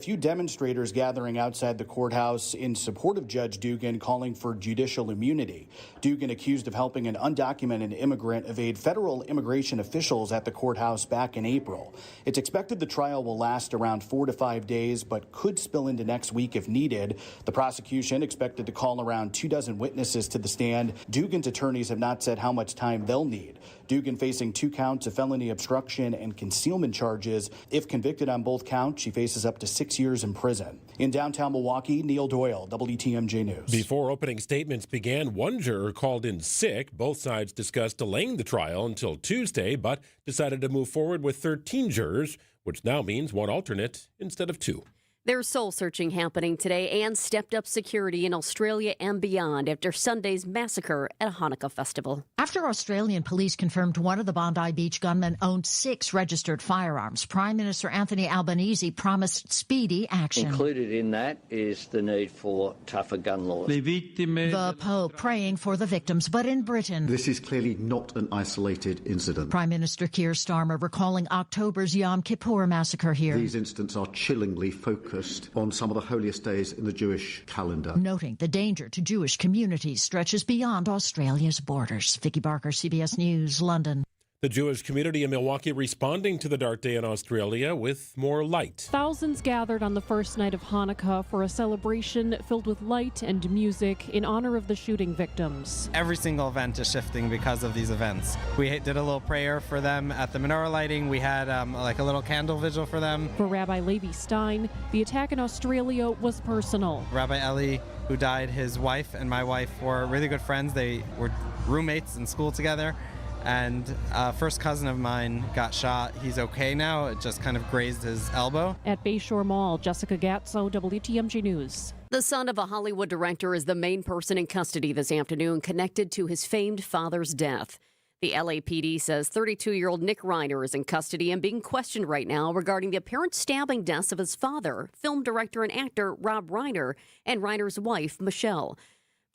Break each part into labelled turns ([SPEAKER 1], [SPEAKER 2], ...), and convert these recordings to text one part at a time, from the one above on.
[SPEAKER 1] A few demonstrators gathering outside the courthouse in support of Judge Dugan, calling for judicial immunity. Dugan accused of helping an undocumented immigrant evade federal immigration officials at the courthouse back in April. It's expected the trial will last around 4 to 5 days, but could spill into next week if needed. The prosecution expected to call around 24 witnesses to the stand. Dugan's attorneys have not said how much time they'll need. Dugan facing 2 counts of felony obstruction and concealment charges. If convicted on both counts, she faces up to 6 years in prison. In downtown Milwaukee, Neil Doyle, WTMJ News.
[SPEAKER 2] Before opening statements began, one juror called in sick. Both sides discussed delaying the trial until Tuesday, but decided to move forward with 13 jurors, which now means one alternate instead of 2.
[SPEAKER 3] There's soul searching happening today and stepped up security in Australia and beyond after Sunday's massacre at a Hanukkah festival.
[SPEAKER 4] After Australian police confirmed one of the Bondi Beach gunmen owned 6 registered firearms, Prime Minister Anthony Albanese promised speedy action.
[SPEAKER 5] Included in that is the need for tougher gun laws.
[SPEAKER 4] The Pope praying for the victims, but in Britain.
[SPEAKER 6] This is clearly not an isolated incident.
[SPEAKER 4] Prime Minister Keir Starmer recalling October's Yom Kippur massacre here.
[SPEAKER 6] These incidents are chillingly focused on some of the holiest days in the Jewish calendar.
[SPEAKER 4] Noting the danger to Jewish communities stretches beyond Australia's borders. Vicky Barker, CBS News, London.
[SPEAKER 2] The Jewish community in Milwaukee responding to the dark day in Australia with more light.
[SPEAKER 7] Thousands gathered on the first night of Hanukkah for a celebration filled with light and music in honor of the shooting victims.
[SPEAKER 8] Every single event is shifting because of these events. We did a little prayer for them at the menorah lighting. We had a little candle vigil for them.
[SPEAKER 7] For Rabbi Levi Stein, the attack in Australia was personal.
[SPEAKER 8] Rabbi Eli, who died, his wife and my wife were really good friends. They were roommates in school together. And a first cousin of mine got shot. He's okay now. It just kind of grazed his elbow.
[SPEAKER 7] At Bayshore Mall, Jessica Gatso, WTMJ News.
[SPEAKER 3] The son of a Hollywood director is the main person in custody this afternoon connected to his famed father's death. The LAPD says 32-year-old Nick Reiner is in custody and being questioned right now regarding the apparent stabbing deaths of his father, film director and actor Rob Reiner, and Reiner's wife, Michelle.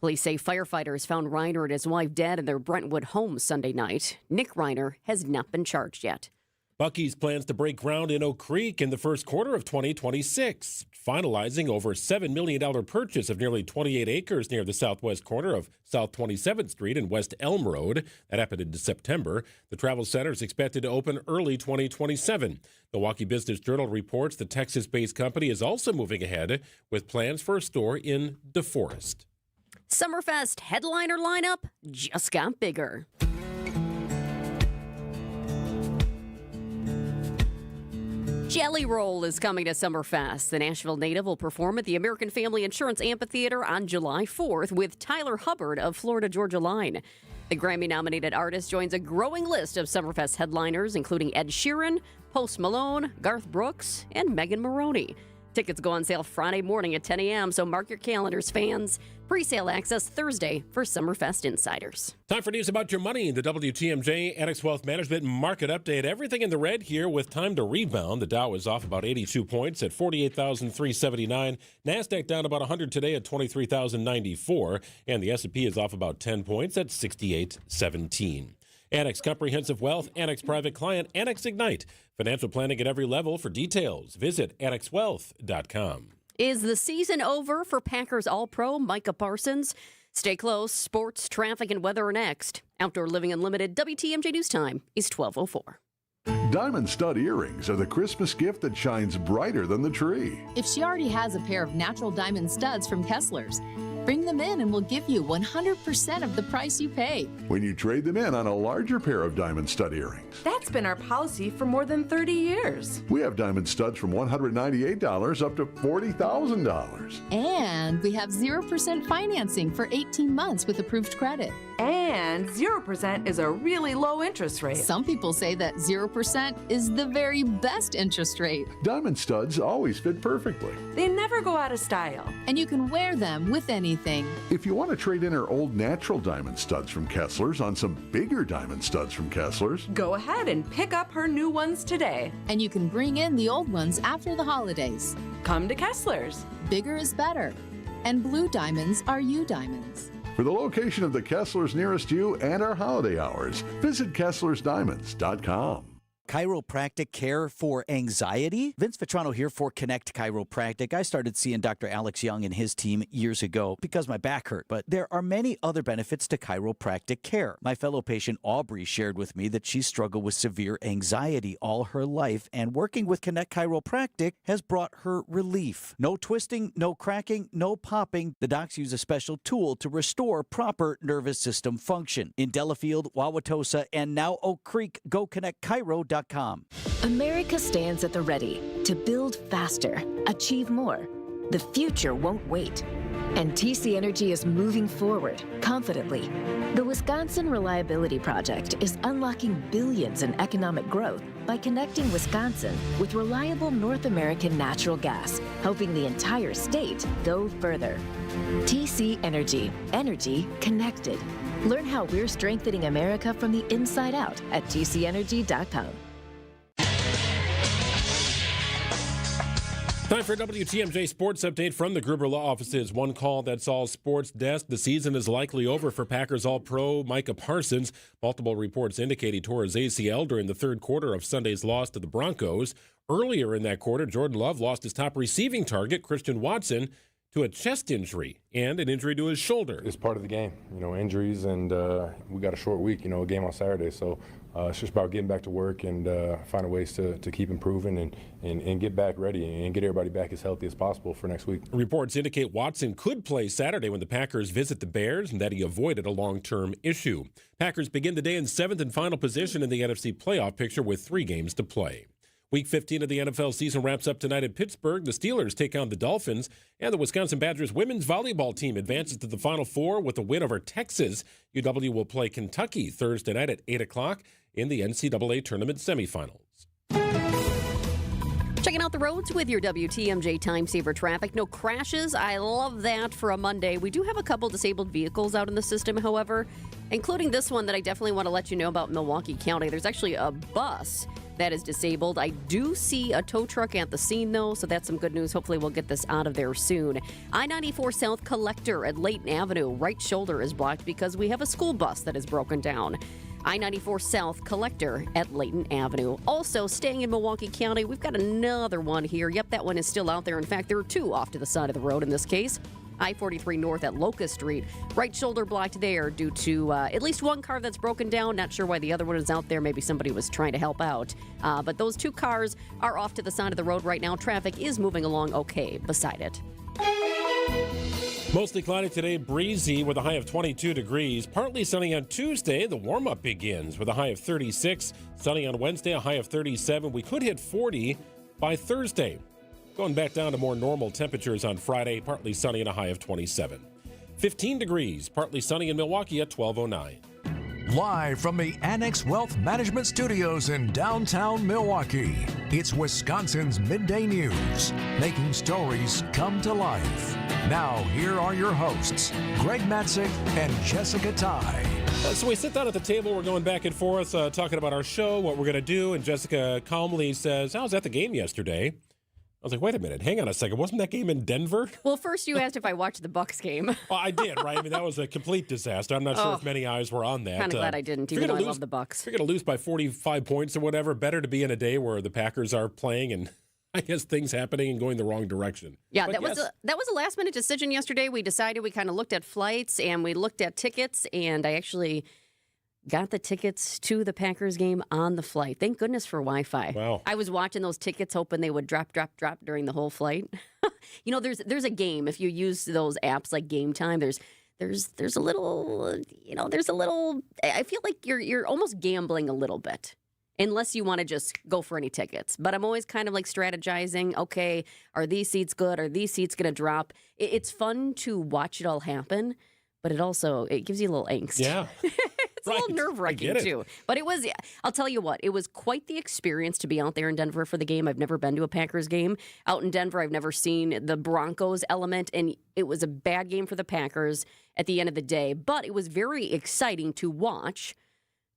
[SPEAKER 3] Police say firefighters found Reiner and his wife dead in their Brentwood home Sunday night. Nick Reiner has not been charged yet.
[SPEAKER 2] Buc-ee's plans to break ground in Oak Creek in the first quarter of 2026, finalizing over $7 million purchase of nearly 28 acres near the southwest corner of South 27th Street and West Elm Road. That happened in September. The travel center is expected to open early 2027. Milwaukee Business Journal reports the Texas-based company is also moving ahead with plans for a store in DeForest.
[SPEAKER 3] Summerfest headliner lineup just got bigger. Jelly Roll is coming to Summerfest. The Nashville native will perform at the American Family Insurance Amphitheater on July 4th with Tyler Hubbard of Florida Georgia Line. The Grammy-nominated artist joins a growing list of Summerfest headliners, including Ed Sheeran, Post Malone, Garth Brooks, and Megan Maroney. Tickets go on sale Friday morning at 10 a.m., so mark your calendars, fans. Pre-sale access Thursday for Summerfest insiders.
[SPEAKER 2] Time for news about your money. The WTMJ Annex Wealth Management Market Update. Everything in the red here with time to rebound. The Dow is off about 82 points at 48,379. NASDAQ down about 100 today at 23,094. And the S&P is off about 10 points at 6817. Annex Comprehensive Wealth, Annex Private Client, Annex Ignite. Financial planning at every level. For details, visit annexwealth.com.
[SPEAKER 3] Is the season over for Packers All-Pro Micah Parsons? Stay close. Sports, traffic, and weather are next. Outdoor Living Unlimited, WTMJ News Time is 12:04.
[SPEAKER 9] Diamond stud earrings are the Christmas gift that shines brighter than the tree.
[SPEAKER 10] If she already has a pair of natural diamond studs from Kessler's, bring them in and we'll give you 100% of the price you pay.
[SPEAKER 9] When you trade them in on a larger pair of diamond stud earrings.
[SPEAKER 11] That's been our policy for more than 30 years.
[SPEAKER 9] We have diamond studs from $198 up to $40,000.
[SPEAKER 10] And we have 0% financing for 18 months with approved credit.
[SPEAKER 11] And 0% is a really low interest rate.
[SPEAKER 10] Some people say that 0% is the very best interest rate.
[SPEAKER 9] Diamond studs always fit perfectly.
[SPEAKER 11] They never go out of style.
[SPEAKER 10] And you can wear them with anything.
[SPEAKER 9] If you want to trade in her old natural diamond studs from Kessler's on some bigger diamond studs from Kessler's,
[SPEAKER 11] go ahead and pick up her new ones today.
[SPEAKER 10] And you can bring in the old ones after the holidays.
[SPEAKER 11] Come to Kessler's.
[SPEAKER 10] Bigger is better. And blue diamonds are you diamonds.
[SPEAKER 9] For the location of the Kessler's nearest you and our holiday hours, visit KesslersDiamonds.com.
[SPEAKER 12] Chiropractic care for anxiety? Vince Vitrano here for Connect Chiropractic. I started seeing Dr. Alex Young and his team years ago because my back hurt, but there are many other benefits to chiropractic care. My fellow patient Aubrey shared with me that she struggled with severe anxiety all her life, and working with Connect Chiropractic has brought her relief. No twisting, no cracking, no popping. The docs use a special tool to restore proper nervous system function. In Delafield, Wauwatosa, and now Oak Creek, go ConnectChiro.com.
[SPEAKER 13] America stands at the ready to build faster, achieve more. The future won't wait. And TC Energy is moving forward confidently. The Wisconsin Reliability Project is unlocking billions in economic growth by connecting Wisconsin with reliable North American natural gas, helping the entire state go further. TC Energy, energy connected. Learn how we're strengthening America from the inside out at tcenergy.com.
[SPEAKER 2] Time for a WTMJ Sports Update from the Gruber Law Offices. One call, that's all sports desk. The season is likely over for Packers All-Pro Micah Parsons. Multiple reports indicate he tore his ACL during the third quarter of Sunday's loss to the Broncos. Earlier in that quarter, Jordan Love lost his top receiving target, Christian Watson, to a chest injury and an injury to his shoulder.
[SPEAKER 14] It's part of the game, injuries, and we got a short week, a game on Saturday. So it's just about getting back to work and finding ways to keep improving and get back ready and get everybody back as healthy as possible for next week.
[SPEAKER 2] Reports indicate Watson could play Saturday when the Packers visit the Bears and that he avoided a long-term issue. Packers begin the day in 7th and final position in the NFC playoff picture with 3 games to play. Week 15 of the NFL season wraps up tonight in Pittsburgh. The Steelers take on the Dolphins, and the Wisconsin Badgers women's volleyball team advances to the Final Four with a win over Texas. UW will play Kentucky Thursday night at 8 o'clock in the NCAA tournament semifinals.
[SPEAKER 3] Checking out the roads with your WTMJ Time Saver traffic. No crashes. I love that for a Monday. We do have a couple disabled vehicles out in the system, however, including this one that I definitely want to let you know about in Milwaukee County. There's actually a bus that is disabled. I do see a tow truck at the scene, though, so that's some good news. Hopefully we'll get this out of there soon. I-94 South Collector at Layton Avenue. Right shoulder is blocked because we have a school bus that is broken down. I-94 South Collector at Layton Avenue. Also, staying in Milwaukee County, we've got another one here. Yep, that one is still out there. In fact, there are 2 off to the side of the road in this case. I-43 North at Locust Street. Right shoulder blocked there due to at least one car that's broken down. Not sure why the other one is out there. Maybe somebody was trying to help out. But those 2 cars are off to the side of the road right now. Traffic is moving along okay beside it.
[SPEAKER 2] Mostly cloudy today, breezy with a high of 22 degrees. Partly sunny on Tuesday. The warm-up begins with a high of 36. Sunny on Wednesday, a high of 37. We could hit 40 by Thursday. Going back down to more normal temperatures on Friday, partly sunny and a high of 27. 15 degrees, partly sunny in Milwaukee at 12:09.
[SPEAKER 15] Live from the Annex Wealth Management Studios in downtown Milwaukee, it's Wisconsin's Midday News, making stories come to life. Now, here are your hosts, Greg Matzek and Jessica Tighe.
[SPEAKER 2] So we sit down at the table, we're going back and forth, talking about our show, what we're going to do, and Jessica calmly says, "I was at the game yesterday." I was like, wait a minute, hang on a second. Wasn't that game in Denver?
[SPEAKER 3] Well, first you asked if I watched the Bucks game.
[SPEAKER 2] Well, I did, right? I mean, that was a complete disaster. I'm not sure if many eyes were on that.
[SPEAKER 3] Kind of glad I didn't, even though I love the Bucks.
[SPEAKER 2] If you're going to lose by 45 points or whatever, better to be in a day where the Packers are playing and I guess things happening and going the wrong direction.
[SPEAKER 3] Yeah, that was a last-minute decision yesterday. We decided, we kind of looked at flights and we looked at tickets, and I actually got the tickets to the Packers game on the flight. Thank goodness for Wi-Fi.
[SPEAKER 2] Wow.
[SPEAKER 3] I was watching those tickets hoping they would drop during the whole flight. There's a game. If you use those apps like Game Time, there's a little, I feel like you're almost gambling a little bit. Unless you want to just go for any tickets. But I'm always kind of like strategizing, okay, are these seats good? Are these seats going to drop? It's fun to watch it all happen, but it gives you a little angst.
[SPEAKER 2] Yeah.
[SPEAKER 3] It's a little nerve-wracking, too. But I'll tell you what, it was quite the experience to be out there in Denver for the game. I've never been to a Packers game. Out in Denver, I've never seen the Broncos element, and it was a bad game for the Packers at the end of the day. But it was very exciting to watch.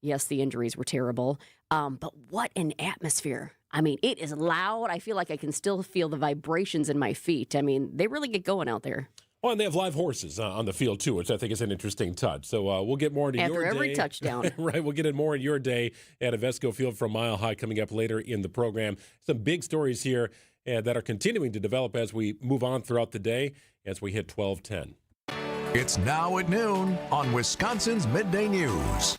[SPEAKER 3] Yes, the injuries were terrible, but what an atmosphere. I mean, it is loud. I feel like I can still feel the vibrations in my feet. I mean, they really get going out there.
[SPEAKER 2] Oh, and they have live horses on the field, too, which I think is an interesting touch. So we'll get more into your day.
[SPEAKER 3] After every touchdown.
[SPEAKER 2] Right, we'll get in more in your day at Invesco Field from Mile High coming up later in the program. Some big stories here that are continuing to develop as we move on throughout the day as we hit 12:10.
[SPEAKER 15] It's now at noon on Wisconsin's Midday News.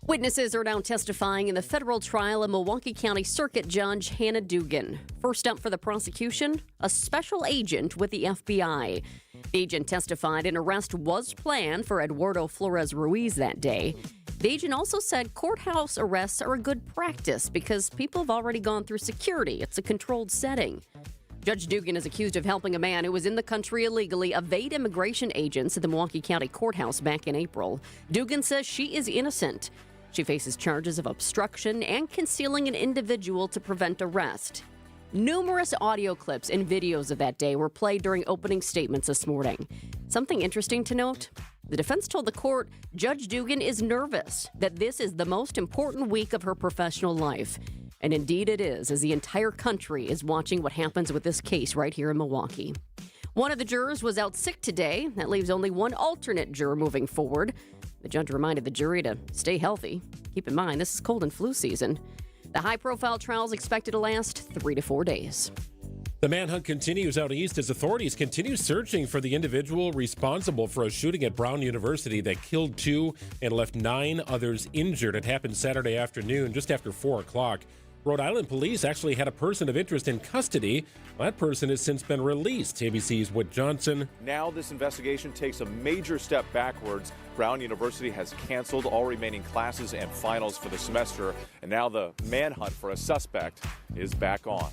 [SPEAKER 3] Witnesses are now testifying in the federal trial of Milwaukee County Circuit Judge Hannah Dugan. First up for the prosecution, a special agent with the FBI. The agent testified an arrest was planned for Eduardo Flores Ruiz that day. The agent also said courthouse arrests are a good practice because people have already gone through security. It's a controlled setting. Judge Dugan is accused of helping a man who was in the country illegally evade immigration agents at the Milwaukee County Courthouse back in April. Dugan says she is innocent. She faces charges of obstruction and concealing an individual to prevent arrest. Numerous audio clips and videos of that day were played during opening statements this morning. Something interesting to note, the defense told the court Judge Dugan is nervous that this is the most important week of her professional life. And indeed it is, as the entire country is watching what happens with this case right here in Milwaukee. One of the jurors was out sick today. That leaves only one alternate juror moving forward. The judge reminded the jury to stay healthy. Keep in mind, this is cold and flu season. The high-profile trial is expected to last 3 to 4 days.
[SPEAKER 2] The manhunt continues out east as authorities continue searching for the individual responsible for a shooting at Brown University that killed 2 and left 9 others injured. It happened Saturday afternoon, just after 4 o'clock. Rhode Island police actually had a person of interest in custody. That person has since been released. ABC's Whit Johnson.
[SPEAKER 16] Now this investigation takes a major step backwards. Brown University has canceled all remaining classes and finals for the semester, and now the manhunt for a suspect is back on.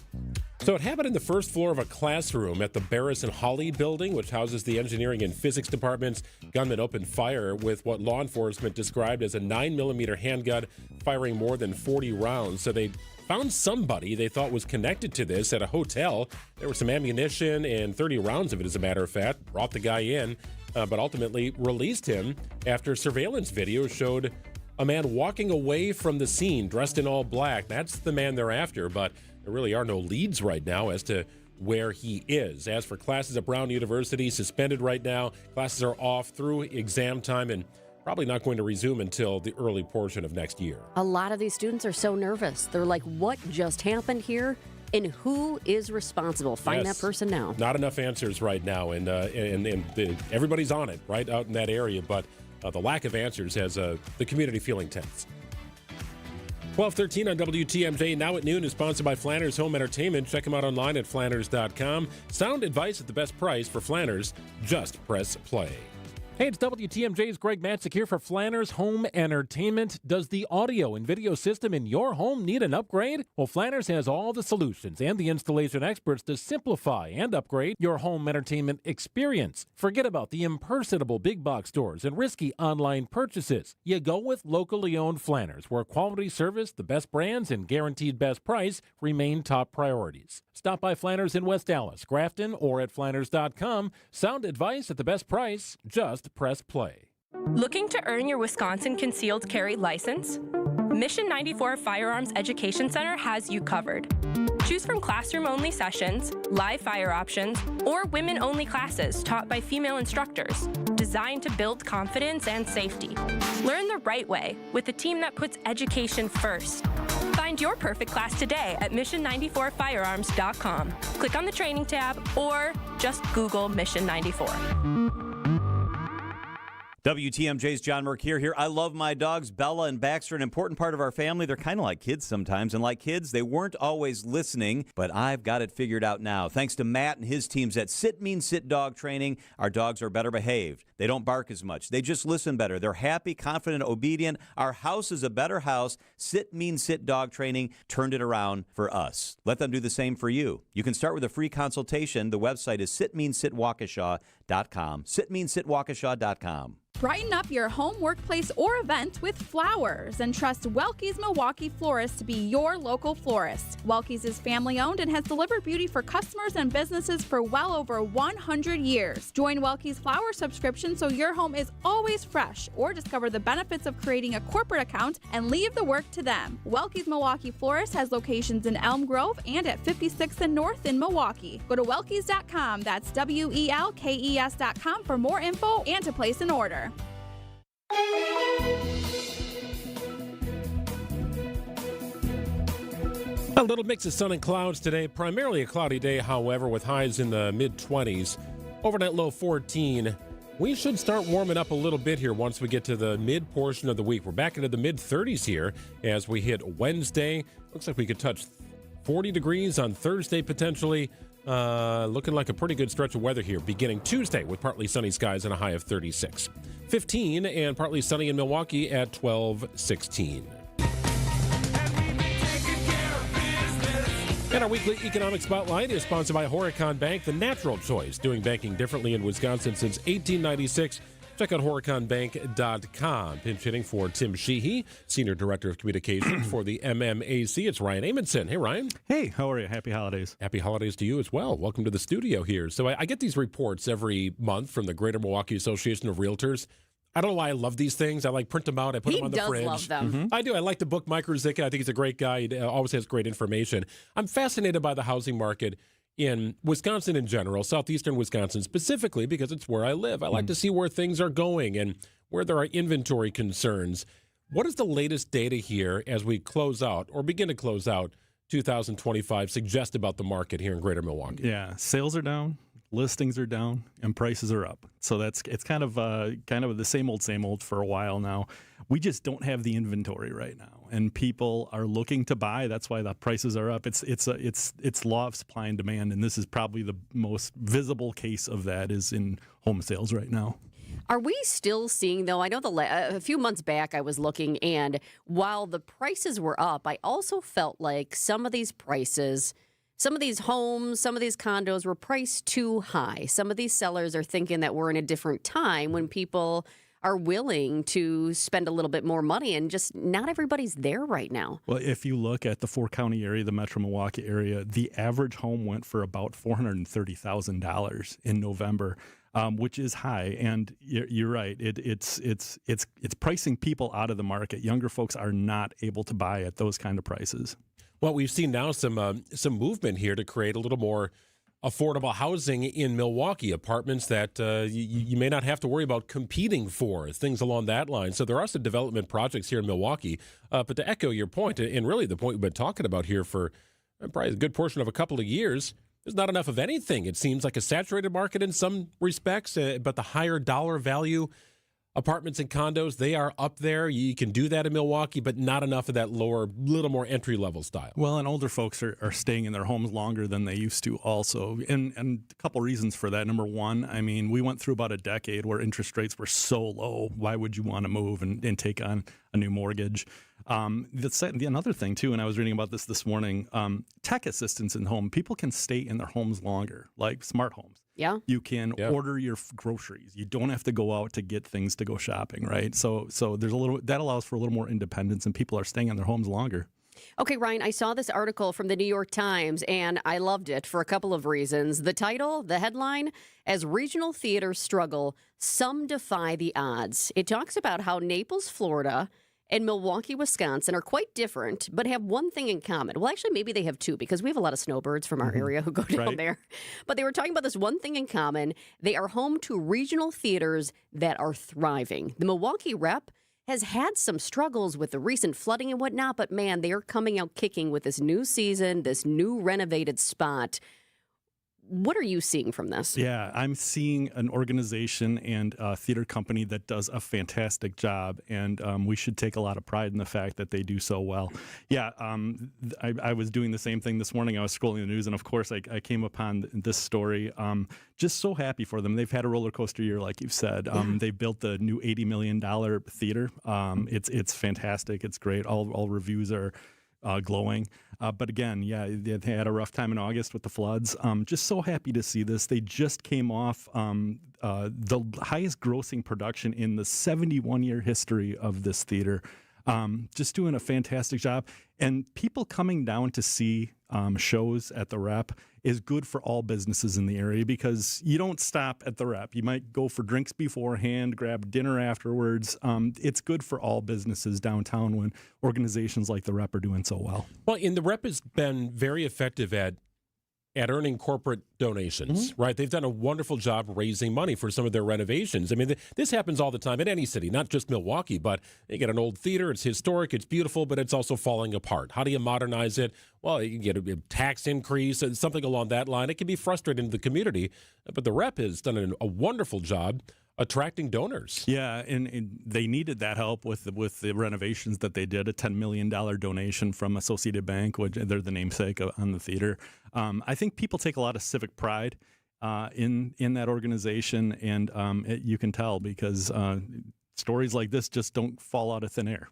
[SPEAKER 2] So it happened in the first floor of a classroom at the Barris and Hawley building, which houses the engineering and physics departments. Gunmen opened fire with what law enforcement described as a 9mm handgun, firing more than 40 rounds. So they found somebody they thought was connected to this at a hotel. There was some ammunition and 30 rounds of it, as a matter of fact. Brought the guy in, but ultimately released him after surveillance video showed a man walking away from the scene dressed in all black. That's the man they're after, but there really are no leads right now as to where he is. As for classes at Brown University, suspended right now. Classes are off through exam time and probably not going to resume until the early portion of next year.
[SPEAKER 3] A lot of these students are so nervous. They're like, what just happened here? And who is responsible? Find that person now.
[SPEAKER 2] Not enough answers right now, and everybody's on it right out in that area, but the lack of answers has the community feeling tense. 12:13 on WTMJ, now at noon, is sponsored by Flanners Home Entertainment. Check them out online at flanners.com. Sound advice at the best price for Flanners. Just press play.
[SPEAKER 17] Hey, it's WTMJ's Greg Matzek here for Flanners Home Entertainment. Does the audio and video system in your home need an upgrade? Well, Flanners has all the solutions and the installation experts to simplify and upgrade your home entertainment experience. Forget about the impersonable big box stores and risky online purchases. You go with locally owned Flanners, where quality service, the best brands, and guaranteed best price remain top priorities. Stop by Flanners in West Dallas, Grafton, or at flanners.com. Sound advice at the best price. Just press play.
[SPEAKER 18] Looking to earn your Wisconsin concealed carry license? Mission 94 Firearms Education Center has you covered. Choose from classroom-only sessions, live fire options, or women-only classes taught by female instructors, designed to build confidence and safety. Learn the right way with a team that puts education first. Find your perfect class today at mission94firearms.com. Click on the training tab or just Google Mission 94.
[SPEAKER 19] WTMJ's John Mercure here. I love my dogs. Bella and Baxter, an important part of our family. They're kind of like kids sometimes. And like kids, they weren't always listening, but I've got it figured out now. Thanks to Matt and his teams at Sit Means Sit Dog Training, our dogs are better behaved. They don't bark as much. They just listen better. They're happy, confident, obedient. Our house is a better house. Sit Means Sit Dog Training turned it around for us. Let them do the same for you. You can start with a free consultation. The website is sitmeanssitwaukesha.com. Sitmeanssitwaukesha.com.
[SPEAKER 20] Brighten up your home, workplace, or event with flowers and trust Welke's Milwaukee Florist to be your local florist. Welke's is family-owned and has delivered beauty for customers and businesses for well over 100 years. Join Welke's Flower subscription so your home is always fresh, or discover the benefits of creating a corporate account and leave the work to them. Welke's Milwaukee Florist has locations in Elm Grove and at 56th and North in Milwaukee. Go to welkes.com, that's WELKES.com for more info and to place an order.
[SPEAKER 2] A little mix of sun and clouds today. Primarily a cloudy day, however, with highs in the mid-20s. Overnight low 14. We should start warming up a little bit here once we get to the mid portion of the week. We're back into the mid-30s here as we hit Wednesday. Looks like we could touch 40 degrees on Thursday potentially. Looking like a pretty good stretch of weather here beginning Tuesday with partly sunny skies and a high of 36. 15 and partly sunny in Milwaukee at 12-16. And our weekly economic spotlight is sponsored by Horicon Bank, the natural choice, doing banking differently in Wisconsin since 1896. Check out HoriconBank.com. Pinch hitting for Tim Sheehy, Senior Director of Communications for the MMAC. It's Ryan Amundsen. Hey, Ryan.
[SPEAKER 21] Hey, how are you? Happy holidays.
[SPEAKER 2] Happy holidays to you as well. Welcome to the studio here. So I get these reports every month from the Greater Milwaukee Association of Realtors. I don't know why I love these things. I print them out. I put them on the fridge.
[SPEAKER 3] He does love them.
[SPEAKER 2] Mm-hmm. I do. I like the book Mike Ruzicka. I think he's a great guy. He always has great information. I'm fascinated by the housing market in Wisconsin in general, southeastern Wisconsin specifically, because it's where I live. I like to see where things are going and where there are inventory concerns. What is the latest data here as we close out or begin to close out 2025 suggest about the market here in Greater Milwaukee?
[SPEAKER 21] Yeah, sales are down, listings are down, and prices are up. So it's kind of the same old for a while now. We just don't have the inventory right now, and people are looking to buy. That's why the prices are up. It's law of supply and demand, and this is probably the most visible case of that is in home sales right now.
[SPEAKER 3] Are we still seeing, though, I know a few months back I was looking, and while the prices were up, I also felt like some of these prices, some of these homes, some of these condos were priced too high. Some of these sellers are thinking that we're in a different time when people are willing to spend a little bit more money, and just not everybody's there right now.
[SPEAKER 21] Well, if you look at the four-county area, the Metro Milwaukee area, the average home went for about $430,000 in November, which is high. And you're right; it's pricing people out of the market. Younger folks are not able to buy at those kind of prices.
[SPEAKER 2] Well, we've seen now some movement here to create a little more affordable housing in Milwaukee, apartments that you may not have to worry about competing for, things along that line. So there are some development projects here in Milwaukee. But to echo your point, and really the point we've been talking about here for probably a good portion of a couple of years, there's not enough of anything. It seems like a saturated market in some respects, but the higher dollar value apartments and condos, they are up there. You can do that in Milwaukee, but not enough of that lower, little more entry-level style.
[SPEAKER 21] Well, and older folks are staying in their homes longer than they used to also. And a couple reasons for that. Number one, I mean, we went through about a decade where interest rates were so low. Why would you want to move and take on a new mortgage? Another thing, too, and I was reading about this morning, tech assistance in home. People can stay in their homes longer, like smart homes.
[SPEAKER 3] Yeah.
[SPEAKER 21] You can order your groceries. You don't have to go out to get things to go shopping, right? So there's that allows for a little more independence, and people are staying in their homes longer.
[SPEAKER 3] Okay, Ryan, I saw this article from the New York Times, and I loved it for a couple of reasons. The title, the headline, as regional theaters struggle, some defy the odds. It talks about how Naples, Florida, and Milwaukee, Wisconsin are quite different, but have one thing in common. Well, actually, maybe they have two, because we have a lot of snowbirds from our area who go down there. But they were talking about this one thing in common. They are home to regional theaters that are thriving. The Milwaukee rep has had some struggles with the recent flooding and whatnot, but man, they are coming out kicking with this new season, this new renovated spot. What are you seeing from this?
[SPEAKER 21] Yeah, I'm seeing an organization and a theater company that does a fantastic job, and we should take a lot of pride in the fact that they do so well. Yeah, I was doing the same thing this morning. I was scrolling the news, and of course, I came upon this story. Just so happy for them. They've had a roller coaster year, like you've said. They built the new $80 million theater. It's fantastic. It's great. All reviews are glowing. But again, yeah, they had a rough time in August with the floods. Just so happy to see this. They just came off the highest grossing production in the 71-year history of this theater. Just doing a fantastic job. And people coming down to see shows at the Rep is good for all businesses in the area because you don't stop at the Rep. You might go for drinks beforehand, grab dinner afterwards. It's good for all businesses downtown when organizations like the Rep are doing so well.
[SPEAKER 2] Well, and the Rep has been very effective at earning corporate donations, right? They've done a wonderful job raising money for some of their renovations. I mean, this happens all the time in any city, not just Milwaukee, but you get an old theater, it's historic, it's beautiful, but it's also falling apart. How do you modernize it? Well, you get a tax increase and something along that line. It can be frustrating to the community, but the Rep has done a wonderful job attracting donors.
[SPEAKER 21] Yeah, and they needed that help with the renovations that they did, a $10 million donation from Associated Bank, which they're the namesake on the theater. I think people take a lot of civic pride in that organization, and you can tell because stories like this just don't fall out of thin air.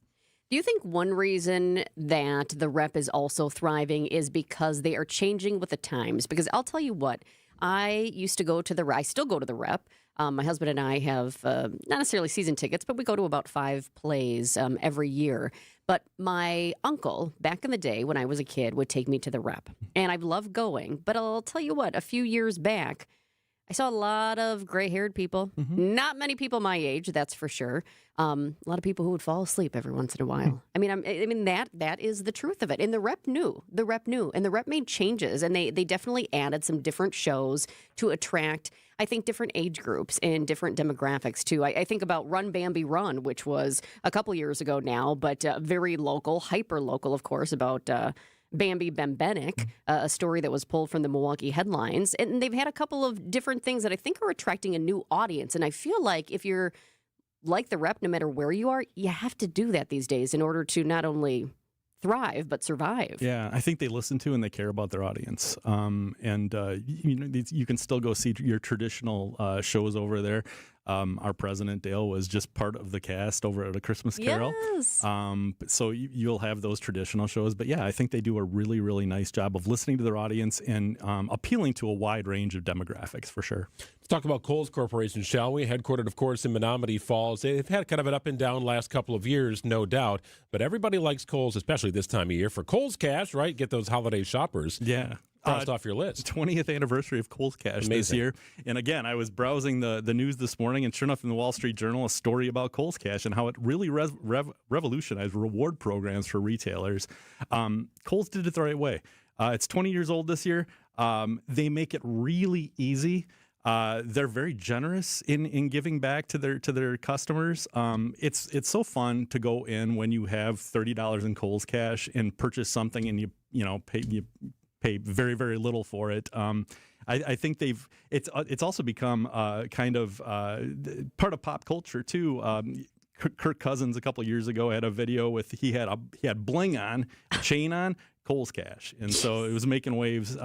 [SPEAKER 3] Do you think one reason that the Rep is also thriving is because they are changing with the times? Because I'll tell you what, I still go to the Rep. My husband and I have not necessarily season tickets, but we go to about 5 plays every year. But my uncle, back in the day when I was a kid, would take me to the Rep. And I've loved going. But I'll tell you what, a few years back, I saw a lot of gray-haired people. Not many people my age, that's for sure. A lot of people who would fall asleep every once in a while. I mean, that is the truth of it. And the Rep knew, and the Rep made changes, and they definitely added some different shows to attract, I think, different age groups and different demographics too. I think about Run Bambi Run, which was a couple years ago now, but very local, hyper local, of course, about Bambi Bembenek, a story that was pulled from the Milwaukee headlines. And they've had a couple of different things that I think are attracting a new audience. And I feel like if you're like the Rep, no matter where you are, you have to do that these days in order to not only thrive but survive.
[SPEAKER 21] Yeah, I think they listen to and they care about their audience. You can still go see your traditional shows over there. Our president, Dale, was just part of the cast over at A Christmas Carol.
[SPEAKER 3] Yes.
[SPEAKER 21] So you'll have those traditional shows. But yeah, I think they do a really, really nice job of listening to their audience and appealing to a wide range of demographics for sure.
[SPEAKER 2] Let's talk about Kohl's Corporation, shall we? Headquartered, of course, in Menominee Falls. They've had kind of an up and down last couple of years, no doubt. But everybody likes Kohl's, especially this time of year. For Kohl's Cash, right? Get those holiday shoppers.
[SPEAKER 21] Yeah.
[SPEAKER 2] Crossed off your list.
[SPEAKER 21] 20th anniversary of Kohl's Cash this year. And again, I was browsing the news this morning, and sure enough, in the Wall Street Journal, a story about Kohl's Cash and how it really revolutionized reward programs for retailers. Kohl's did it the right way. It's 20 years old this year. They make it really easy. They're very generous in giving back to their customers. It's so fun to go in when you have $30 in Kohl's Cash and purchase something, and you pay very, very little for it. I think it's also become kind of part of pop culture too. Kirk Cousins a couple years ago had a video with he had bling on, chain on, Kohl's Cash, and so it was making waves.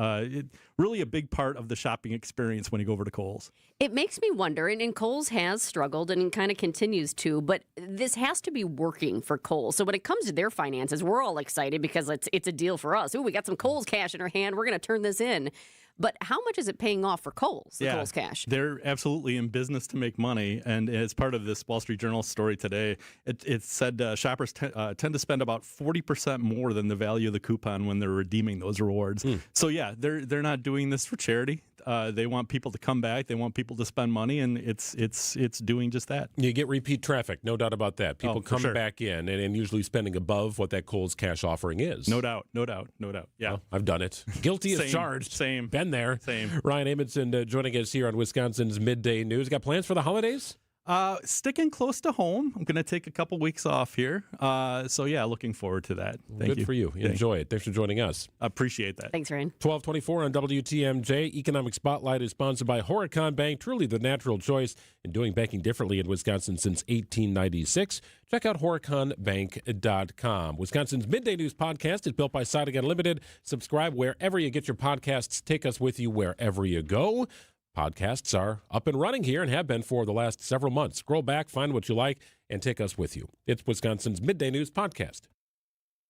[SPEAKER 21] Really a big part of the shopping experience when you go over to Kohl's.
[SPEAKER 3] It makes me wonder, and Kohl's has struggled and kind of continues to, but this has to be working for Kohl's. So when it comes to their finances, we're all excited because it's a deal for us. Ooh, we got some Kohl's Cash in our hand. We're going to turn this in. But how much is it paying off for Kohl's, Kohl's Cash?
[SPEAKER 21] They're absolutely in business to make money. And as part of this Wall Street Journal story today, it said shoppers tend to spend about 40% more than the value of the coupon when they're redeeming those rewards. So, yeah, they're not doing this for charity. They want people to come back. They want people to spend money, and it's doing just that.
[SPEAKER 2] You get repeat traffic, no doubt about that. People coming back in and usually spending above what that Kohl's Cash offering is.
[SPEAKER 21] No doubt. Yeah,
[SPEAKER 2] well, I've done it. Guilty as charged.
[SPEAKER 21] Same.
[SPEAKER 2] Been there.
[SPEAKER 21] Same.
[SPEAKER 2] Ryan Amundsen joining us here on Wisconsin's Midday News. Got plans for the holidays?
[SPEAKER 21] Sticking close to home. I'm going to take a couple weeks off here. So, yeah, looking forward to that. Thank you.
[SPEAKER 2] Good for you. Enjoy it. Thanks for joining us.
[SPEAKER 21] I appreciate that.
[SPEAKER 3] Thanks, Ryan.
[SPEAKER 2] 1224 on WTMJ. Economic Spotlight is sponsored by Horicon Bank, truly the natural choice in doing banking differently in Wisconsin since 1896. Check out HoriconBank.com. Wisconsin's Midday News podcast is built by Siding Unlimited. Subscribe wherever you get your podcasts. Take us with you wherever you go. Podcasts are up and running here and have been for the last several months. Scroll back, find what you like, and take us with you. It's Wisconsin's Midday News podcast.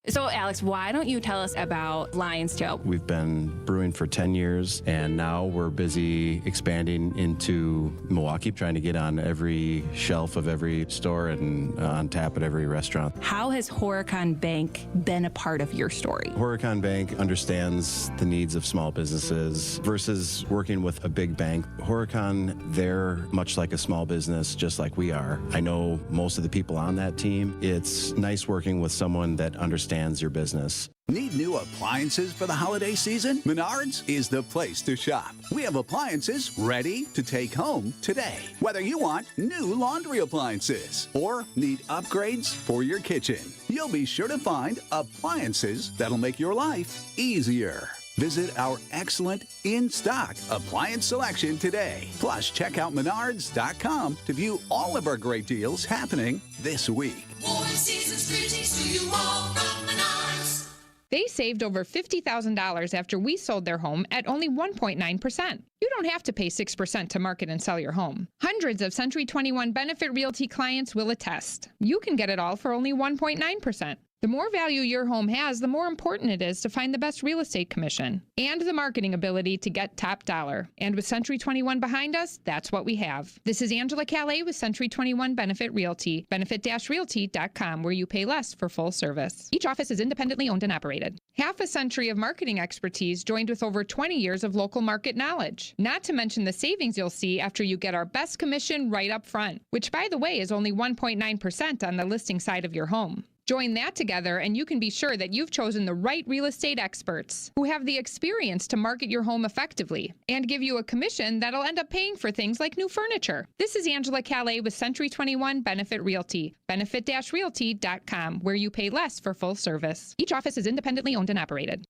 [SPEAKER 18] So, Alex, why don't you tell us about Lion's Tail?
[SPEAKER 1] We've been brewing for 10 years, and now we're busy expanding into Milwaukee, trying to get on every shelf of every store and on tap at every restaurant.
[SPEAKER 18] How has Horicon Bank been a part of your story?
[SPEAKER 1] Horicon Bank understands the needs of small businesses versus working with a big bank. Horicon, they're much like a small business, just like we are. I know most of the people on that team. It's nice working with someone that understands your business.
[SPEAKER 22] Need new appliances for the holiday season? Menards is the place to shop. We have appliances ready to take home today. Whether you want new laundry appliances or need upgrades for your kitchen, you'll be sure to find appliances that'll make your life easier. Visit our excellent in-stock appliance selection today. Plus, check out Menards.com to view all of our great deals happening this week.
[SPEAKER 23] Warm season's greetings to you all from Menards.
[SPEAKER 24] They saved over $50,000 after we sold their home at only 1.9%. You don't have to pay 6% to market and sell your home. Hundreds of Century 21 Benefit Realty clients will attest. You can get it all for only 1.9%. The more value your home has, the more important it is to find the best real estate commission and the marketing ability to get top dollar. And with Century 21 behind us, that's what we have. This is Angela Calais with Century 21 Benefit Realty, benefit-realty.com, where you pay less for full service. Each office is independently owned and operated. Half a century of marketing expertise joined with over 20 years of local market knowledge. Not to mention the savings you'll see after you get our best commission right up front, which, by the way, is only 1.9% on the listing side of your home. Join that together and you can be sure that you've chosen the right real estate experts who have the experience to market your home effectively and give you a commission that'll end up paying for things like new furniture. This is Angela Calais with Century 21 Benefit Realty, benefit-realty.com, where you pay less for full service. Each office is independently owned and operated.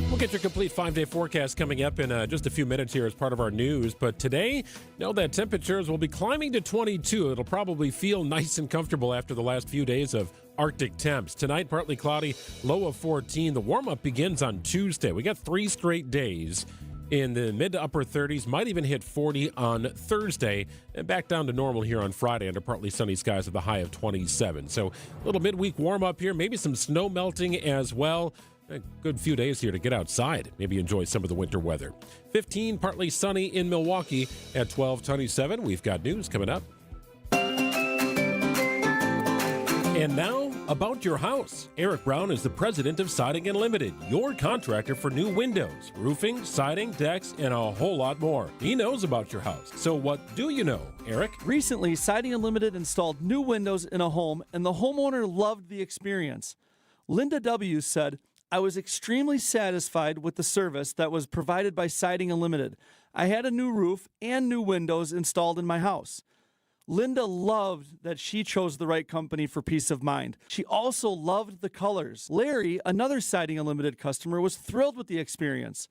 [SPEAKER 2] We'll get your complete 5-day forecast coming up in just a few minutes here as part of our news. But today, know that temperatures will be climbing to 22. It'll probably feel nice and comfortable after the last few days of Arctic temps. Tonight, partly cloudy, low of 14. The warm-up begins on Tuesday. We got 3 straight days in the mid to upper 30s, might even hit 40 on Thursday, and back down to normal here on Friday under partly sunny skies with a high of 27. So a little midweek warm-up here, maybe some snow melting as well. A good few days here to get outside, maybe enjoy some of the winter weather. 15, partly sunny in Milwaukee at 12:27. We've got news coming up. And now, about your house. Eric Brown is the president of Siding Unlimited, your contractor for new windows, roofing, siding, decks, and a whole lot more. He knows about your house. So what do you know, Eric?
[SPEAKER 25] Recently, Siding Unlimited installed new windows in a home, and the homeowner loved the experience. Linda W. said, "I was extremely satisfied with the service that was provided by Siding Unlimited. I had a new roof and new windows installed in my house." Linda loved that she chose the right company for peace of mind. She also loved the colors. Larry, another Siding Unlimited customer, was thrilled with the experience.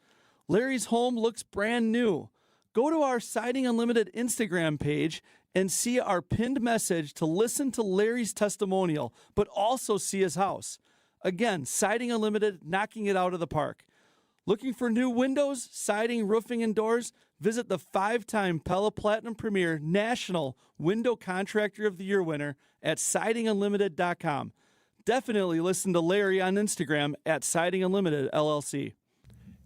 [SPEAKER 25] Larry's home looks brand new. Go to our Siding Unlimited Instagram page and see our pinned message to listen to Larry's testimonial, but also see his house. Again, Siding Unlimited, knocking it out of the park. Looking for new windows, siding, roofing, and doors? Visit the 5-time Pella Platinum Premier National Window Contractor of the Year winner at sidingunlimited.com. Definitely listen to Larry on Instagram at Siding Unlimited LLC.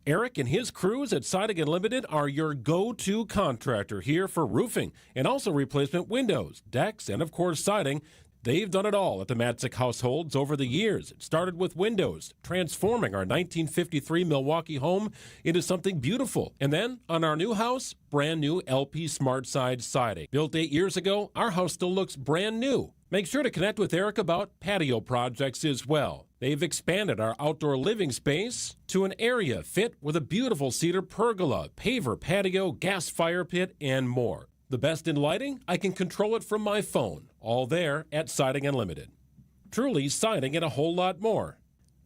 [SPEAKER 2] Eric and his crews at Siding Unlimited are your go-to contractor here for roofing and also replacement windows, decks, and of course siding. They've done it all at the Matzek households over the years. It started with windows, transforming our 1953 Milwaukee home into something beautiful. And then, on our new house, brand new LP Smart Side siding. Built 8 years ago, our house still looks brand new. Make sure to connect with Eric about patio projects as well. They've expanded our outdoor living space to an area fit with a beautiful cedar pergola, paver patio, gas fire pit, and more. The best in lighting? I can control it from my phone. All there at Siding Unlimited. Truly siding and a whole lot more.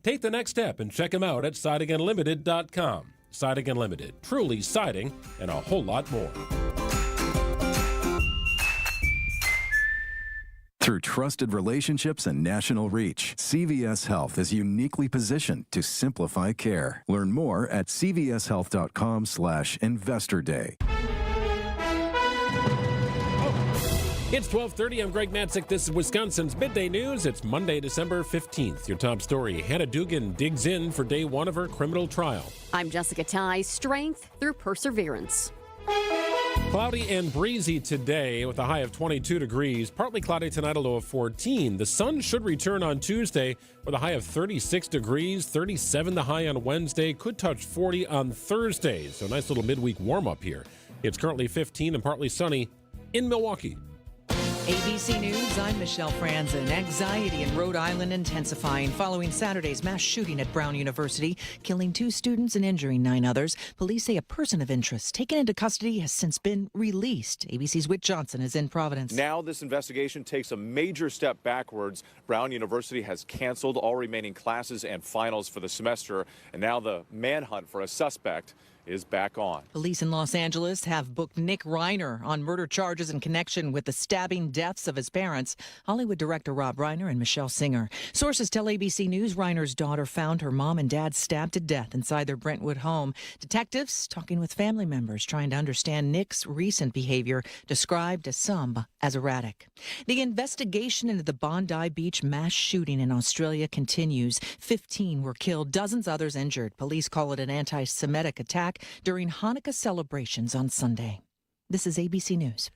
[SPEAKER 2] Take the next step and check them out at sidingunlimited.com. Siding Unlimited. Truly siding and a whole lot more.
[SPEAKER 26] Through trusted relationships and national reach, CVS Health is uniquely positioned to simplify care. Learn more at cvshealth.com/investor day.
[SPEAKER 2] It's 12:30. I'm Greg Matzek. This is Wisconsin's Midday News. It's Monday, December 15th. Your top story, Hannah Dugan digs in for day one of her criminal trial.
[SPEAKER 3] I'm Jessica Tighe. Strength through perseverance.
[SPEAKER 2] Cloudy and breezy today with a high of 22 degrees. Partly cloudy tonight, a low of 14. The sun should return on Tuesday with a high of 36 degrees, 37 the high on Wednesday. Could touch 40 on Thursday. So nice little midweek warm up here. It's currently 15 and partly sunny in Milwaukee.
[SPEAKER 4] ABC News, I'm Michelle Franzen. Anxiety in Rhode Island intensifying following Saturday's mass shooting at Brown University, killing 2 students and injuring 9 others. Police say a person of interest taken into custody has since been released. ABC's Whit Johnson is in Providence.
[SPEAKER 16] Now this investigation takes a major step backwards. Brown University has canceled all remaining classes and finals for the semester, and now the manhunt for a suspect is back on.
[SPEAKER 4] Police in Los Angeles have booked Nick Reiner on murder charges in connection with the stabbing deaths of his parents, Hollywood director Rob Reiner and Michelle Singer. Sources tell ABC News Reiner's daughter found her mom and dad stabbed to death inside their Brentwood home. Detectives talking with family members trying to understand Nick's recent behavior, described as some as erratic. The investigation into the Bondi Beach mass shooting in Australia continues. 15 were killed, dozens others injured. Police call it an anti-Semitic attack during Hanukkah celebrations on Sunday. This is ABC News.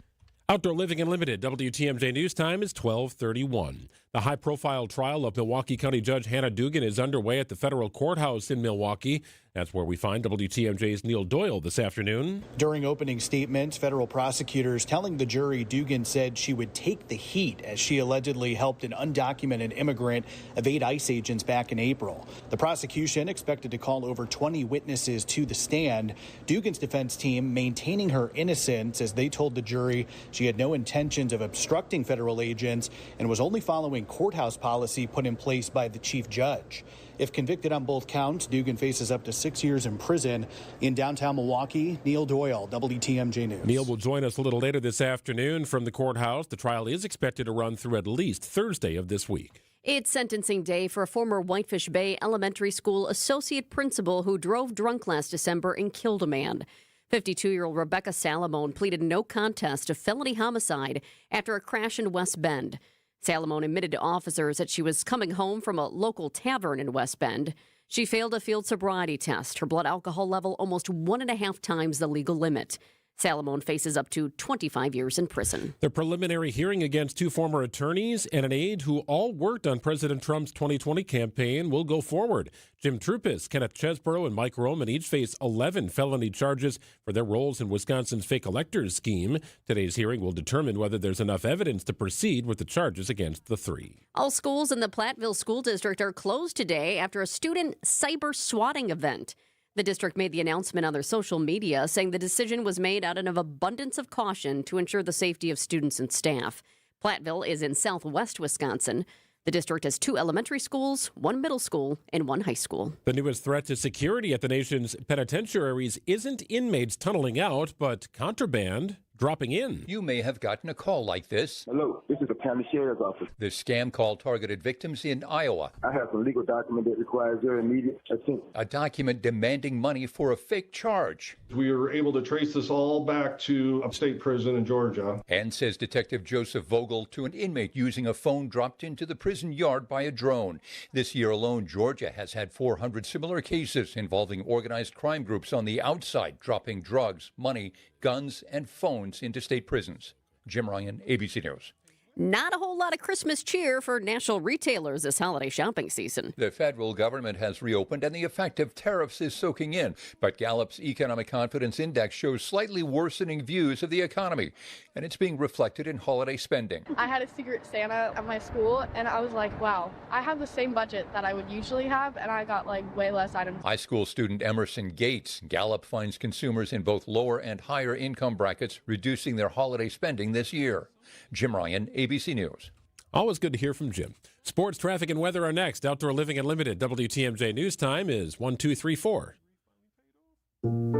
[SPEAKER 2] Outdoor Living Unlimited, WTMJ News Time is 12:31. The high-profile trial of Milwaukee County Judge Hannah Dugan is underway at the federal courthouse in Milwaukee. That's where we find WTMJ's Neil Doyle this afternoon.
[SPEAKER 5] During opening statements, federal prosecutors telling the jury Dugan said she would take the heat as she allegedly helped an undocumented immigrant evade ICE agents back in April. The prosecution expected to call over 20 witnesses to the stand. Dugan's defense team maintaining her innocence as they told the jury she had no intentions of obstructing federal agents and was only following courthouse policy put in place by the chief judge. If convicted on both counts, Dugan faces up to 6 years in prison. In downtown Milwaukee, Neil Doyle, WTMJ News.
[SPEAKER 2] Neil will join us a little later this afternoon from the courthouse. The trial is expected to run through at least Thursday of this week.
[SPEAKER 3] It's sentencing day for a former Whitefish Bay Elementary School associate principal who drove drunk last December and killed a man. 52-year-old Rebecca Salamone pleaded no contest to felony homicide after a crash in West Bend. Salamone admitted to officers that she was coming home from a local tavern in West Bend. She failed a field sobriety test. Her blood alcohol level almost 1.5 times the legal limit. Salamone faces up to 25 years in prison.
[SPEAKER 2] The preliminary hearing against 2 former attorneys and an aide who all worked on President Trump's 2020 campaign will go forward. Jim Trupis, Kenneth Chesborough, and Mike Roman each face 11 felony charges for their roles in Wisconsin's fake electors scheme. Today's hearing will determine whether there's enough evidence to proceed with the charges against the 3.
[SPEAKER 3] All schools in the Platteville School District are closed today after a student cyber swatting event. The district made the announcement on their social media, saying the decision was made out of abundance of caution to ensure the safety of students and staff. Platteville is in southwest Wisconsin. The district has 2 elementary schools, 1 middle school, and 1 high school.
[SPEAKER 2] The newest threat to security at the nation's penitentiaries isn't inmates tunneling out, but contraband dropping in.
[SPEAKER 6] You may have gotten a call like this.
[SPEAKER 7] Hello, this is the county sheriff's office.
[SPEAKER 6] This scam call targeted victims in Iowa.
[SPEAKER 7] I have some legal document that requires your immediate attention.
[SPEAKER 6] A document demanding money for a fake charge.
[SPEAKER 8] We were able to trace this all back to a state prison in Georgia.
[SPEAKER 6] And says Detective Joseph Vogel to an inmate using a phone dropped into the prison yard by a drone. This year alone, Georgia has had 400 similar cases involving organized crime groups on the outside, dropping drugs, money, guns, and phones into state prisons. Jim Ryan, ABC News.
[SPEAKER 3] Not a whole lot of Christmas cheer for national retailers this holiday shopping season.
[SPEAKER 6] The federal government has reopened and the effect of tariffs is soaking in. But Gallup's Economic Confidence Index shows slightly worsening views of the economy. And it's being reflected in holiday spending.
[SPEAKER 11] I had a Secret Santa at my school and I was like, wow, I have the same budget that I would usually have and I got like way less items.
[SPEAKER 6] High school student Emerson Gates. Gallup finds consumers in both lower and higher income brackets reducing their holiday spending this year. Jim Ryan, ABC News.
[SPEAKER 2] Always good to hear from Jim. Sports, traffic, and weather are next. Outdoor Living Unlimited. WTMJ News Time is 1234.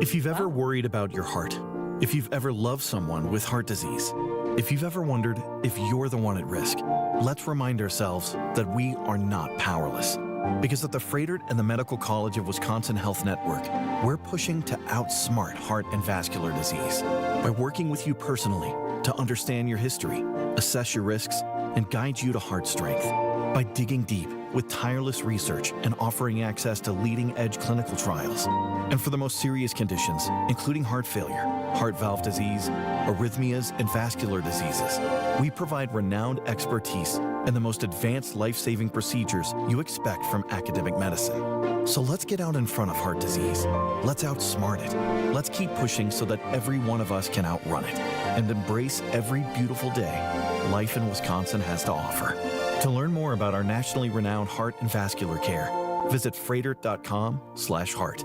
[SPEAKER 27] If you've ever worried about your heart, if you've ever loved someone with heart disease, if you've ever wondered if you're the one at risk, let's remind ourselves that we are not powerless. Because at the Froedtert and the Medical College of Wisconsin Health Network, we're pushing to outsmart heart and vascular disease by working with you personally to understand your history, assess your risks, and guide you to heart strength. By digging deep with tireless research and offering access to leading-edge clinical trials. And for the most serious conditions, including heart failure, heart valve disease, arrhythmias, and vascular diseases, we provide renowned expertise and the most advanced life-saving procedures you expect from academic medicine. So let's get out in front of heart disease. Let's outsmart it. Let's keep pushing so that every one of us can outrun it and embrace every beautiful day life in Wisconsin has to offer. To learn more about our nationally renowned heart and vascular care, visit freighter.com/heart.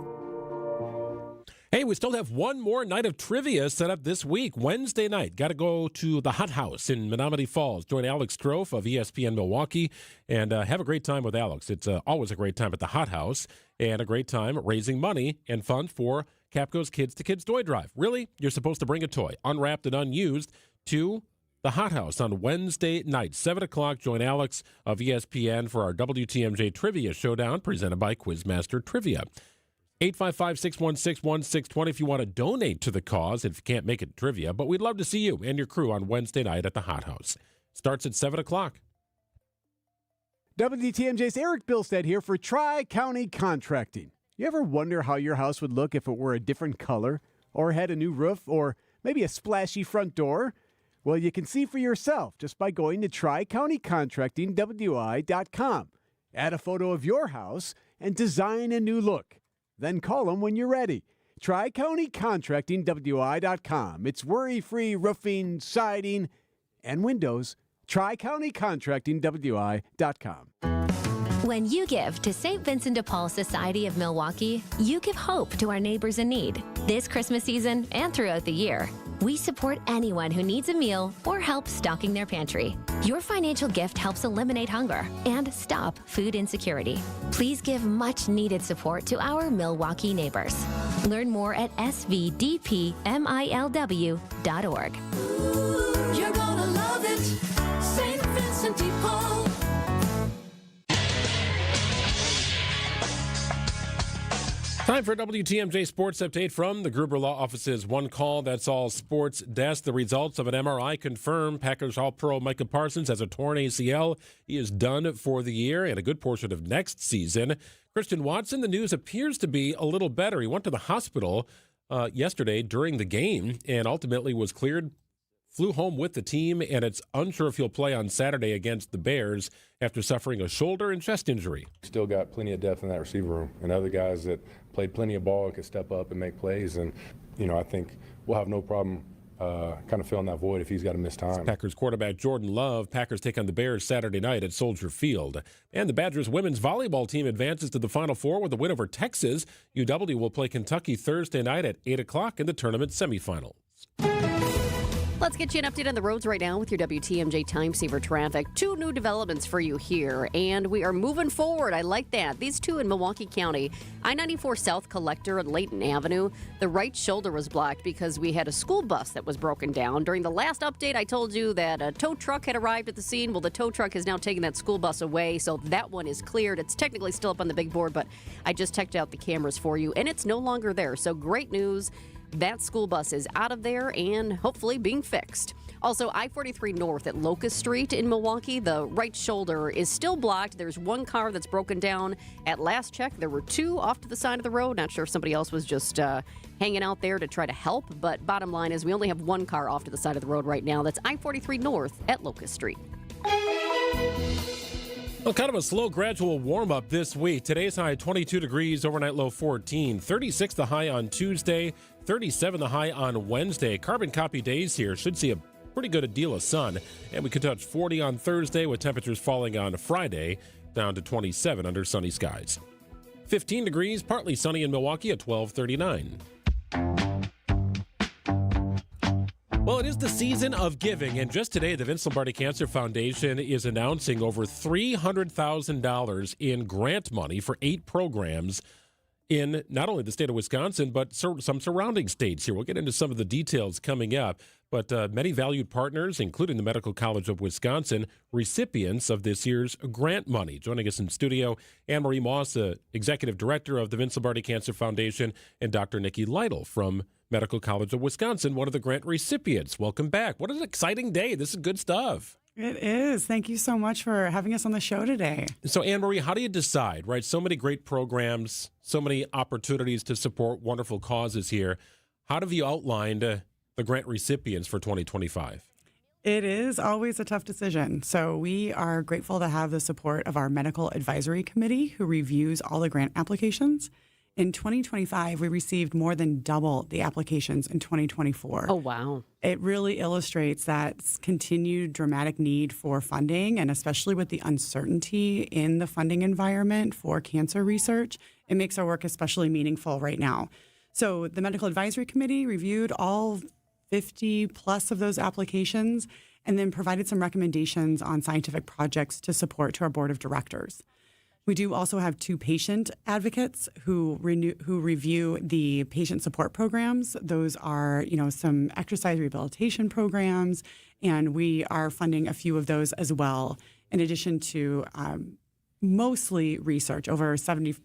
[SPEAKER 2] Hey, we still have one more night of trivia set up this week, Wednesday night. Got to go to the Hot House in Menominee Falls. Join Alex Strofe of ESPN Milwaukee and have a great time with Alex. It's always a great time at the Hot House and a great time raising money and funds for Capco's Kids to Kids Toy Drive. Really, you're supposed to bring a toy, unwrapped and unused, to the Hot House on Wednesday night, 7 o'clock. Join Alex of ESPN for our WTMJ Trivia Showdown presented by Quizmaster Trivia. 855-616-1620 if you want to donate to the cause, if you can't make it trivia. But we'd love to see you and your crew on Wednesday night at the Hot House. Starts at 7 o'clock.
[SPEAKER 9] WTMJ's Eric Bilstead here for Tri-County Contracting. You ever wonder how your house would look if it were a different color, or had a new roof, or maybe a splashy front door? Well, you can see for yourself just by going to TriCountyContractingWI.com. Add a photo of your house and design a new look. Then call them when you're ready. TriCountyContractingWI.com. It's worry-free roofing, siding, and windows. TriCountyContractingWI.com.
[SPEAKER 10] When you give to St. Vincent de Paul Society of Milwaukee, you give hope to our neighbors in need. This Christmas season and throughout the year, we support anyone who needs a meal or help stocking their pantry. Your financial gift helps eliminate hunger and stop food insecurity. Please give much needed support to our Milwaukee neighbors. Learn more at svdpmilw.org.
[SPEAKER 23] You're gonna love it, St. Vincent de Paul.
[SPEAKER 2] Time for a WTMJ Sports Update from the Gruber Law Office's One Call, That's All Sports Desk. The results of an MRI confirm Packers All-Pro Micah Parsons has a torn ACL. He is done for the year and a good portion of next season. Christian Watson, the news appears to be a little better. He went to the hospital yesterday during the game and ultimately was cleared, flew home with the team, and it's unsure if he'll play on Saturday against the Bears after suffering a shoulder and chest injury.
[SPEAKER 12] Still got plenty of depth in that receiver room and other guys that played plenty of ball and could step up and make plays. And, I think we'll have no problem kind of filling that void if he's got to miss time.
[SPEAKER 2] Packers quarterback Jordan Love. Packers take on the Bears Saturday night at Soldier Field. And the Badgers women's volleyball team advances to the Final Four with a win over Texas. UW will play Kentucky Thursday night at 8 o'clock in the tournament semifinals.
[SPEAKER 3] Let's get you an update on the roads right now with your WTMJ Time Saver traffic. 2 new developments for you here, and we are moving forward. I like that. These 2 in Milwaukee County. I-94 South Collector at Layton Avenue. The right shoulder was blocked because we had a school bus that was broken down. During the last update, I told you that a tow truck had arrived at the scene. Well, the tow truck has now taken that school bus away, so that one is cleared. It's technically still up on the big board, but I just checked out the cameras for you, and it's no longer there. So great news. That school bus is out of there and hopefully being fixed. Also, I-43 North at Locust Street in Milwaukee, the right shoulder is still blocked. There's 1 car that's broken down. At last check, there were 2 off to the side of the road. Not sure if somebody else was just hanging out there to try to help, but bottom line is we only have 1 car off to the side of the road right now. That's I-43 North at Locust Street.
[SPEAKER 2] Well, kind of a slow, gradual warm-up this week. Today's high, 22 degrees, overnight low 14. 36 the high on Tuesday, 37 the high on Wednesday. Carbon copy days here. Should see a pretty good deal of sun. And we could touch 40 on Thursday with temperatures falling on Friday down to 27 under sunny skies. 15 degrees, partly sunny in Milwaukee at 12:39. Well, it is the season of giving, and just today, the Vince Lombardi Cancer Foundation is announcing over $300,000 in grant money for 8 programs in not only the state of Wisconsin, but some surrounding states here. We'll get into some of the details coming up, but many valued partners, including the Medical College of Wisconsin, recipients of this year's grant money. Joining us in studio, Anne-Marie Moss, Executive Director of the Vince Lombardi Cancer Foundation, and Dr. Nikki Lytle from Medical College of Wisconsin, one of the grant recipients. Welcome back. What an exciting day. This is good stuff.
[SPEAKER 13] It is. Thank you so much for having us on the show today.
[SPEAKER 2] So, Anne Marie, how do you decide, right? So many great programs, so many opportunities to support wonderful causes here. How have you outlined the grant recipients for 2025?
[SPEAKER 13] It is always a tough decision. So we are grateful to have the support of our medical advisory committee who reviews all the grant applications. In 2025, we received more than double the applications in 2024.
[SPEAKER 3] Oh, wow.
[SPEAKER 13] It really illustrates that continued dramatic need for funding, and especially with the uncertainty in the funding environment for cancer research, it makes our work especially meaningful right now. So the Medical Advisory Committee reviewed all 50 plus of those applications and then provided some recommendations on scientific projects to support to our board of directors. We do also have 2 patient advocates who review the patient support programs. Those are, some exercise rehabilitation programs, and we are funding a few of those as well, in addition to mostly research. Over 70%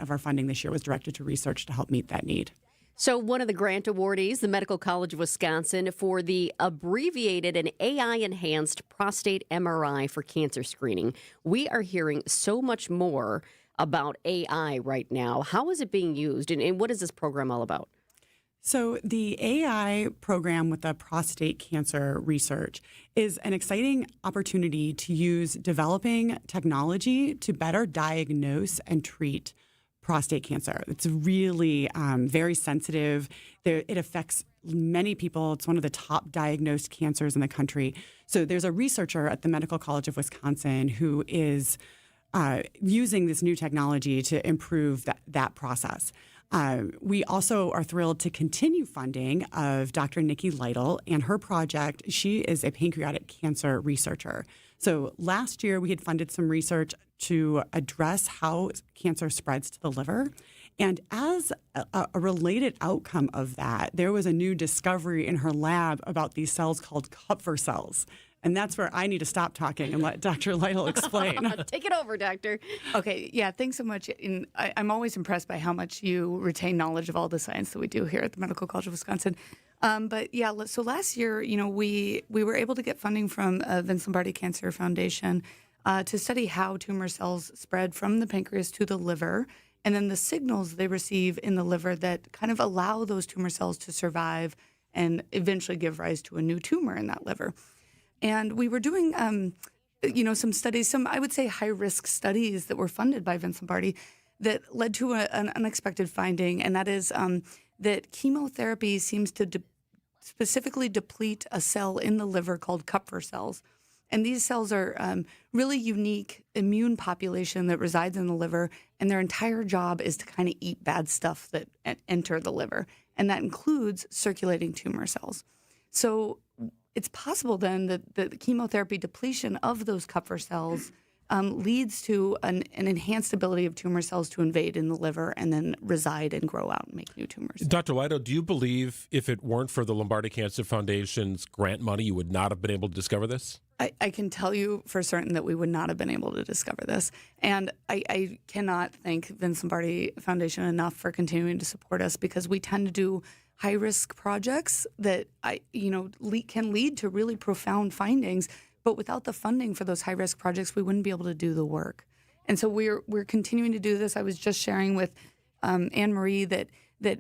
[SPEAKER 13] of our funding this year was directed to research to help meet that need.
[SPEAKER 3] So one of the grant awardees, the Medical College of Wisconsin, for the abbreviated and AI-enhanced prostate MRI for cancer screening. We are hearing so much more about AI right now. How is it being used, and what is this program all about?
[SPEAKER 13] So the AI program with the prostate cancer research is an exciting opportunity to use developing technology to better diagnose and treat prostate cancer. It's really very sensitive. It affects many people. It's one of the top diagnosed cancers in the country. So there's a researcher at the Medical College of Wisconsin who is using this new technology to improve that process. We also are thrilled to continue funding of Dr. Nikki Lytle and her project. She is a pancreatic cancer researcher. So last year we had funded some research to address how cancer spreads to the liver. And as a related outcome of that, there was a new discovery in her lab about these cells called Kupffer cells. And that's where I need to stop talking and let Dr. Lytle explain.
[SPEAKER 3] Take it over, Doctor.
[SPEAKER 14] Okay, yeah, thanks so much. I'm always impressed by how much you retain knowledge of all the science that we do here at the Medical College of Wisconsin. But yeah, so last year, we were able to get funding from Vince Lombardi Cancer Foundation to study how tumor cells spread from the pancreas to the liver, and then the signals they receive in the liver that kind of allow those tumor cells to survive and eventually give rise to a new tumor in that liver. And we were doing, some studies, some, I would say, high-risk studies that were funded by Vince Lombardi that led to an unexpected finding, and that is that chemotherapy seems to specifically deplete a cell in the liver called Kupffer cells. And these cells are really unique immune population that resides in the liver, and their entire job is to kind of eat bad stuff that enter the liver, and that includes circulating tumor cells. So it's possible then that the chemotherapy depletion of those Kupffer cells leads to an enhanced ability of tumor cells to invade in the liver and then reside and grow out and make new tumors.
[SPEAKER 2] Dr. Lytle, do you believe if it weren't for the Lombardi Cancer Foundation's grant money, you would not have been able to discover this?
[SPEAKER 14] I can tell you for certain that we would not have been able to discover this. And I cannot thank Vince Lombardi Foundation enough for continuing to support us, because we tend to do high-risk projects that can lead to really profound findings. But without the funding for those high-risk projects, we wouldn't be able to do the work. And so we're continuing to do this. I was just sharing with Anne Marie that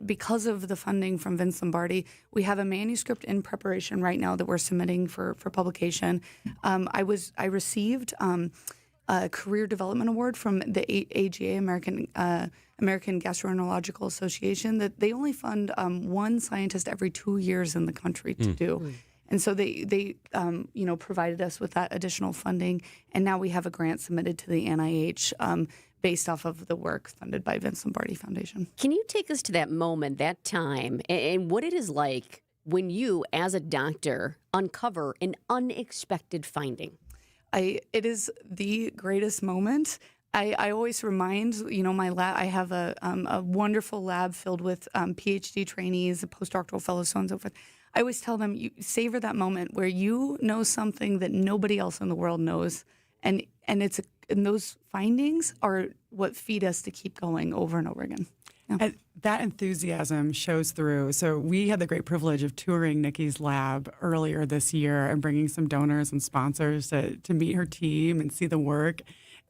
[SPEAKER 14] because of the funding from Vince Lombardi, we have a manuscript in preparation right now that we're submitting for publication. I received a Career Development Award from the AGA, American Gastroenterological Association, that they only fund one scientist every 2 years in the country to do. And so they provided us with that additional funding, and now we have a grant submitted to the NIH based off of the work funded by Vince Lombardi Foundation.
[SPEAKER 3] Can you take us to that moment, that time, and what it is like when you, as a doctor, uncover an unexpected finding?
[SPEAKER 14] It is the greatest moment. I always remind, my lab, I have a wonderful lab filled with PhD trainees, postdoctoral fellows, so on and so forth. I always tell them, you savor that moment where you know something that nobody else in the world knows, and those findings are what feed us to keep going over and over again.
[SPEAKER 13] And that enthusiasm shows through. So we had the great privilege of touring Nikki's lab earlier this year and bringing some donors and sponsors to meet her team and see the work.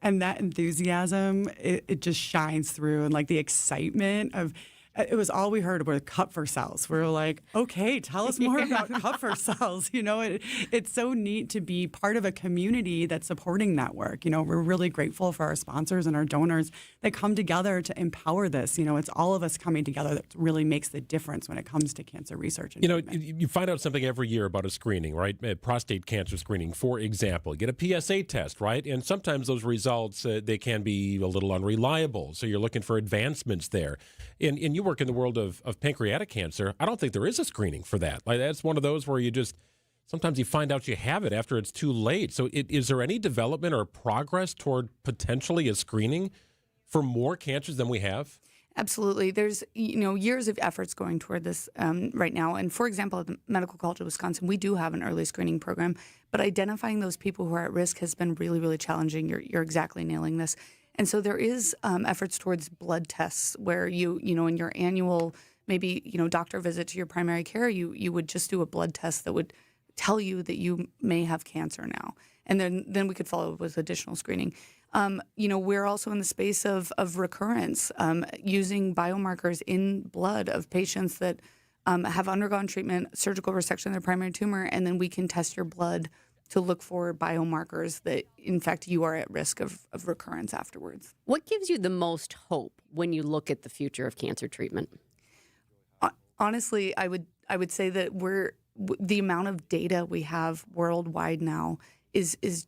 [SPEAKER 13] And that enthusiasm, it just shines through, and like the excitement of, it was all we heard were Kupfer cells. We were like, okay, tell us more about Kupfer cells. It's so neat to be part of a community that's supporting that work. We're really grateful for our sponsors and our donors that come together to empower this. It's all of us coming together that really makes the difference when it comes to cancer research. And
[SPEAKER 2] you find out something every year about a screening, right? Prostate cancer screening, for example. You get a PSA test, right? And sometimes those results, they can be a little unreliable. So you're looking for advancements there. And you work in the world of pancreatic cancer. I don't think there is a screening for that. Like, that's one of those where sometimes you find out you have it after it's too late. So is there any development or progress toward potentially a screening for more cancers than we have?
[SPEAKER 14] Absolutely. There's years of efforts going toward this right now. And for example, at the Medical College of Wisconsin, we do have an early screening program, but identifying those people who are at risk has been really, really challenging. You're exactly nailing this. And so there is efforts towards blood tests where you in your annual maybe doctor visit to your primary care, you would just do a blood test that would tell you that you may have cancer now, and then we could follow with additional screening. We're also in the space of recurrence, using biomarkers in blood of patients that have undergone treatment, surgical resection of their primary tumor, and then we can test your blood to look for biomarkers that, in fact, you are at risk of recurrence afterwards.
[SPEAKER 3] What gives you the most hope when you look at the future of cancer treatment?
[SPEAKER 14] Honestly, I would say that the amount of data we have worldwide now is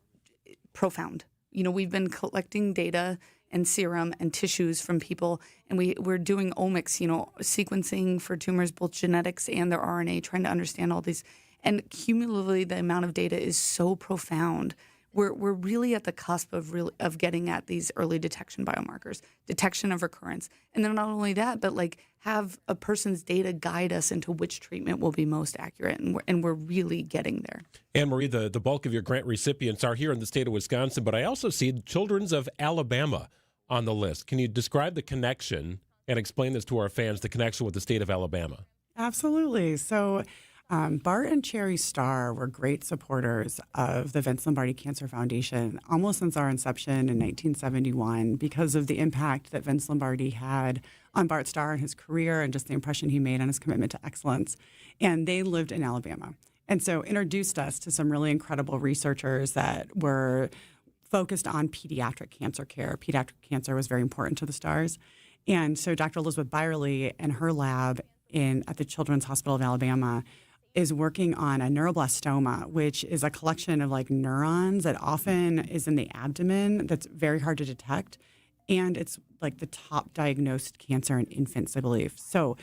[SPEAKER 14] profound. We've been collecting data and serum and tissues from people, and we're doing omics, sequencing for tumors, both genetics and their RNA, trying to understand all these. And cumulatively, the amount of data is so profound. We're really at the cusp of getting at these early detection biomarkers, detection of recurrence. And then not only that, but have a person's data guide us into which treatment will be most accurate. And we're really getting there.
[SPEAKER 2] Anne-Marie, the bulk of your grant recipients are here in the state of Wisconsin, but I also see Children's of Alabama on the list. Can you describe the connection and explain this to our fans, the connection with the state of Alabama?
[SPEAKER 13] Absolutely. So Bart and Cherry Starr were great supporters of the Vince Lombardi Cancer Foundation almost since our inception in 1971 because of the impact that Vince Lombardi had on Bart Starr and his career and just the impression he made on his commitment to excellence. And they lived in Alabama. And so introduced us to some really incredible researchers that were focused on pediatric cancer care. Pediatric cancer was very important to the Starrs. And so Dr. Elizabeth Byerly and her lab at the Children's Hospital of Alabama is working on a neuroblastoma, which is a collection of neurons that often is in the abdomen that's very hard to detect. And it's the top diagnosed cancer in infants, I believe. So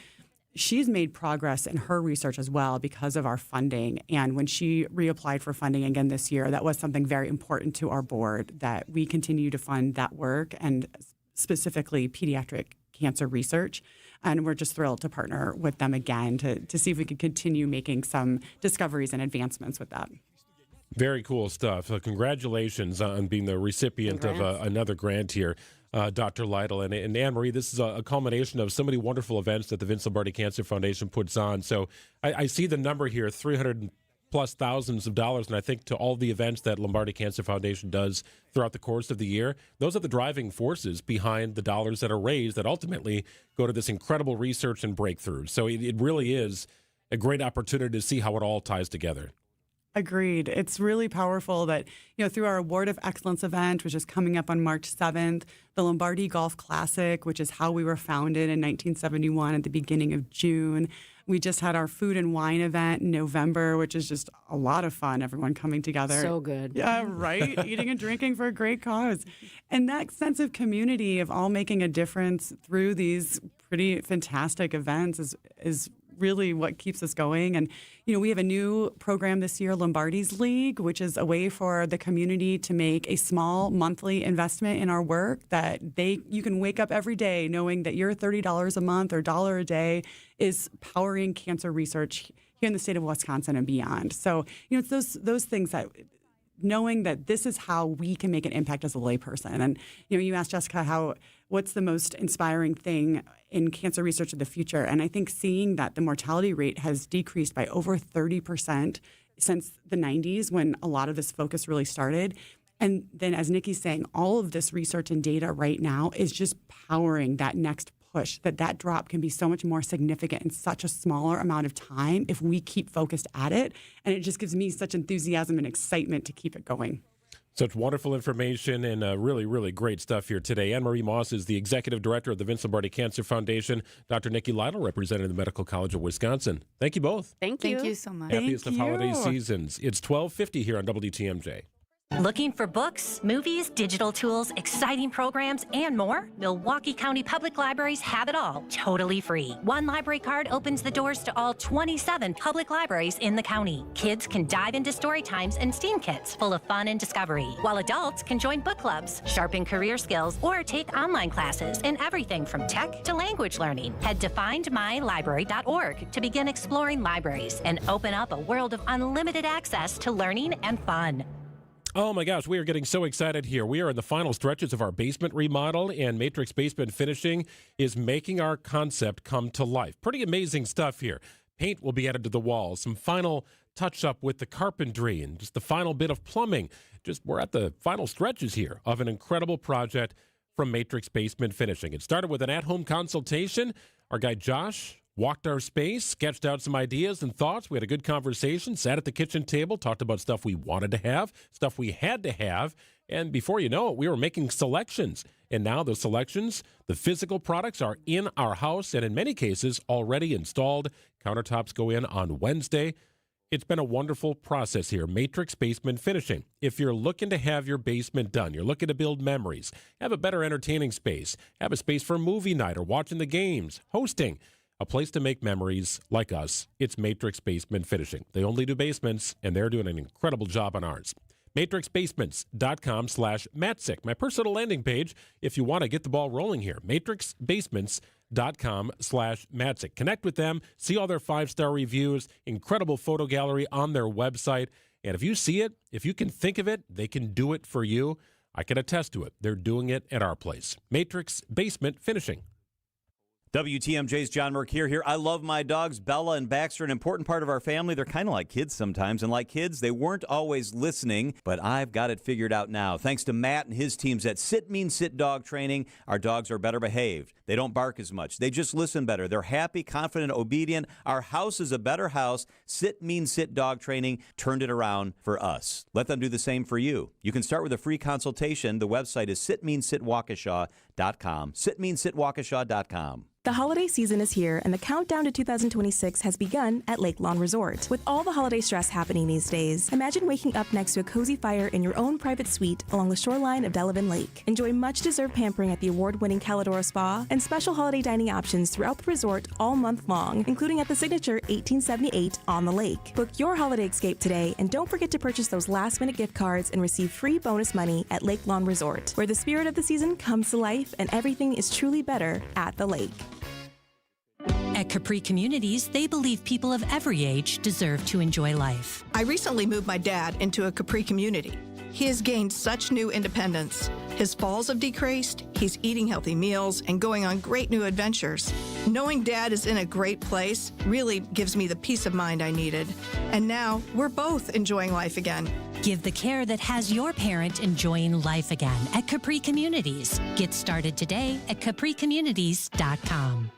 [SPEAKER 13] she's made progress in her research as well because of our funding. And when she reapplied for funding again this year, that was something very important to our board, that we continue to fund that work and specifically pediatric cancer research. And we're just thrilled to partner with them again to see if we could continue making some discoveries and advancements with that.
[SPEAKER 2] Very cool stuff. Congratulations on being the recipient of another grant here, Dr. Lytle. And Anne-Marie, this is a culmination of so many wonderful events that the Vince Lombardi Cancer Foundation puts on. So I see the number here, 300 plus thousands of dollars, and I think to all the events that Lombardi Cancer Foundation does throughout the course of the year, those are the driving forces behind the dollars that are raised that ultimately go to this incredible research and breakthroughs. So it really is a great opportunity to see how it all ties together.
[SPEAKER 13] Agreed. It's really powerful that, through our Award of Excellence event, which is coming up on March 7th, the Lombardi Golf Classic, which is how we were founded in 1971 at the beginning of June. We just had our food and wine event in November, which is just a lot of fun, everyone coming together.
[SPEAKER 3] So good.
[SPEAKER 13] Yeah, right? Eating and drinking for a great cause. And that sense of community of all making a difference through these pretty fantastic events is really what keeps us going. And, we have a new program this year, Lombardi's League, which is a way for the community to make a small monthly investment in our work that you can wake up every day knowing that your $30 a month or $1 a day is powering cancer research here in the state of Wisconsin and beyond. So, it's those things that knowing that this is how we can make an impact as a layperson. And, you asked Jessica how what's the most inspiring thing in cancer research of the future? And I think seeing that the mortality rate has decreased by over 30% since the 90s when a lot of this focus really started. And then, as Nikki's saying, all of this research and data right now is just powering that next push, that drop can be so much more significant in such a smaller amount of time if we keep focused at it. And it just gives me such enthusiasm and excitement to keep it going.
[SPEAKER 2] Such wonderful information and really, really great stuff here today. Anne-Marie Moss is the executive director of the Vince Lombardi Cancer Foundation. Dr. Nikki Lytle representing the Medical College of Wisconsin. Thank you both.
[SPEAKER 3] Thank you.
[SPEAKER 14] Thank you so much.
[SPEAKER 2] Happiest of holiday seasons. It's 12:50 here on WTMJ.
[SPEAKER 1] Looking for books, movies, digital tools, exciting programs, and more? Milwaukee County Public Libraries have it all, totally free. One library card opens the doors to all 27 public libraries in the county. Kids can dive into story times and STEAM kits full of fun and discovery, while adults can join book clubs, sharpen career skills, or take online classes in everything from tech to language learning. Head to findmylibrary.org to begin exploring libraries and open up a world of unlimited access to learning and fun.
[SPEAKER 2] Oh my gosh, we are getting so excited here. We are in the final stretches of our basement remodel, and Matrix Basement Finishing is making our concept come to life. Pretty amazing stuff here. Paint will be added to the walls, some final touch-up with the carpentry, and just the final bit of plumbing. We're at the final stretches here of an incredible project from Matrix Basement Finishing. It started with an at-home consultation. Our guy Josh walked our space, sketched out some ideas and thoughts. We had a good conversation, sat at the kitchen table, talked about stuff we wanted to have, stuff we had to have, and before you know it, we were making selections. And now the selections, the physical products are in our house and in many cases already installed. Countertops go in on Wednesday. It's been a wonderful process here. Matrix Basement Finishing. If you're looking to have your basement done, you're looking to build memories, have a better entertaining space, have a space for movie night or watching the games, hosting, a place to make memories like us, it's Matrix Basement Finishing. They only do basements, and they're doing an incredible job on ours. MatrixBasements.com/Matzek, my personal landing page if you want to get the ball rolling here. MatrixBasements.com/Matzek. Connect with them, see all their 5-star reviews, incredible photo gallery on their website. And if you see it, if you can think of it, they can do it for you. I can attest to it. They're doing it at our place. Matrix Basement Finishing.
[SPEAKER 15] WTMJ's John Mercure here. I love my dogs, Bella and Baxter, an important part of our family. They're kind of like kids sometimes, and like kids, they weren't always listening, but I've got it figured out now. Thanks to Matt and his teams at Sit Means Sit Dog Training, our dogs are better behaved. They don't bark as much. They just listen better. They're happy, confident, obedient. Our house is a better house. Sit Means Sit Dog Training turned it around for us. Let them do the same for you. You can start with a free consultation. The website is sitmeanssitwaukesha.com. Sitmeanssitwaukesha.com.
[SPEAKER 17] The holiday season is here, and the countdown to 2026 has begun at Lake Lawn Resort. With all the holiday stress happening these days, imagine waking up next to a cozy fire in your own private suite along the shoreline of Delavan Lake. Enjoy much-deserved pampering at the award-winning Calidora Spa and special holiday dining options throughout the resort all month long, including at the signature 1878 on the lake. Book your holiday escape today, and don't forget to purchase those last-minute gift cards and receive free bonus money at Lake Lawn Resort, where the spirit of the season comes to life and everything is truly better at the lake.
[SPEAKER 18] At Capri Communities, they believe people of every age deserve to enjoy life.
[SPEAKER 19] I recently moved my dad into a Capri community. He has gained such new independence. His falls have decreased, he's eating healthy meals, and going on great new adventures. Knowing Dad is in a great place really gives me the peace of mind I needed. And now, we're both enjoying life again.
[SPEAKER 18] Give the care that has your parent enjoying life again at Capri Communities. Get started today at capricommunities.com.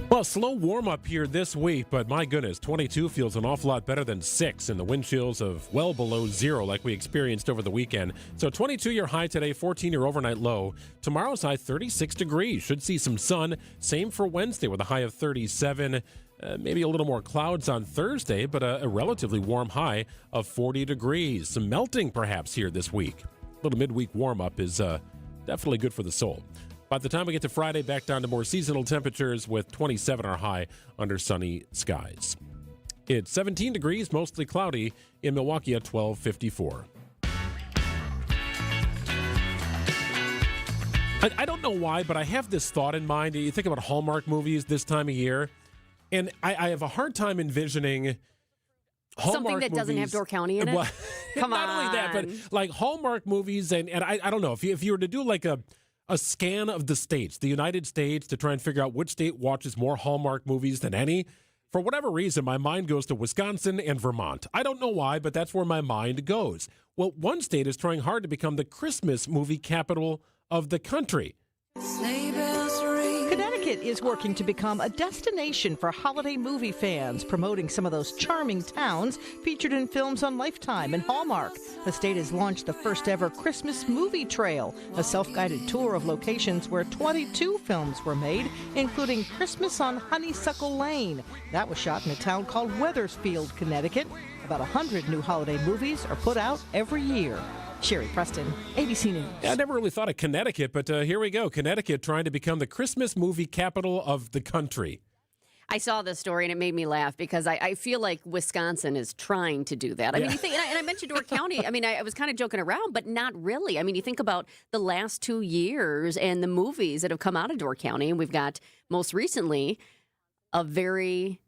[SPEAKER 2] Well, slow warm-up here this week, but my goodness, 22 feels an awful lot better than 6 in the wind chills of well below 0 like we experienced over the weekend. So 22 your high today, 14 your overnight low. Tomorrow's high, 36 degrees. Should see some sun. Same for Wednesday with a high of 37. Maybe a little more clouds on Thursday, but a relatively warm high of 40 degrees. Some melting perhaps here this week. A little midweek warm-up is definitely good for the soul. By the time we get to Friday, back down to more seasonal temperatures with 27 our high under sunny skies. It's 17 degrees, mostly cloudy in Milwaukee at 12:54. I don't know why, but I have this thought in mind. You think about Hallmark movies this time of year, and I have a hard time envisioning
[SPEAKER 3] Something that doesn't have Door County in it?
[SPEAKER 2] Well,
[SPEAKER 3] Come
[SPEAKER 2] not
[SPEAKER 3] on.
[SPEAKER 2] only that, but like Hallmark movies, and I don't know, if you were to do like a scan of the states, the United States, to try and figure out which state watches more Hallmark movies than any, for whatever reason, my mind goes to Wisconsin and Vermont. I don't know why, but that's where my mind goes. Well, one state is trying hard to become the Christmas movie capital of the country.
[SPEAKER 4] Connecticut is working to become a destination for holiday movie fans, promoting some of those charming towns featured in films on Lifetime and Hallmark. The state has launched the first ever Christmas movie trail, a self-guided tour of locations where 22 films were made, including Christmas on Honeysuckle Lane. That was shot in a town called Wethersfield, Connecticut. About 100 new holiday movies are put out every year. Sherry Preston, ABC News.
[SPEAKER 2] Yeah, I never really thought of Connecticut, but here we go. Connecticut trying to become the Christmas movie capital of the country.
[SPEAKER 3] I saw this story and it made me laugh because I feel like Wisconsin is trying to do that. I mean, you think, and I mentioned Door County. I mean, I was kind of joking around, but not really. I mean, you think about the last 2 years and the movies that have come out of Door County, and we've got most recently a very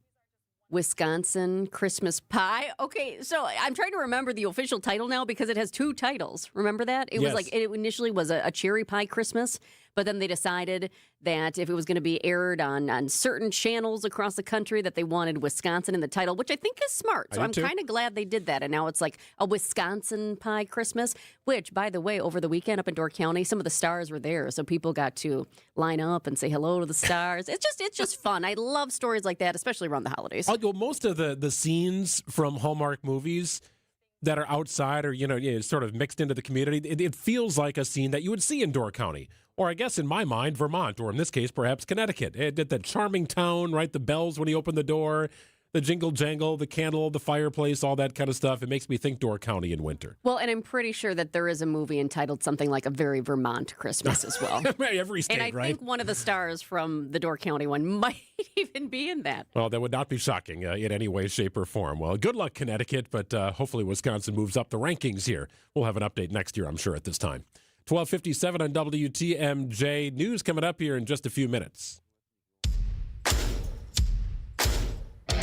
[SPEAKER 3] Wisconsin Christmas Pie. Okay, so I'm trying to remember the official title now because it has 2 titles. Remember that? It was like, it initially was a cherry pie Christmas, but then they decided that if it was going to be aired on certain channels across the country, that they wanted Wisconsin in the title, which I think is smart. So I'm kind of glad they did that. And now it's like a Wisconsin Pie Christmas, which, by the way, over the weekend up in Door County, some of the stars were there. So people got to line up and say hello to the stars. It's just fun. I love stories like that, especially around the holidays.
[SPEAKER 2] I'll go most of the scenes from Hallmark movies that are outside or, sort of mixed into the community, it feels like a scene that you would see in Door County. Or I guess in my mind, Vermont, or in this case, perhaps Connecticut. It did that charming town, right? The bells when you open the door, the jingle jangle, the candle, the fireplace, all that kind of stuff. It makes me think Door County in winter.
[SPEAKER 3] Well, and I'm pretty sure that there is a movie entitled something like A Very Vermont Christmas as well.
[SPEAKER 2] Every state, right?
[SPEAKER 3] And I think one of the stars from the Door County one might even be in that.
[SPEAKER 2] Well, that would not be shocking in any way, shape, or form. Well, good luck, Connecticut, but hopefully Wisconsin moves up the rankings here. We'll have an update next year, I'm sure, at this time. 12:57 on WTMJ. News coming up here in just a few minutes.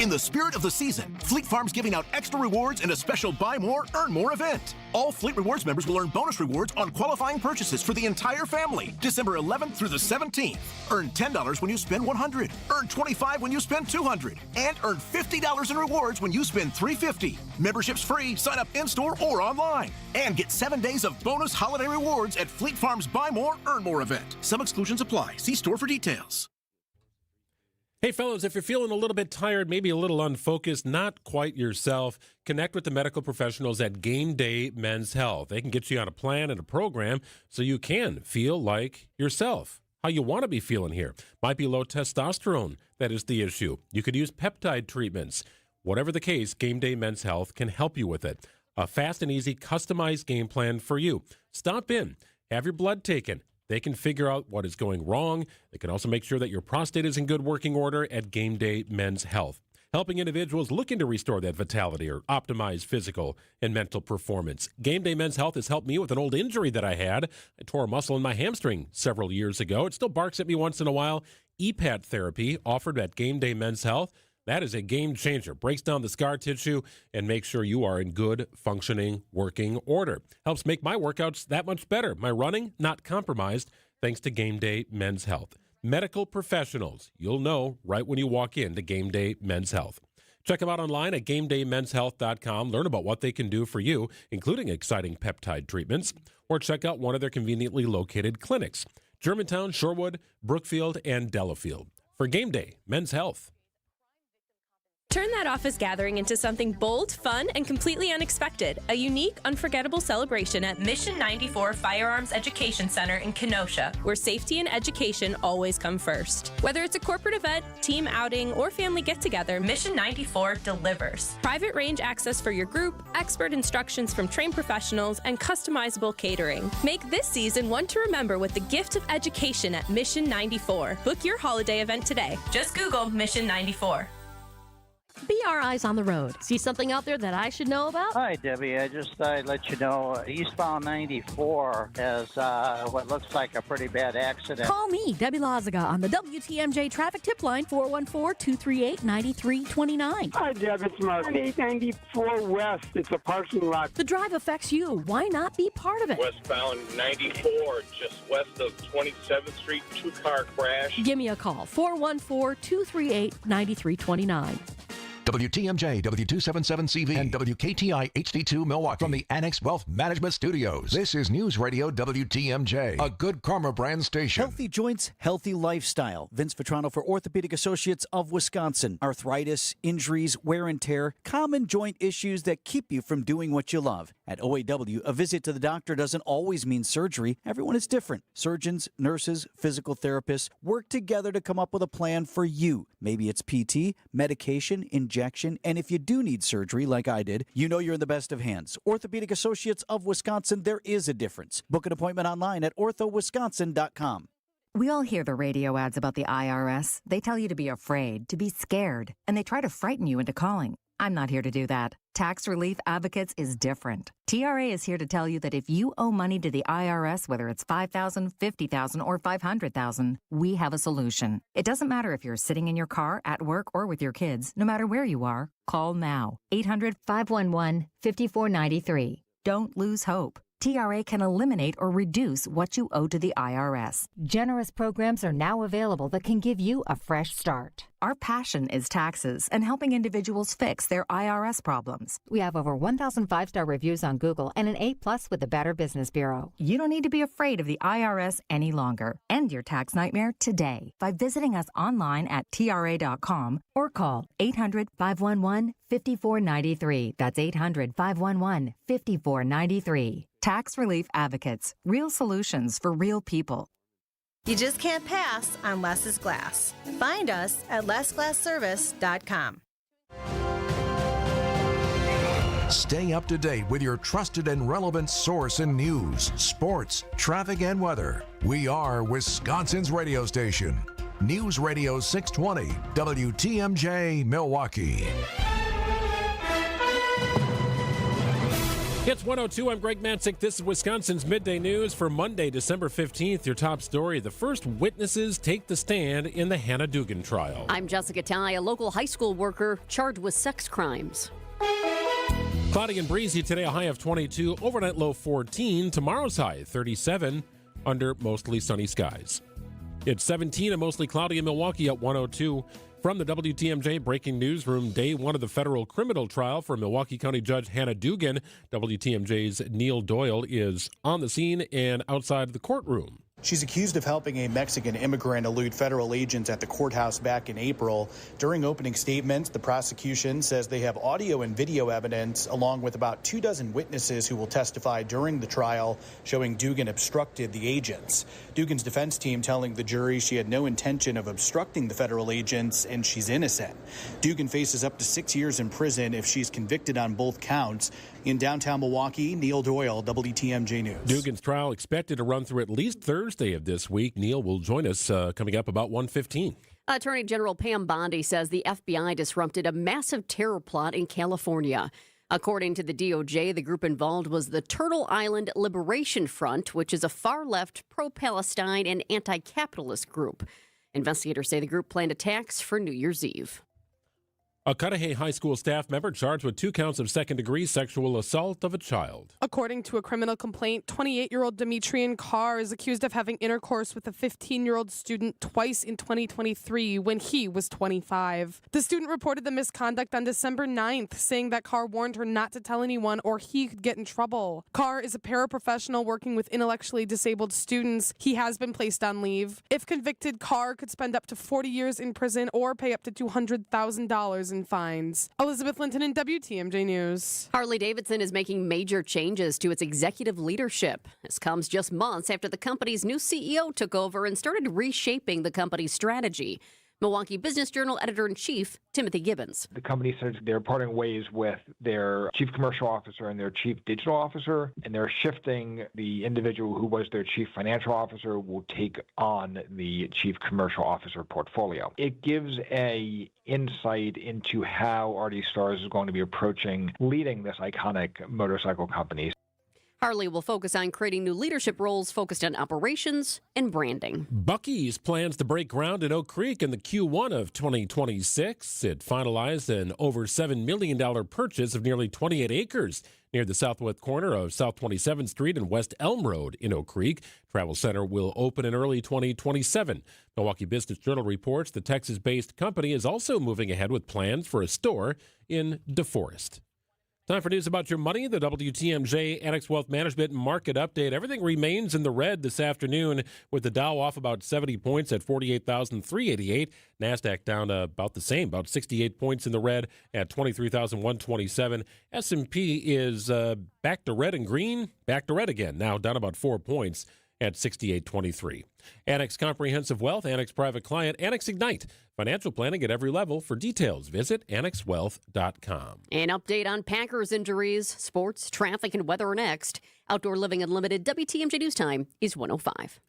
[SPEAKER 16] In the spirit of the season, Fleet Farm's giving out extra rewards in a special Buy More, Earn More event. All Fleet Rewards members will earn bonus rewards on qualifying purchases for the entire family, December 11th through the 17th. Earn $10 when you spend $100, earn $25 when you spend $200, and earn $50 in rewards when you spend $350. Membership's free, sign up in-store or online. And get 7 days of bonus holiday rewards at Fleet Farm's Buy More, Earn More event. Some exclusions apply. See store for details.
[SPEAKER 2] Hey, fellows, if you're feeling a little bit tired, maybe a little unfocused, not quite yourself, connect with the medical professionals at Game Day Men's Health. They can get you on a plan and a program so you can feel like yourself, how you want to be feeling here. Might be low testosterone that is the issue. You could use peptide treatments. Whatever the case, Game Day Men's Health can help you with it. A fast and easy, customized game plan for you. Stop in, have your blood taken. They can figure out what is going wrong. They can also make sure that your prostate is in good working order at Game Day Men's Health, helping individuals looking to restore that vitality or optimize physical and mental performance. Game Day Men's Health has helped me with an old injury that I had. I tore a muscle in my hamstring several years ago. It still barks at me once in a while. EPAT therapy offered at Game Day Men's Health. That is a game changer. Breaks down the scar tissue and makes sure you are in good, functioning, working order. Helps make my workouts that much better. My running, not compromised, thanks to Game Day Men's Health. Medical professionals, you'll know right when you walk in to Game Day Men's Health. Check them out online at GameDayMen'sHealth.com. Learn about what they can do for you, including exciting peptide treatments, or check out one of their conveniently located clinics. Germantown, Shorewood, Brookfield, and Delafield. For Game Day Men's Health.
[SPEAKER 20] Turn that office gathering into something bold, fun, and completely unexpected. A unique, unforgettable celebration at Mission 94 Firearms Education Center in Kenosha, where safety and education always come first. Whether it's a corporate event, team outing, or family get-together, Mission 94 delivers. Private range access for your group, expert instructions from trained professionals, and customizable catering. Make this season one to remember with the gift of education at Mission 94. Book your holiday event today. Just Google Mission 94.
[SPEAKER 5] Be our eyes on the road. See something out there that I should know about?
[SPEAKER 7] Hi, Debbie. I just thought I'd let you know eastbound 94 has what looks like a pretty bad accident.
[SPEAKER 5] Call me, Debbie Lazaga, on the WTMJ traffic tip line, 414-238-9329.
[SPEAKER 21] Hi, Deb. It's Mark. 894 West. It's a parking lot.
[SPEAKER 5] The drive affects you. Why not be part of it?
[SPEAKER 22] Westbound 94, just west of 27th Street, two-car crash.
[SPEAKER 5] Give me a call, 414-238-9329.
[SPEAKER 24] WTMJ, W277CV, and WKTI HD2 Milwaukee. From the Annex Wealth Management Studios, this is News Radio WTMJ, a Good Karma brand station.
[SPEAKER 25] Healthy joints, healthy lifestyle. Vince Vitrano for Orthopedic Associates of Wisconsin. Arthritis, injuries, wear and tear, common joint issues that keep you from doing what you love. At OAW, a visit to the doctor doesn't always mean surgery. Everyone is different. Surgeons, nurses, physical therapists work together to come up with a plan for you. Maybe it's PT, medication, injection, and if you do need surgery like I did, you know you're in the best of hands. Orthopedic Associates of Wisconsin, there is a difference. Book an appointment online at orthowisconsin.com.
[SPEAKER 26] We all hear the radio ads about the IRS. They tell you to be afraid, to be scared, and they try to frighten you into calling. I'm not here to do that. Tax Relief Advocates is different. TRA is here to tell you that if you owe money to the IRS, whether it's $5,000, $50,000, or $500,000, we have a solution. It doesn't matter if you're sitting in your car, at work, or with your kids. No matter where you are, call now. 800-511-5493. Don't lose hope. TRA can eliminate or reduce what you owe to the IRS. Generous programs are now available that can give you a fresh start. Our passion is taxes and helping individuals fix their IRS problems. We have over 1,000 5-star reviews on Google and an A+ with the Better Business Bureau. You don't need to be afraid of the IRS any longer. End your tax nightmare today by visiting us online at TRA.com or call 800-511-5493. That's 800-511-5493. Tax Relief Advocates. Real solutions for real people.
[SPEAKER 28] You just can't pass on Less is Glass. Find us at lessglassservice.com.
[SPEAKER 24] Stay up to date with your trusted and relevant source in news, sports, traffic, and weather. We are Wisconsin's radio station. News Radio 620, WTMJ, Milwaukee.
[SPEAKER 2] It's 102. I'm Greg Matzek. This is Wisconsin's Midday News for Monday, December 15th. Your top story, the first witnesses take the stand in the Hannah Dugan trial.
[SPEAKER 3] I'm Jessica Tighe, a local high school worker charged with sex crimes.
[SPEAKER 2] Cloudy and breezy today, a high of 22, overnight low 14, tomorrow's high 37, under mostly sunny skies. It's 17 and mostly cloudy in Milwaukee at 102. From the WTMJ Breaking Newsroom, day one of the federal criminal trial for Milwaukee County Judge Hannah Dugan. WTMJ's Neil Doyle is on the scene and outside the courtroom.
[SPEAKER 29] She's accused of helping a Mexican immigrant elude federal agents at the courthouse back in April. During opening statements, the prosecution says they have audio and video evidence, along with about 24 witnesses who will testify during the trial, showing Dugan obstructed the agents. Dugan's defense team telling the jury she had no intention of obstructing the federal agents and she's innocent. Dugan faces up to 6 years in prison if she's convicted on both counts. In downtown Milwaukee, Neil Doyle, WTMJ News.
[SPEAKER 2] Dugan's trial expected to run through at least Thursday of this week. Neil will join us coming up about 1:15.
[SPEAKER 3] Attorney General Pam Bondi says the FBI disrupted a massive terror plot in California. According to the DOJ, the group involved was the Turtle Island Liberation Front, which is a far-left, pro-Palestine and anti-capitalist group. Investigators say the group planned attacks for New Year's Eve.
[SPEAKER 2] A Cudahy High School staff member charged with 2 counts of second-degree sexual assault of a child.
[SPEAKER 30] According to a criminal complaint, 28-year-old Demetrian Carr is accused of having intercourse with a 15-year-old student twice in 2023 when he was 25. The student reported the misconduct on December 9th, saying that Carr warned her not to tell anyone or he could get in trouble. Carr is a paraprofessional working with intellectually disabled students. He has been placed on leave. If convicted, Carr could spend up to 40 years in prison or pay up to $200,000 in fines. Elizabeth Linton in WTMJ News.
[SPEAKER 3] Harley-Davidson is making major changes to its executive leadership. This comes just months after the company's new CEO took over and started reshaping the company's strategy. Milwaukee Business Journal editor-in-chief Timothy Gibbons.
[SPEAKER 21] The company says they're parting ways with their chief commercial officer and their chief digital officer, and they're shifting the individual who was their chief financial officer will take on the chief commercial officer portfolio. It gives a insight into how Artie Starrs is going to be approaching leading this iconic motorcycle company.
[SPEAKER 3] Harley will focus on creating new leadership roles focused on operations and branding.
[SPEAKER 2] Buc-ee's plans to break ground in Oak Creek in the Q1 of 2026. It finalized an over $7 million purchase of nearly 28 acres near the southwest corner of South 27th Street and West Elm Road in Oak Creek. Travel Center will open in early 2027. Milwaukee Business Journal reports the Texas-based company is also moving ahead with plans for a store in DeForest. Time for news about your money. The WTMJ Annex Wealth Management Market Update. Everything remains in the red this afternoon with the Dow off about 70 points at 48,388. NASDAQ down about the same, about 68 points in the red at 23,127. S&P is back to red and green, back to red again, now down about 4 points at 68.23. Annex Comprehensive Wealth, Annex Private Client, Annex Ignite. Financial planning at every level. For details, visit annexwealth.com.
[SPEAKER 3] An update on Packers injuries, sports, traffic, and weather next. Outdoor Living Unlimited WTMJ News Time is 1:05.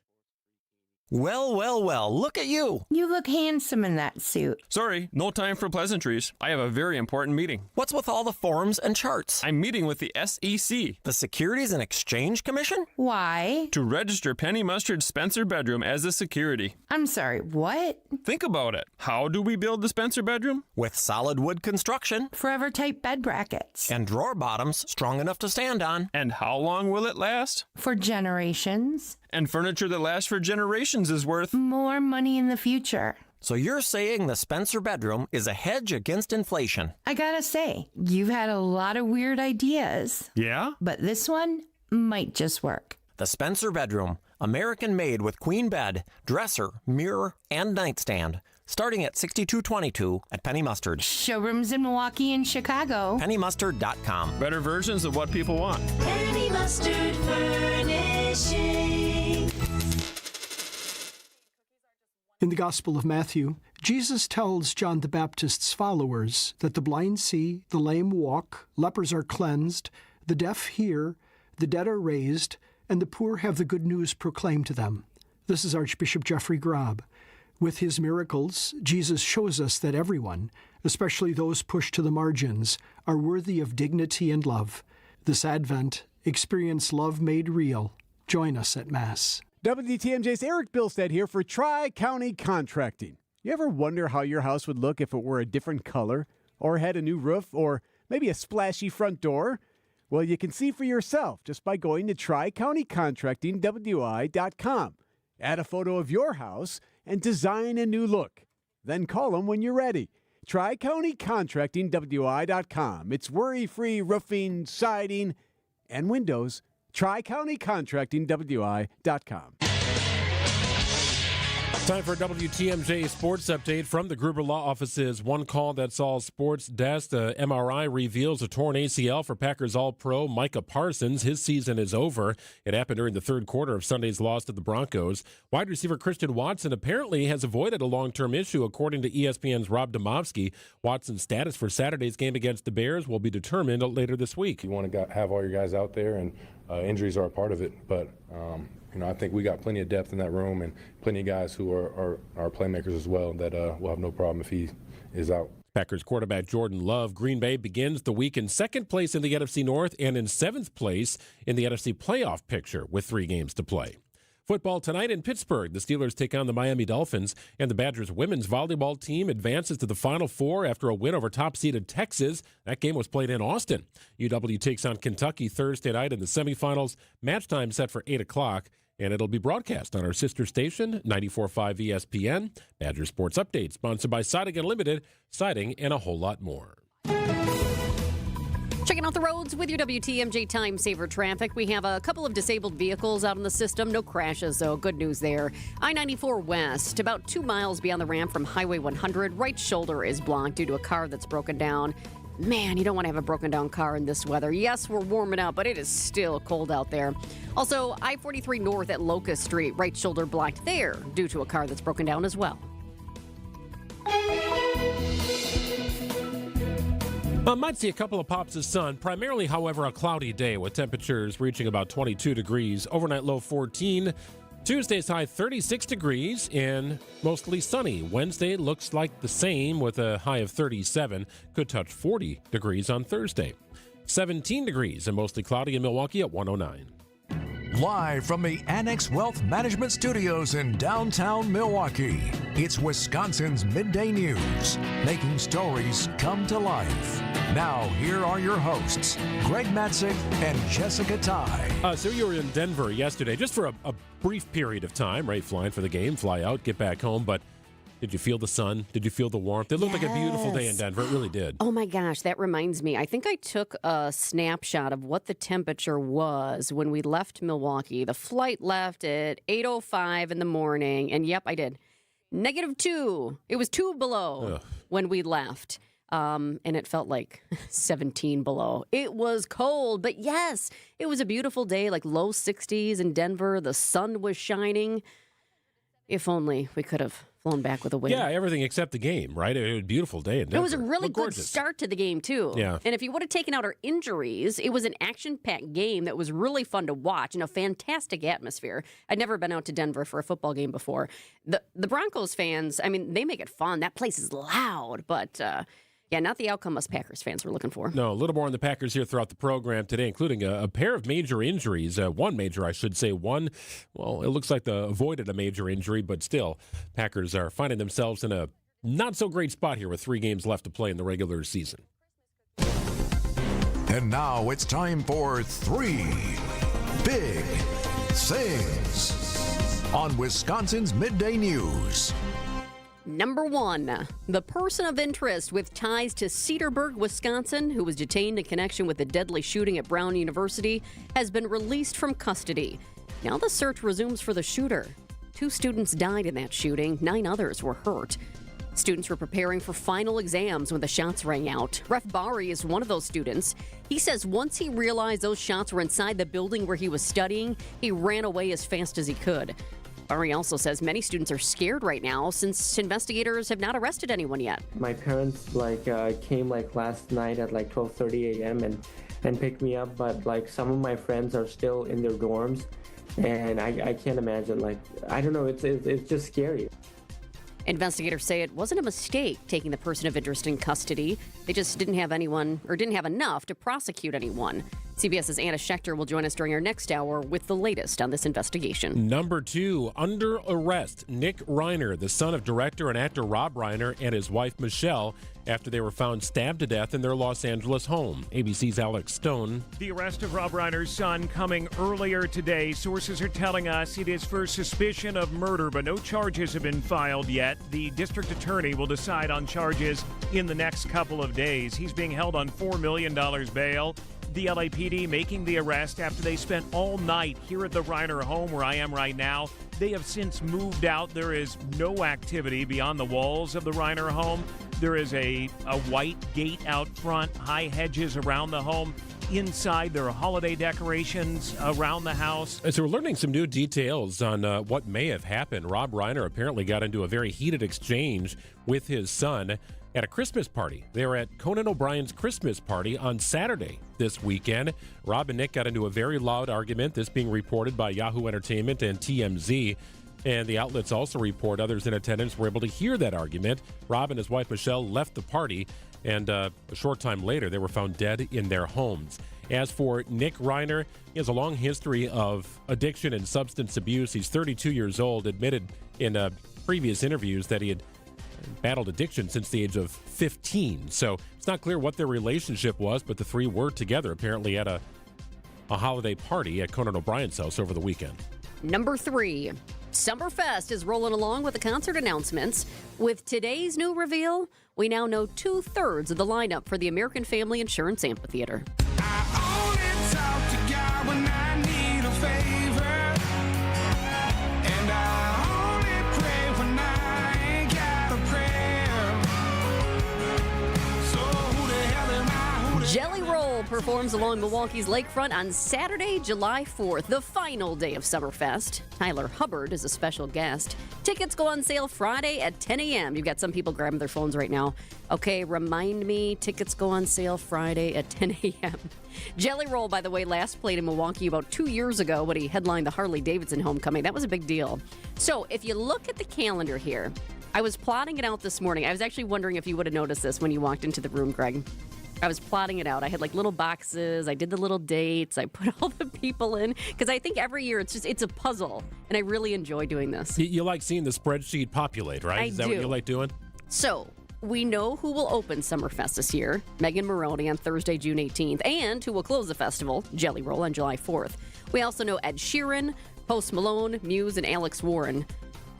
[SPEAKER 6] Well, look at you.
[SPEAKER 8] You look handsome in that suit.
[SPEAKER 6] Sorry, no time for pleasantries. I have a very important meeting. What's with all the forms and charts? I'm meeting with the SEC. The Securities and Exchange Commission?
[SPEAKER 8] Why?
[SPEAKER 6] To register Penny Mustard's Spencer bedroom as a security.
[SPEAKER 8] I'm sorry, what?
[SPEAKER 6] Think about it. How do we build the Spencer bedroom? With solid wood construction.
[SPEAKER 8] Forever type bed brackets.
[SPEAKER 6] And drawer bottoms strong enough to stand on. And how long will it last?
[SPEAKER 8] For generations.
[SPEAKER 6] And furniture that lasts for generations is worth
[SPEAKER 8] more money in the future.
[SPEAKER 6] So you're saying the Spencer bedroom is a hedge against inflation?
[SPEAKER 8] I gotta say, you've had a lot of weird ideas.
[SPEAKER 6] Yeah?
[SPEAKER 8] But this one might just work.
[SPEAKER 6] The Spencer bedroom, American made with queen bed, dresser, mirror, and nightstand. Starting at $62.22 at Penny Mustard.
[SPEAKER 8] Showrooms in Milwaukee and Chicago.
[SPEAKER 6] PennyMustard.com. Better versions of what people want.
[SPEAKER 9] Penny Mustard Furnishing.
[SPEAKER 10] In the Gospel of Matthew, Jesus tells John the Baptist's followers that the blind see, the lame walk, lepers are cleansed, the deaf hear, the dead are raised, and the poor have the good news proclaimed to them. This is Archbishop Jeffrey Grob. With his miracles, Jesus shows us that everyone, especially those pushed to the margins, are worthy of dignity and love. This Advent, experience love made real. Join us at Mass.
[SPEAKER 11] WTMJ's Eric Bilstead here for Tri-County Contracting. You ever wonder how your house would look if it were a different color, or had a new roof, or maybe a splashy front door? Well, you can see for yourself just by going to TriCountyContractingWI.com. Add a photo of your house and design a new look. Then call them when you're ready. TriCountyContractingWI.com. It's worry-free roofing, siding, and windows. TriCountyContractingWI.com.
[SPEAKER 2] Time for a WTMJ Sports Update from the Gruber Law Office's One Call That's All Sports Desk. The MRI reveals a torn ACL for Packers All-Pro Micah Parsons. His season is over. It happened during the third quarter of Sunday's loss to the Broncos. Wide receiver Christian Watson apparently has avoided a long-term issue, according to ESPN's Rob Domofsky. Watson's status for Saturday's game against the Bears will be determined later this week.
[SPEAKER 12] You want to have all your guys out there, and injuries are a part of it, but I think we got plenty of depth in that room and plenty of guys who are playmakers as well that will have no problem if he is out.
[SPEAKER 2] Packers quarterback Jordan Love. Green Bay begins the week in second place in the NFC North and in seventh place in the NFC playoff picture with 3 games to play. Football tonight in Pittsburgh. The Steelers take on the Miami Dolphins, and the Badgers women's volleyball team advances to the Final Four after a win over top-seeded Texas. That game was played in Austin. UW takes on Kentucky Thursday night in the semifinals. Match time set for 8 o'clock, and it'll be broadcast on our sister station, 94.5 ESPN. Badger Sports Update, sponsored by Siding Unlimited, siding and a whole lot more.
[SPEAKER 3] Checking out the roads with your WTMJ Time Saver traffic. We have a couple of disabled vehicles out in the system. No crashes, though. Good news there. I-94 West, about 2 miles beyond the ramp from Highway 100. Right shoulder is blocked due to a car that's broken down. Man, you don't want to have a broken down car in this weather. Yes, we're warming up, but it is still cold out there. Also, I-43 North at Locust Street. Right shoulder blocked there due to a car that's broken down as well.
[SPEAKER 2] Might see a couple of pops of sun. Primarily, however, a cloudy day with temperatures reaching about 22 degrees. Overnight low 14. Tuesday's high 36 degrees and mostly sunny. Wednesday looks like the same with a high of 37. Could touch 40 degrees on Thursday. 17 degrees and mostly cloudy in Milwaukee at 109.
[SPEAKER 24] Live from the Annex Wealth Management Studios in downtown Milwaukee, it's Wisconsin's Midday News, making stories come to life. Now, here are your hosts, Greg Matzek and Jessica Tighe.
[SPEAKER 2] So you were in Denver yesterday, just for a brief period of time, right? Flying for the game, fly out, get back home, but did you feel the sun? Did you feel the warmth? It looked like a beautiful day in Denver. It really did.
[SPEAKER 3] Oh, my gosh. That reminds me. I think I took a snapshot of what the temperature was when we left Milwaukee. The flight left at 8:05 in the morning. And, yep, I did. -2. It was 2 below when we left. And it felt like 17 below. It was cold. But, yes, it was a beautiful day, like low 60s in Denver. The sun was shining. If only we could have flown back with a win.
[SPEAKER 2] Yeah, everything except the game, right? It was a beautiful day in Denver.
[SPEAKER 3] It was a really good start to the game, too.
[SPEAKER 2] Yeah.
[SPEAKER 3] And if you would have taken out our injuries, it was an action-packed game that was really fun to watch and a fantastic atmosphere. I'd never been out to Denver for a football game before. The Broncos fans, I mean, they make it fun. That place is loud, but... yeah, not the outcome us Packers fans were looking for.
[SPEAKER 2] No, a little more on the Packers here throughout the program today, including a pair of major injuries. One major, I should say. One, well, it looks like they avoided a major injury, but still, Packers are finding themselves in a not-so-great spot here with 3 games left to play in the regular season.
[SPEAKER 24] And now it's time for 3 Big Things on Wisconsin's Midday News.
[SPEAKER 3] Number 1, the person of interest with ties to Cedarburg, Wisconsin, who was detained in connection with the deadly shooting at Brown University, has been released from custody. Now the search resumes for the shooter. 2 students died in that shooting. 9 others were hurt. Students were preparing for final exams when the shots rang out. Ref Bari is one of those students. He says once he realized those shots were inside the building where he was studying, he ran away as fast as he could. Bari also says many students are scared right now since investigators have not arrested anyone yet.
[SPEAKER 1] My parents came last night at 12:30 a.m. and picked me up, but some of my friends are still in their dorms, and I can't imagine. I don't know, it's just scary.
[SPEAKER 3] Investigators say it wasn't a mistake taking the person of interest in custody. They just didn't have enough to prosecute anyone. CBS's Anna Schechter will join us during our next hour with the latest on this investigation.
[SPEAKER 2] Number 2, under arrest, Nick Reiner, the son of director and actor Rob Reiner and his wife Michelle, after they were found stabbed to death in their Los Angeles home. ABC's Alex Stone.
[SPEAKER 9] The arrest of Rob Reiner's son coming earlier today. Sources are telling us it is for suspicion of murder, but no charges have been filed yet. The district attorney will decide on charges in the next couple of days. He's being held on $4 million bail. The LAPD making the arrest after they spent all night here at the Reiner home where I am right now. They have since moved out. There is no activity beyond the walls of the Reiner home. There is a white gate out front, high hedges around the home. Inside, there are holiday decorations around the house.
[SPEAKER 2] So we're learning some new details on what may have happened. Rob Reiner apparently got into a very heated exchange with his son at a Christmas party. They were at Conan O'Brien's Christmas party on Saturday this weekend. Rob and Nick got into a very loud argument, this being reported by Yahoo Entertainment and TMZ. And the outlets also report others in attendance were able to hear that argument. Rob and his wife Michelle left the party, and a short time later, they were found dead in their homes. As for Nick Reiner, he has a long history of addiction and substance abuse. He's 32 years old, admitted in previous interviews that he had battled addiction since the age of 15. So it's not clear what their relationship was, but the 3 were together apparently at a holiday party at Conan O'Brien's house over the weekend.
[SPEAKER 3] Number 3, Summerfest is rolling along with the concert announcements. With today's new reveal, we now know 2/3 of the lineup for the American Family Insurance Amphitheater. Jelly Roll performs along Milwaukee's lakefront on Saturday, July 4th, the final day of Summerfest. Tyler Hubbard is a special guest. Tickets go on sale Friday at 10 a.m. You've got some people grabbing their phones right now. Okay, remind me, tickets go on sale Friday at 10 a.m. Jelly Roll, by the way, last played in Milwaukee about 2 years ago when he headlined the Harley-Davidson homecoming. That was a big deal. So if you look at the calendar here, I was plotting it out this morning. I was actually wondering if you would have noticed this when you walked into the room, Greg. I was plotting it out. I had like little boxes. I did the little dates. I put all the people in because I think every year it's a puzzle, and I really enjoy doing this.
[SPEAKER 2] You like seeing the spreadsheet populate, right? Is that what you like doing?
[SPEAKER 3] So we know who will open Summerfest this year, Megan Maroney on Thursday, June 18th, and who will close the festival, Jelly Roll, on July 4th. We also know Ed Sheeran, Post Malone, Muse, and Alex Warren.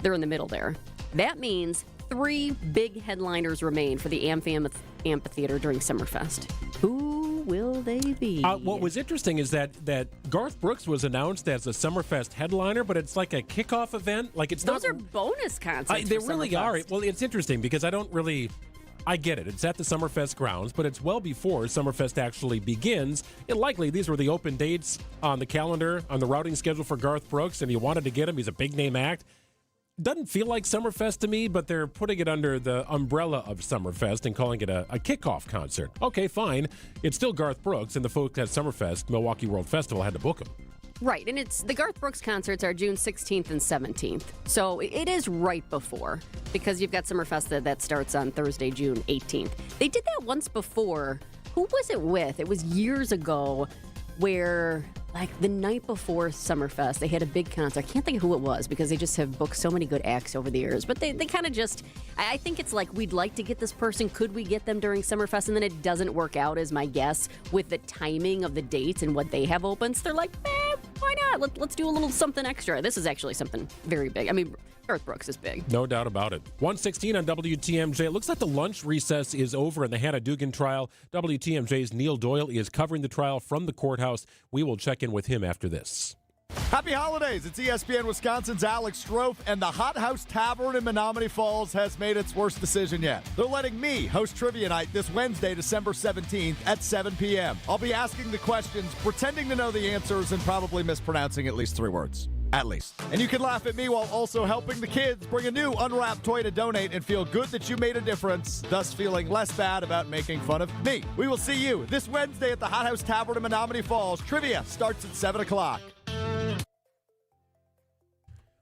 [SPEAKER 3] They're in the middle there. That means 3 big headliners remain for the amphitheater during Summerfest. Who will they be?
[SPEAKER 2] What was interesting is that Garth Brooks was announced as a Summerfest headliner, but it's like a kickoff event. Like
[SPEAKER 3] Those are bonus concerts.
[SPEAKER 2] They really are. Well, it's interesting because I get it. It's at the Summerfest grounds, but it's well before Summerfest actually begins. And likely these were the open dates on the calendar, on the routing schedule for Garth Brooks, and you wanted to get him. He's a big-name act. Doesn't feel like Summerfest to me, but they're putting it under the umbrella of Summerfest and calling it a kickoff concert. Okay, fine. It's still Garth Brooks, and the folks at Summerfest, Milwaukee World Festival, had to book him.
[SPEAKER 3] Right, and the Garth Brooks concerts are June 16th and 17th. So it is right before, because you've got Summerfest that starts on Thursday, June 18th. They did that once before. Who was it with? It was years ago where, like, the night before Summerfest, they had a big concert. I can't think of who it was because they just have booked so many good acts over the years. But they kind of just, I think it's like, we'd like to get this person. Could we get them during Summerfest? And then it doesn't work out, is my guess, with the timing of the dates and what they have open. So they're like, why not? Let's do a little something extra. This is actually something very big. I mean, Garth Brooks is big.
[SPEAKER 2] No doubt about it. 1:16 on WTMJ. It looks like the lunch recess is over in the Hannah Dugan trial. WTMJ's Neil Doyle is covering the trial from the courthouse. We will check in with him after this.
[SPEAKER 4] Happy holidays. It's ESPN Wisconsin's Alex Strofe, and the Hot House Tavern in Menominee Falls has made its worst decision yet. They're letting me host Trivia Night this Wednesday, December 17th at 7 p.m. I'll be asking the questions, pretending to know the answers, and probably mispronouncing at least 3 words. At least. And you can laugh at me while also helping the kids bring a new unwrapped toy to donate and feel good that you made a difference, thus feeling less bad about making fun of me. We will see you this Wednesday at the Hot House Tavern in Menominee Falls. Trivia starts at 7 o'clock.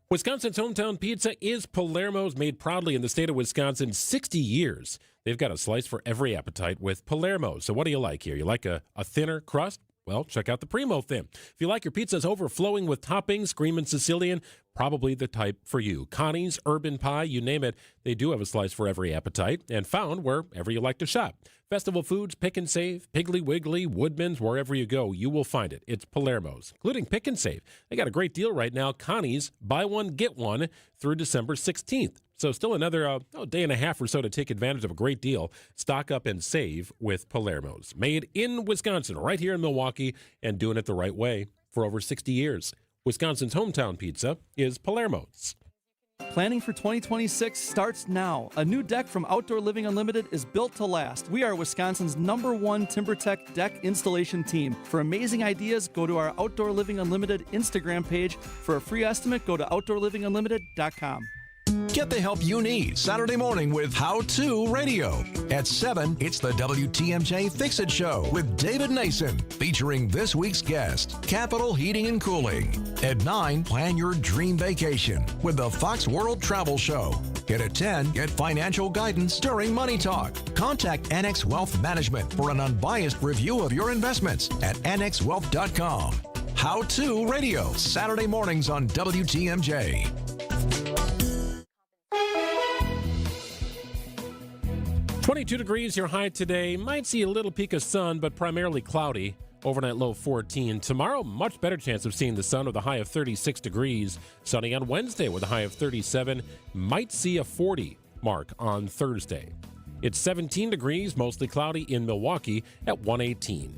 [SPEAKER 2] Wisconsin's hometown pizza is Palermo's, made proudly in the state of Wisconsin 60 years. They've got a slice for every appetite with Palermo. So what do you like here? You like a thinner crust? Well, check out the Primo Thin. If you like your pizzas overflowing with toppings, Screamin' Sicilian, probably the type for you. Connie's, Urban Pie, you name it, they do have a slice for every appetite and found wherever you like to shop. Festival Foods, Pick and Save, Piggly Wiggly, Woodman's, wherever you go, you will find it. It's Palermo's, including Pick and Save. They got a great deal right now. Connie's, buy one, get one through December 16th. So still another day and a half or so to take advantage of a great deal. Stock up and save with Palermo's. Made in Wisconsin, right here in Milwaukee, and doing it the right way for over 60 years. Wisconsin's hometown pizza is Palermo's.
[SPEAKER 13] Planning for 2026 starts now. A new deck from Outdoor Living Unlimited is built to last. We are Wisconsin's #1 TimberTech deck installation team. For amazing ideas, go to our Outdoor Living Unlimited Instagram page. For a free estimate, go to OutdoorLivingUnlimited.com.
[SPEAKER 24] Get the help you need Saturday morning with How To Radio. At 7, it's the WTMJ Fix-It Show with David Nason, featuring this week's guest, Capital Heating and Cooling. At 9, plan your dream vacation with the Fox World Travel Show. And at 10, get financial guidance during Money Talk. Contact Annex Wealth Management for an unbiased review of your investments at annexwealth.com. How To Radio, Saturday mornings on WTMJ.
[SPEAKER 2] 22 degrees, your high today. Might see a little peak of sun, but primarily cloudy. Overnight low 14. Tomorrow, much better chance of seeing the sun with a high of 36 degrees. Sunny on Wednesday with a high of 37. Might see a 40 mark on Thursday. It's 17 degrees, mostly cloudy in Milwaukee at 118.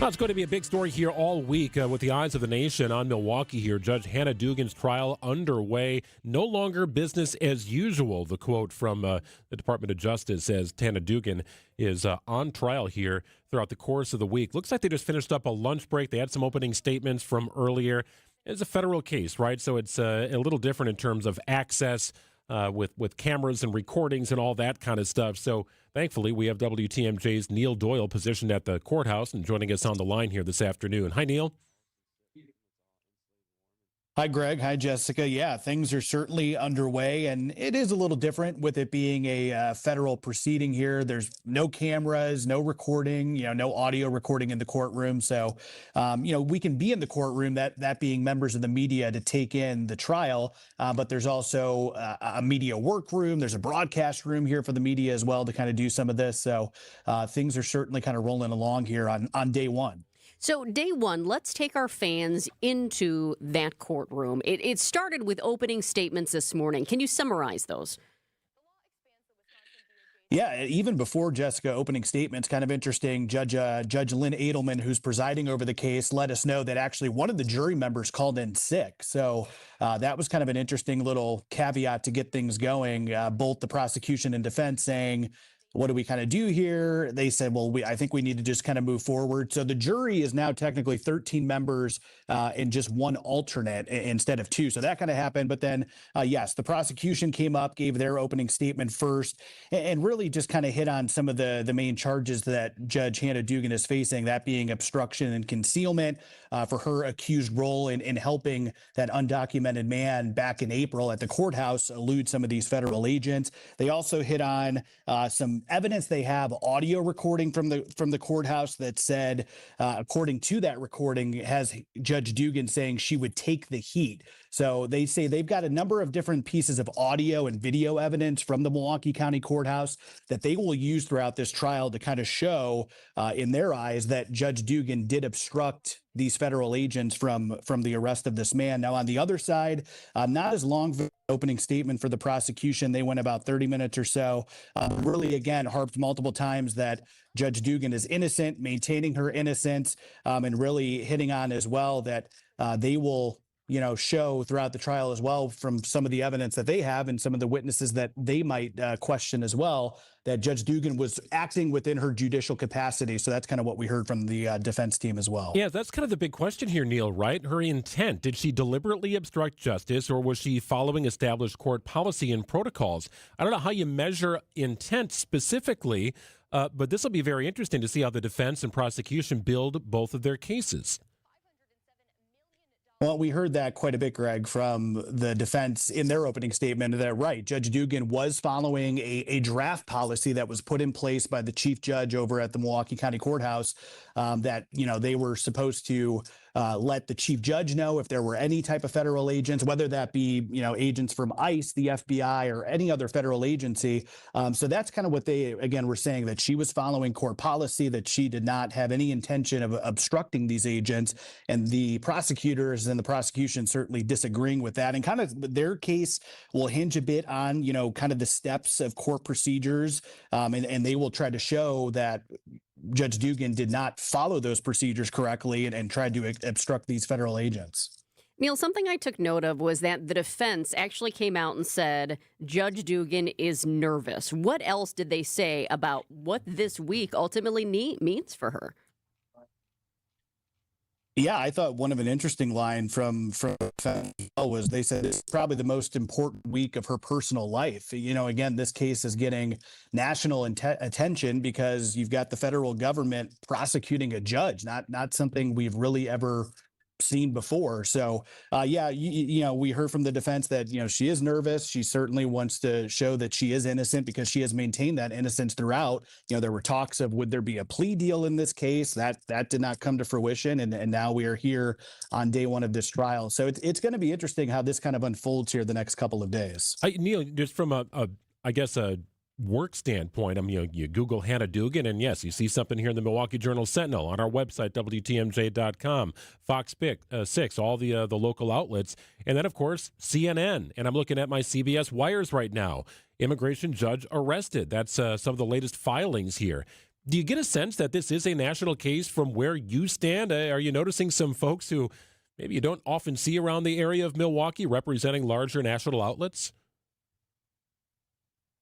[SPEAKER 2] Well, it's going to be a big story here all week with the eyes of the nation on Milwaukee here. Judge Hannah Dugan's trial underway. No longer business as usual. The quote from the Department of Justice says Hannah Dugan is on trial here throughout the course of the week. Looks like they just finished up a lunch break. They had some opening statements from earlier. It's a federal case, right? So it's a little different in terms of access with cameras and recordings and all that kind of stuff. So thankfully, we have WTMJ's Neil Doyle positioned at the courthouse and joining us on the line here this afternoon. Hi, Neil.
[SPEAKER 29] Hi, Greg. Hi, Jessica. Yeah, things are certainly underway, and it is a little different with it being a federal proceeding here. There's no cameras, no recording, no audio recording in the courtroom. So, we can be in the courtroom, that being members of the media, to take in the trial. But there's also a media workroom. There's a broadcast room here for the media as well to kind of do some of this. So things are certainly kind of rolling along here on day one.
[SPEAKER 3] So day one, let's take our fans into that courtroom. It started with opening statements this morning. Can you summarize those?
[SPEAKER 29] Yeah, even before Jessica opening statements, kind of interesting. Judge Lynn Edelman, who's presiding over the case, let us know that actually one of the jury members called in sick. So that was kind of an interesting little caveat to get things going. Both the prosecution and defense saying, what do we kind of do here? They said, well, I think we need to just kind of move forward. So the jury is now technically 13 members and just one alternate instead of two. So that kind of happened. But then, yes, the prosecution came up, gave their opening statement first, and really just kind of hit on some of the main charges that Judge Hannah Dugan is facing, that being obstruction and concealment for her accused role in helping that undocumented man back in April at the courthouse elude some of these federal agents. They also hit on some evidence. They have audio recording from the courthouse that said, according to that recording, has Judge Dugan saying she would take the heat. So they say they've got a number of different pieces of audio and video evidence from the Milwaukee County Courthouse that they will use throughout this trial to kind of show, in their eyes, that Judge Dugan did obstruct these federal agents from the arrest of this man. Now, on the other side, not as long of an opening statement for the prosecution. They went about 30 minutes or so. Really, again, harped multiple times that Judge Dugan is innocent, maintaining her innocence, and really hitting on as well that they will show throughout the trial as well from some of the evidence that they have and some of the witnesses that they might question as well, that Judge Dugan was acting within her judicial capacity. So that's kind of what we heard from the defense team as well.
[SPEAKER 2] Yeah, that's kind of the big question here, Neil, right? Her intent. Did she deliberately obstruct justice, or was she following established court policy and protocols? I don't know how you measure intent specifically, but this will be very interesting to see how the defense and prosecution build both of their cases.
[SPEAKER 29] Well, we heard that quite a bit, Greg, from the defense in their opening statement. That right, Judge Dugan was following a draft policy that was put in place by the chief judge over at the Milwaukee County Courthouse that, they were supposed to let the chief judge know if there were any type of federal agents, whether that be, agents from ICE, the FBI, or any other federal agency. So that's kind of what they, again, were saying, that she was following court policy, that she did not have any intention of obstructing these agents. And the prosecutors and the prosecution certainly disagreeing with that. And kind of their case will hinge a bit on, kind of the steps of court procedures. And they will try to show that Judge Dugan did not follow those procedures correctly and tried to obstruct these federal agents.
[SPEAKER 3] Neil, something I took note of was that the defense actually came out and said Judge Dugan is nervous. What else did they say about what this week ultimately means for her?
[SPEAKER 29] Yeah, I thought one of an interesting line from was they said it's probably the most important week of her personal life. Again, this case is getting national attention because you've got the federal government prosecuting a judge, not something we've really ever seen before. So, we heard from the defense that, she is nervous. She certainly wants to show that she is innocent because she has maintained that innocence throughout. There were talks of would there be a plea deal in this case? That did not come to fruition. And now we are here on day one of this trial. So it's going to be interesting how this kind of unfolds here the next couple of days.
[SPEAKER 2] Neil, just from a work standpoint, you Google Hannah Dugan, and yes, you see something here in the Milwaukee Journal Sentinel, on our website, WTMJ.com, Fox 6, all the local outlets, and then, of course, CNN. And I'm looking at my CBS wires right now. Immigration judge arrested. That's some of the latest filings here. Do you get a sense that this is a national case from where you stand? Are you noticing some folks who maybe you don't often see around the area of Milwaukee representing larger national outlets?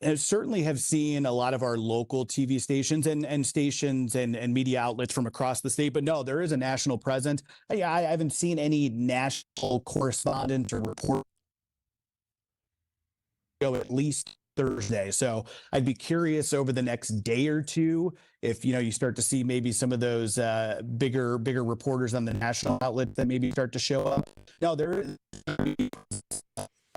[SPEAKER 7] I certainly have seen a lot of our local TV stations and stations and media outlets from across the state. But no, there is a national presence. I haven't seen any national correspondent or report at least Thursday. So I'd be curious over the next day or two if, you start to see maybe some of those bigger reporters on the national outlets that maybe start to show up. No, there is.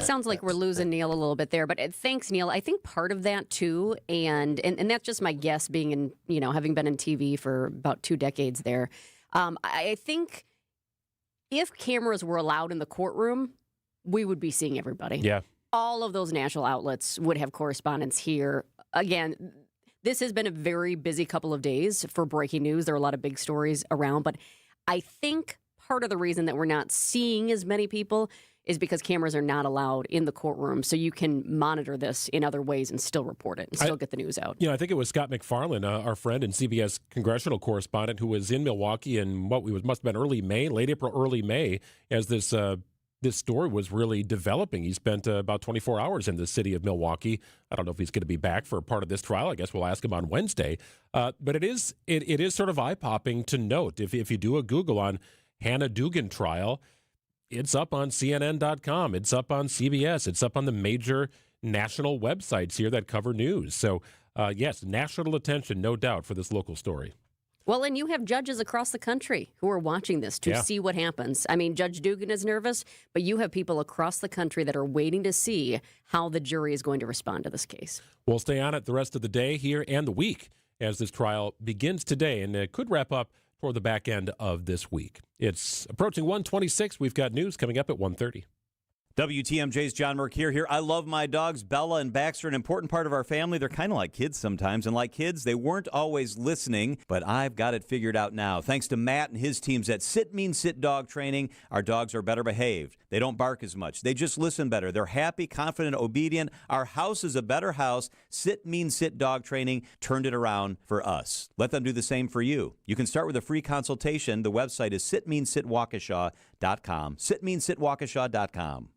[SPEAKER 3] Sounds like we're losing Neil a little bit there, but thanks, Neil. I think part of that too, and that's just my guess, being in, having been in TV for about 2 decades there. I think if cameras were allowed in the courtroom, we would be seeing everybody.
[SPEAKER 2] Yeah.
[SPEAKER 3] All of those national outlets would have correspondents here. Again, this has been a very busy couple of days for breaking news. There are a lot of big stories around, but I think part of the reason that we're not seeing as many people is because cameras are not allowed in the courtroom, so you can monitor this in other ways and still report it and still get the news out.
[SPEAKER 2] I think it was Scott McFarland, our friend and CBS congressional correspondent, who was in Milwaukee in must have been late April, early May, as this story was really developing. He spent about 24 hours in the city of Milwaukee. I don't know if he's going to be back for part of this trial. I guess we'll ask him on Wednesday. But it is sort of eye-popping to note, if you do a Google on Hannah Dugan trial, it's up on CNN.com. It's up on CBS. It's up on the major national websites here that cover news. So, yes, national attention, no doubt, for this local story.
[SPEAKER 3] Well, and you have judges across the country who are watching this to see what happens. I mean, Judge Dugan is nervous, but you have people across the country that are waiting to see how the jury is going to respond to this case.
[SPEAKER 2] We'll stay on it the rest of the day here and the week as this trial begins today, and it could wrap up toward the back end of this week. It's approaching 1:26. We've got news coming up at 1:30.
[SPEAKER 14] WTMJ's John Mercure here. I love my dogs, Bella and Baxter, an important part of our family. They're kind of like kids sometimes, and like kids, they weren't always listening, but I've got it figured out now. Thanks to Matt and his teams at Sit Means Sit Dog Training, our dogs are better behaved. They don't bark as much. They just listen better. They're happy, confident, obedient. Our house is a better house. Sit Means Sit Dog Training turned it around for us. Let them do the same for you. You can start with a free consultation. The website is sitmeanssitwaukesha.com. Sitmeanssitwaukesha.com.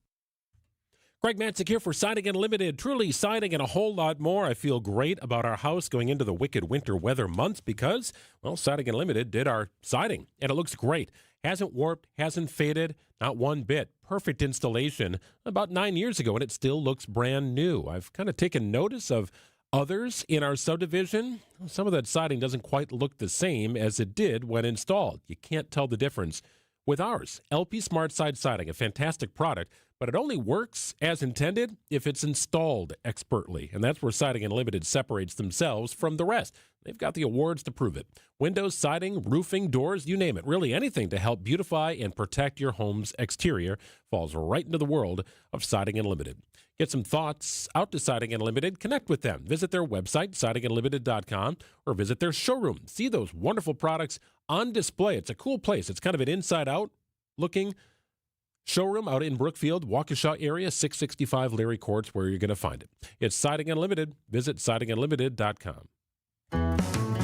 [SPEAKER 2] Greg Matzek here for Siding Unlimited. Truly siding and a whole lot more. I feel great about our house going into the wicked winter weather months because, well, Siding Unlimited did our siding, and it looks great. Hasn't warped, hasn't faded, not one bit. Perfect installation about 9 years ago, and it still looks brand new. I've kind of taken notice of others in our subdivision. Some of that siding doesn't quite look the same as it did when installed. You can't tell the difference. With ours, LP Smart Side Siding, a fantastic product, but it only works as intended if it's installed expertly. And that's where Siding Unlimited separates themselves from the rest. They've got the awards to prove it. Windows, siding, roofing, doors, you name it. Really anything to help beautify and protect your home's exterior falls right into the world of Siding Unlimited. Get some thoughts out to Siding Unlimited. Connect with them. Visit their website, sidingunlimited.com, or visit their showroom. See those wonderful products on display. It's a cool place. It's kind of an inside-out looking showroom out in Brookfield, Waukesha area, 665 Leary Courts, where you're going to find it. It's Siding Unlimited. Visit sidingunlimited.com.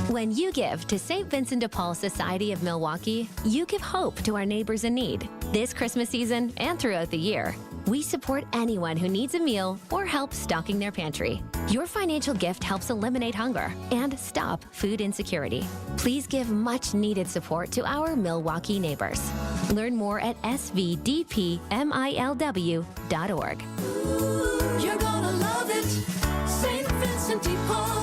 [SPEAKER 15] When you give to St. Vincent de Paul Society of Milwaukee, you give hope to our neighbors in need. This Christmas season and throughout the year, we support anyone who needs a meal or help stocking their pantry. Your financial gift helps eliminate hunger and stop food insecurity. Please give much needed support to our Milwaukee neighbors. Learn more at svdpmilw.org.
[SPEAKER 16] You're gonna love it, St. Vincent de Paul.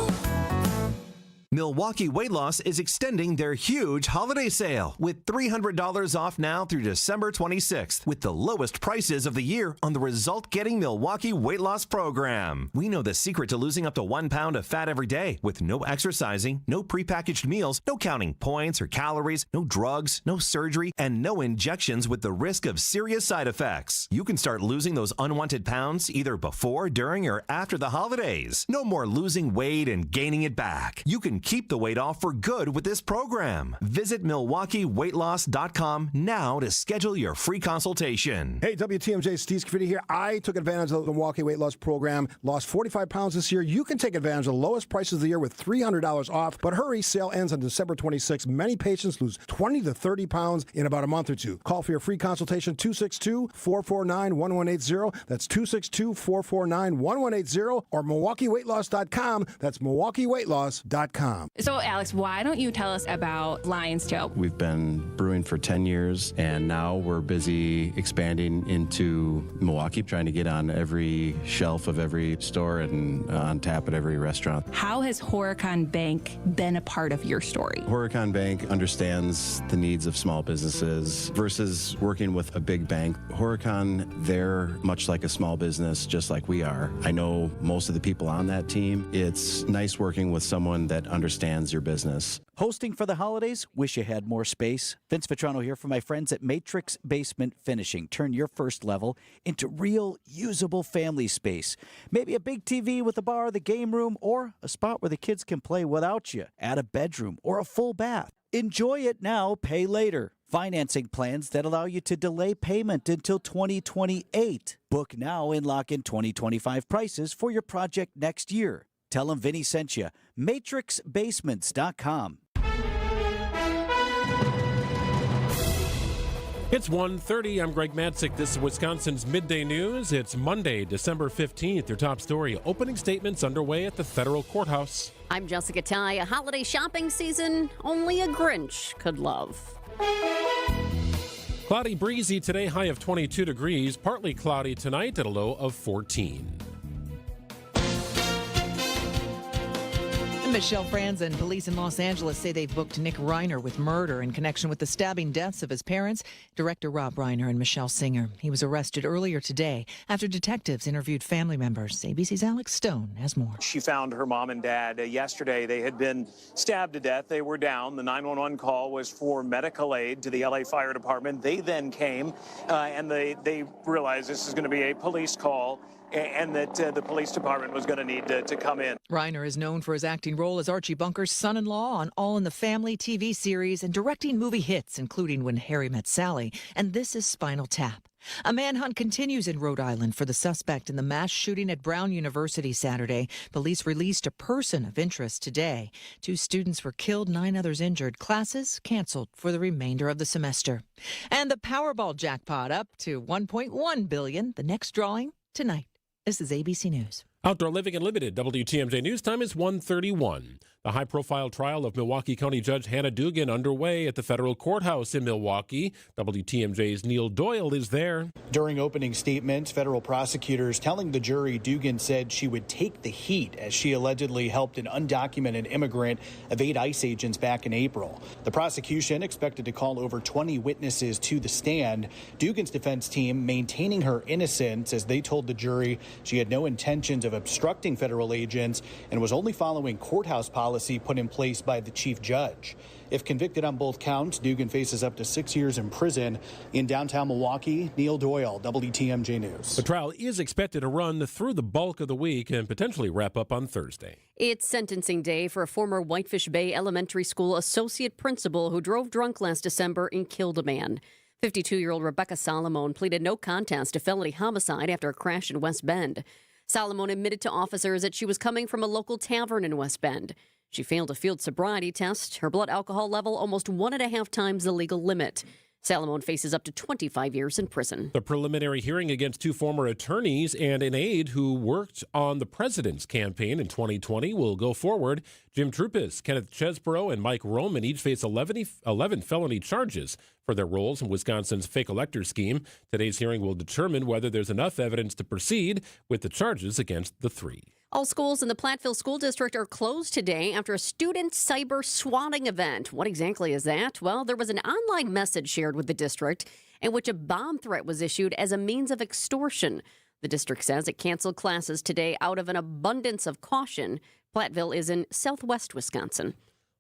[SPEAKER 17] Milwaukee Weight Loss is extending their huge holiday sale with $300 off now through December 26th with the lowest prices of the year on the result-getting Milwaukee Weight Loss program. We know the secret to losing up to 1 pound of fat every day with no exercising, no prepackaged meals, no counting points or calories, no drugs, no surgery, and no injections with the risk of serious side effects. You can start losing those unwanted pounds either before, during, or after the holidays. No more losing weight and gaining it back. You can can keep the weight off for good with this program. Visit MilwaukeeWeightLoss.com now to schedule your free consultation.
[SPEAKER 5] Hey, WTMJ, Steve Scafidi here. I took advantage of the Milwaukee Weight Loss Program, lost 45 pounds this year. You can take advantage of the lowest prices of the year with $300 off. But hurry, sale ends on December 26th. Many patients lose 20 to 30 pounds in about a month or two. Call for your free consultation, 262-449-1180. That's 262-449-1180 or MilwaukeeWeightLoss.com. That's MilwaukeeWeightLoss.com.
[SPEAKER 18] So, Alex, why don't you tell us about Lion's Tail?
[SPEAKER 19] We've been brewing for 10 years, and now we're busy expanding into Milwaukee, trying to get on every shelf of every store and on tap at every restaurant.
[SPEAKER 18] How has Horicon Bank been a part of your story?
[SPEAKER 19] Horicon Bank understands the needs of small businesses versus working with a big bank. Horicon, they're much like a small business, just like we are. I know most of the people on that team. It's nice working with someone that understands your business.
[SPEAKER 20] Hosting for the holidays? Wish you had more space? Vince Vitrano here for my friends at Matrix Basement Finishing. Turn your first level into real usable family space. Maybe a big TV with a bar, the game room, or a spot where the kids can play without you. Add a bedroom or a full bath. Enjoy it now, pay later. Financing plans that allow you to delay payment until 2028. Book now and lock in 2025 prices for your project next year. Tell them Vinny sent you. MatrixBasements.com.
[SPEAKER 2] It's 1:30. I'm Greg Matzek. This is Wisconsin's Midday News. It's Monday, December 15th. Your top story, opening statements underway at the federal courthouse.
[SPEAKER 3] I'm Jessica Tighe. A holiday shopping season only a Grinch could love.
[SPEAKER 2] Cloudy, breezy today, high of 22 degrees. Partly cloudy tonight at a low of 14.
[SPEAKER 22] Michelle Franz and police in Los Angeles say they've booked Nick Reiner with murder in connection with the stabbing deaths of his parents, director Rob Reiner and Michelle Singer. He was arrested earlier today after detectives interviewed family members. ABC's Alex Stone has more.
[SPEAKER 23] She found her mom and dad yesterday. They had been stabbed to death. They were down. The 911 call was for medical aid to the LA Fire Department. They then came and they realized this is going to be a police call, and that the police department was going to need to come in.
[SPEAKER 22] Reiner is known for his acting role as Archie Bunker's son-in-law on All in the Family TV series and directing movie hits, including When Harry Met Sally and This Is Spinal Tap. A manhunt continues in Rhode Island for the suspect in the mass shooting at Brown University Saturday. Police released a person of interest today. 2 students were killed, 9 others injured. Classes canceled for the remainder of the semester. And the Powerball jackpot up to $1.1 billion. The next drawing tonight. This is ABC News.
[SPEAKER 2] Outdoor Living Unlimited, WTMJ News Time is 1:31. The high-profile trial of Milwaukee County Judge Hannah Dugan underway at the federal courthouse in Milwaukee. WTMJ's Neil Doyle is there.
[SPEAKER 29] During opening statements, federal prosecutors telling the jury Dugan said she would take the heat as she allegedly helped an undocumented immigrant evade ICE agents back in April. The prosecution expected to call over 20 witnesses to the stand. Dugan's defense team maintaining her innocence as they told the jury she had no intentions of obstructing federal agents and was only following courthouse policy put in place by the chief judge. If convicted on both counts, Dugan faces up to 6 years in prison. In downtown Milwaukee, Neil Doyle, WTMJ News.
[SPEAKER 2] The trial is expected to run through the bulk of the week and potentially wrap up on Thursday.
[SPEAKER 3] It's sentencing day for a former Whitefish Bay Elementary School associate principal who drove drunk last December and killed a man. 52-year-old Rebecca Solomon pleaded no contest to felony homicide after a crash in West Bend. Solomon admitted to officers that she was coming from a local tavern in West Bend. She failed a field sobriety test. Her blood alcohol level almost 1.5 times the legal limit. Solomon faces up to 25 years in prison.
[SPEAKER 2] The preliminary hearing against 2 former attorneys and an aide who worked on the president's campaign in 2020 will go forward. Jim Trupis, Kenneth Chesborough, and Mike Roman each face 11 felony charges for their roles in Wisconsin's fake elector scheme. Today's hearing will determine whether there's enough evidence to proceed with the charges against the 3.
[SPEAKER 3] All schools in the Platteville School District are closed today after a student cyber swatting event. What exactly is that? Well, there was an online message shared with the district in which a bomb threat was issued as a means of extortion. The district says it canceled classes today out of an abundance of caution. Platteville is in southwest Wisconsin.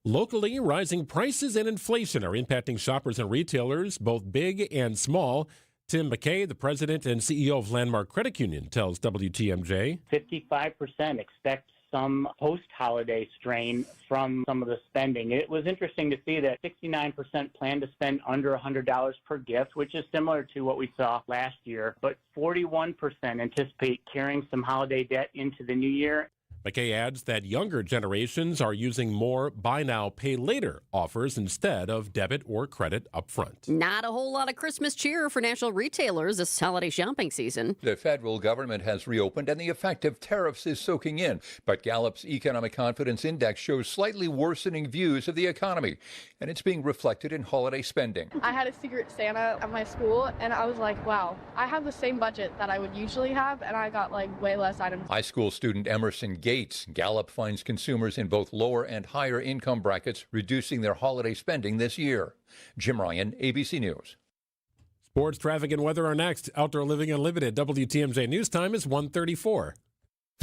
[SPEAKER 2] Locally, rising prices and inflation are impacting shoppers and retailers, both big and small. Tim McKay, the president and CEO of Landmark Credit Union, tells WTMJ.
[SPEAKER 25] 55% expect
[SPEAKER 6] some post-holiday strain from some of the spending. It was interesting to see that 69% plan to spend under $100 per gift, which is similar to what we saw last year, but 41% anticipate carrying some holiday debt into the new year.
[SPEAKER 2] McKay adds that younger generations are using more buy now, pay later offers instead of debit or credit up front.
[SPEAKER 3] Not a whole lot of Christmas cheer for national retailers this holiday shopping season.
[SPEAKER 8] The federal government has reopened and the effect of tariffs is soaking in. But Gallup's Economic Confidence Index shows slightly worsening views of the economy, and it's being reflected in holiday spending.
[SPEAKER 10] I had a Secret Santa at my school, and I was like, wow, I have the same budget that I would usually have, and I got like way less items.
[SPEAKER 8] High school student Emerson Gates. Gallup finds consumers in both lower and higher income brackets reducing their holiday spending this year. Jim Ryan, ABC News.
[SPEAKER 2] Sports, traffic, and weather are next. Outdoor Living Unlimited. WTMJ News Time is 1:34.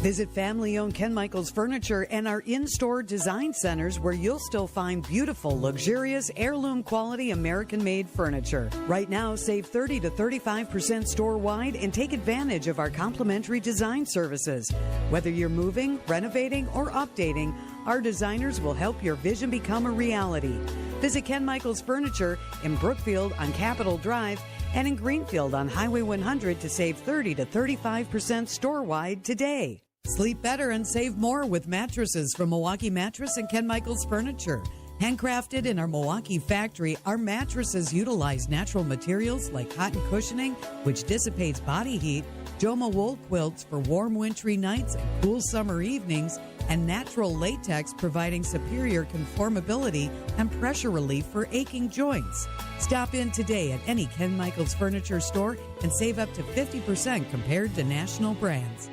[SPEAKER 11] Visit family-owned Ken Michaels Furniture and our in-store design centers where you'll still find beautiful, luxurious, heirloom-quality American-made furniture. Right now, save 30 to 35% store-wide and take advantage of our complimentary design services. Whether you're moving, renovating, or updating, our designers will help your vision become a reality. Visit Ken Michaels Furniture in Brookfield on Capitol Drive and in Greenfield on Highway 100 to save 30 to 35% store-wide today. Sleep better and save more with mattresses from Milwaukee Mattress and Ken Michaels Furniture. Handcrafted in our Milwaukee factory, our mattresses utilize natural materials like cotton cushioning, which dissipates body heat, Joma wool quilts for warm wintry nights and cool summer evenings, and natural latex providing superior conformability and pressure relief for aching joints. Stop in today at any Ken Michaels Furniture store and save up to 50% compared to national brands.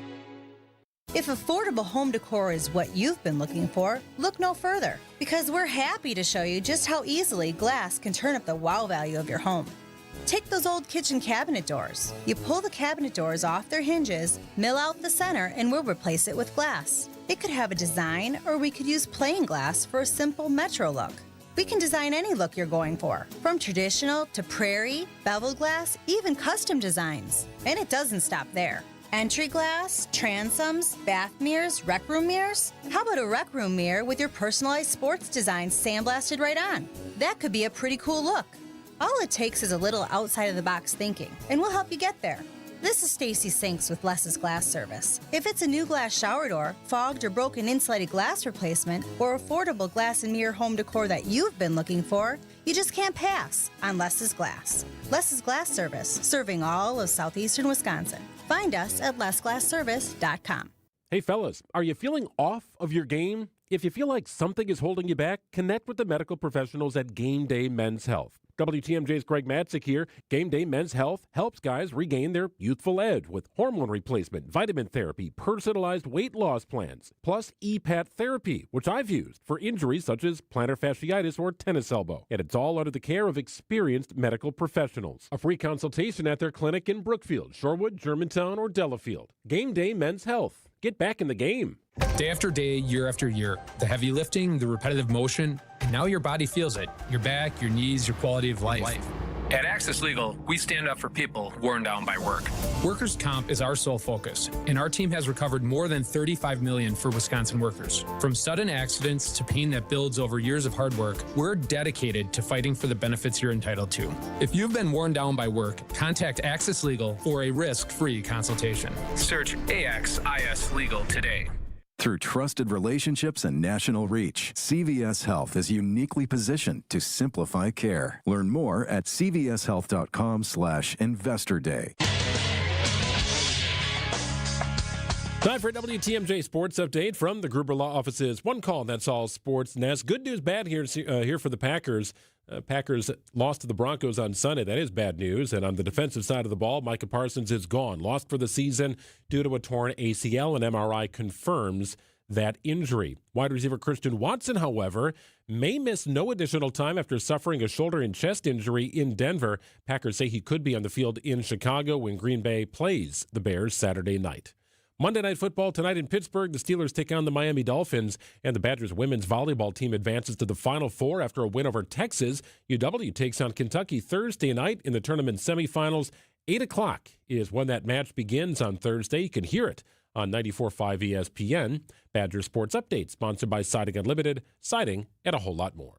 [SPEAKER 21] If affordable home decor is what you've been looking for, look no further, because we're happy to show you just how easily glass can turn up the wow value of your home. Take those old kitchen cabinet doors. You pull the cabinet doors off their hinges, mill out the center, and we'll replace it with glass. It could have a design, or we could use plain glass for a simple metro look. We can design any look you're going for, from traditional to prairie, bevel glass, even custom designs. And it doesn't stop there. Entry glass, transoms, bath mirrors, rec room mirrors? How about a rec room mirror with your personalized sports design sandblasted right on? That could be a pretty cool look. All it takes is a little outside-of-the-box thinking, and we'll help you get there. This is Stacy Sinks with Less's Glass Service. If it's a new glass shower door, fogged or broken insulated glass replacement, or affordable glass and mirror home decor that you've been looking for, you just can't pass on Less's Glass. Less's Glass Service, serving all of southeastern Wisconsin. Find us at lessglassservice.com.
[SPEAKER 2] Hey, fellas, are you feeling off of your game? If you feel like something is holding you back, connect with the medical professionals at Game Day Men's Health. WTMJ's Greg Matzek here. Game Day Men's Health helps guys regain their youthful edge with hormone replacement, vitamin therapy, personalized weight loss plans, plus EPAT therapy, which I've used for injuries such as plantar fasciitis or tennis elbow. And it's all under the care of experienced medical professionals. A free consultation at their clinic in Brookfield, Shorewood, Germantown, or Delafield. Game Day Men's Health. Get back in the game.
[SPEAKER 25] Day after day, year after year, the heavy lifting, the repetitive motion, and now your body feels it. Your back, your knees, your quality of life.
[SPEAKER 26] At Access Legal, we stand up for people worn down by work.
[SPEAKER 25] Workers' comp is our sole focus, and our team has recovered more than $35 million for Wisconsin workers. From sudden accidents to pain that builds over years of hard work, we're dedicated to fighting for the benefits you're entitled to. If you've been worn down by work, contact Access Legal for a risk-free consultation.
[SPEAKER 26] Search AXIS Legal today.
[SPEAKER 27] Through trusted relationships and national reach, CVS Health is uniquely positioned to simplify care. Learn more at cvshealth.com/Investor Day.
[SPEAKER 2] Time for a WTMJ Sports Update from the Gruber Law Offices. One call, that's all sports. Nest. Good news, bad here for the Packers. Packers lost to the Broncos on Sunday. That is bad news. And on the defensive side of the ball, Micah Parsons is gone. Lost for the season due to a torn ACL. An MRI confirms that injury. Wide receiver Christian Watson, however, may miss no additional time after suffering a shoulder and chest injury in Denver. Packers say he could be on the field in Chicago when Green Bay plays the Bears Saturday night. Monday Night Football tonight in Pittsburgh. The Steelers take on the Miami Dolphins, and the Badgers women's volleyball team advances to the Final Four after a win over Texas. UW takes on Kentucky Thursday night in the tournament semifinals. 8 o'clock is when that match begins on Thursday. You can hear it on 94.5 ESPN. Badger Sports Update, sponsored by Siding Unlimited, siding and a whole lot more.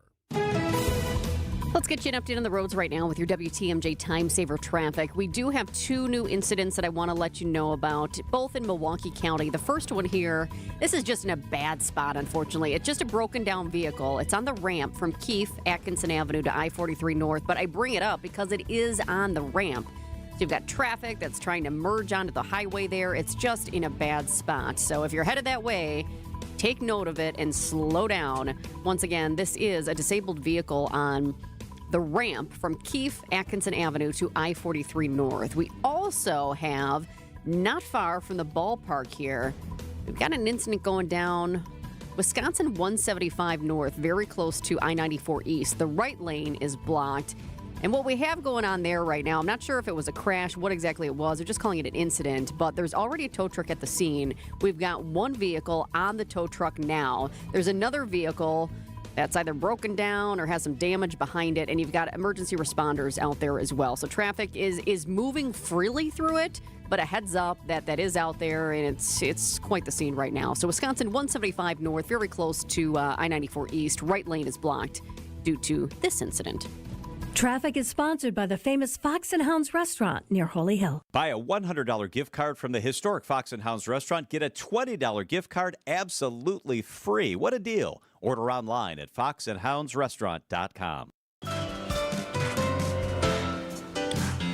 [SPEAKER 3] Let's get you an update on the roads right now with your WTMJ Time Saver traffic. We do have 2 new incidents that I want to let you know about, both in Milwaukee County. The first one here, this is just in a bad spot, unfortunately. It's just a broken down vehicle. It's on the ramp from Keefe, Atkinson Avenue to I-43 North, but I bring it up because it is on the ramp. So you've got traffic that's trying to merge onto the highway there. It's just in a bad spot. So if you're headed that way, take note of it and slow down. Once again, this is a disabled vehicle on the ramp from Keefe, Atkinson Avenue to I-43 North. We also have, not far from the ballpark here, we've got an incident going down Wisconsin 175 North, very close to I-94 East. The right lane is blocked. And what we have going on there right now, I'm not sure if it was a crash, what exactly it was. They're just calling it an incident, but there's already a tow truck at the scene. We've got one vehicle on the tow truck now. There's another vehicle that's either broken down or has some damage behind it, and you've got emergency responders out there as well. So traffic is moving freely through it, but a heads up that is out there, and it's quite the scene right now. So Wisconsin 175 North, very close to I-94 East. Right lane is blocked due to this incident.
[SPEAKER 1] Traffic is sponsored by the famous Fox & Hounds restaurant near Holy Hill.
[SPEAKER 4] Buy a $100 gift card from the historic Fox & Hounds restaurant. Get a $20 gift card absolutely free. What a deal. Order online at foxandhoundsrestaurant.com.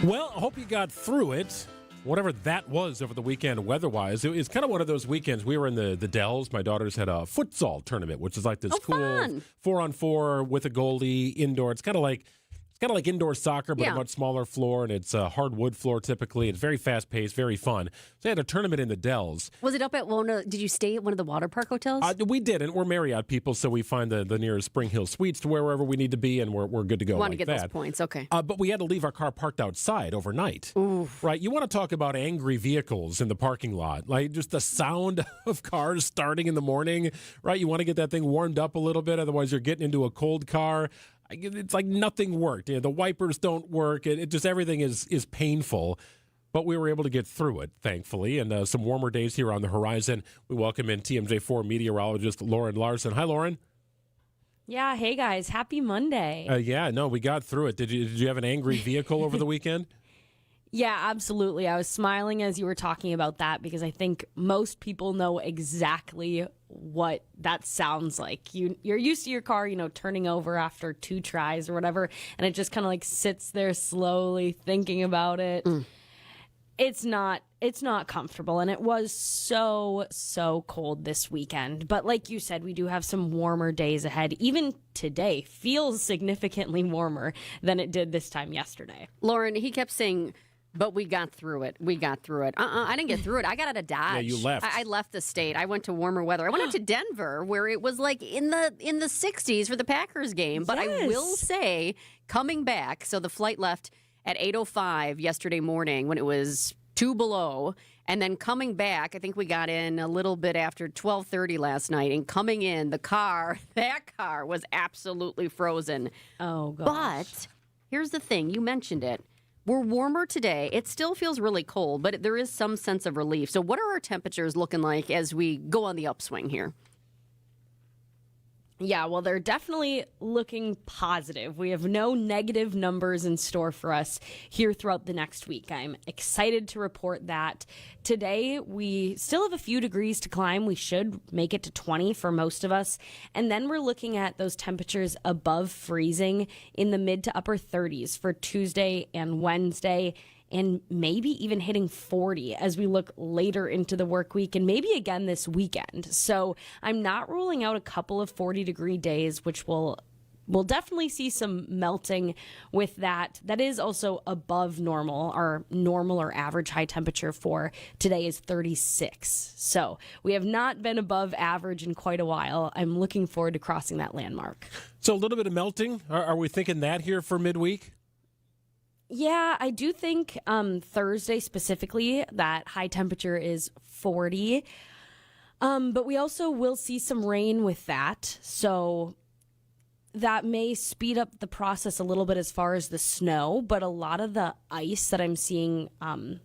[SPEAKER 2] Well, I hope you got through it. Whatever that was over the weekend weather-wise, it was kind of one of those weekends. We were in the Dells. My daughters had a futsal tournament, which is like this cool
[SPEAKER 3] fun.
[SPEAKER 2] 4-on-4 with a goalie indoor. It's kind of like indoor soccer, but a much smaller floor, and it's a hardwood floor typically. It's very fast-paced, very fun. So they had a tournament in the Dells.
[SPEAKER 3] Was it up at did you stay at one of the water park hotels?
[SPEAKER 2] We didn't. We're Marriott people, so we find the nearest Spring Hill Suites to wherever we need to be, and we're good to go.
[SPEAKER 3] Want
[SPEAKER 2] like
[SPEAKER 3] to get
[SPEAKER 2] that.
[SPEAKER 3] those points, okay.
[SPEAKER 2] But we had to leave our car parked outside overnight.
[SPEAKER 3] Oof.
[SPEAKER 2] Right? You want to talk about angry vehicles in the parking lot. Like just the sound of cars starting in the morning, right? You want to get that thing warmed up a little bit, otherwise you're getting into a cold car. It's like nothing worked. The wipers don't work. It just everything is painful. But we were able to get through it, thankfully, and some warmer days here on the horizon. We welcome in TMJ4 meteorologist Lauren Larson. Hi, Lauren.
[SPEAKER 7] Yeah, hey guys, happy Monday.
[SPEAKER 2] We got through it. Did you have an angry vehicle over the weekend?
[SPEAKER 7] Yeah, absolutely. I was smiling as you were talking about that because I think most people know exactly what that sounds like. You're used to your car, turning over after 2 tries or whatever, and it just kind of like sits there slowly thinking about it. It's not comfortable, and it was so cold this weekend. But like you said, we do have some warmer days ahead. Even today feels significantly warmer than it did this time yesterday.
[SPEAKER 3] Lauren, he kept saying, but we got through it. We got through it. I didn't get through it. I got out of Dodge.
[SPEAKER 2] Yeah, you left.
[SPEAKER 3] I left the state. I went to warmer weather. I went out to Denver, where it was like in the 60s for the Packers game. But I will say, coming back, so the flight left at 8:05 yesterday morning when it was 2 below. And then coming back, I think we got in a little bit after 12:30 last night. And coming in, that car was absolutely frozen.
[SPEAKER 7] Oh, gosh.
[SPEAKER 3] But here's the thing. You mentioned it. We're warmer today. It still feels really cold, but there is some sense of relief. So what are our temperatures looking like as we go on the upswing here?
[SPEAKER 7] Yeah, well, they're definitely looking positive. We have no negative numbers in store for us here throughout the next week. I'm excited to report that. Today, we still have a few degrees to climb. We should make it to 20 for most of us. And then we're looking at those temperatures above freezing in the mid to upper 30s for Tuesday and Wednesday, and maybe even hitting 40 as we look later into the work week and maybe again this weekend. So I'm not ruling out a couple of 40-degree days, which we'll definitely see some melting with that. That is also above normal. Our normal or average high temperature for today is 36. So we have not been above average in quite a while. I'm looking forward to crossing that landmark.
[SPEAKER 2] So a little bit of melting. Are we thinking that here for midweek?
[SPEAKER 7] Yeah, I do think Thursday specifically, that high temperature is 40. But we also will see some rain with that. So that may speed up the process a little bit as far as the snow. But a lot of the ice that I'm seeing on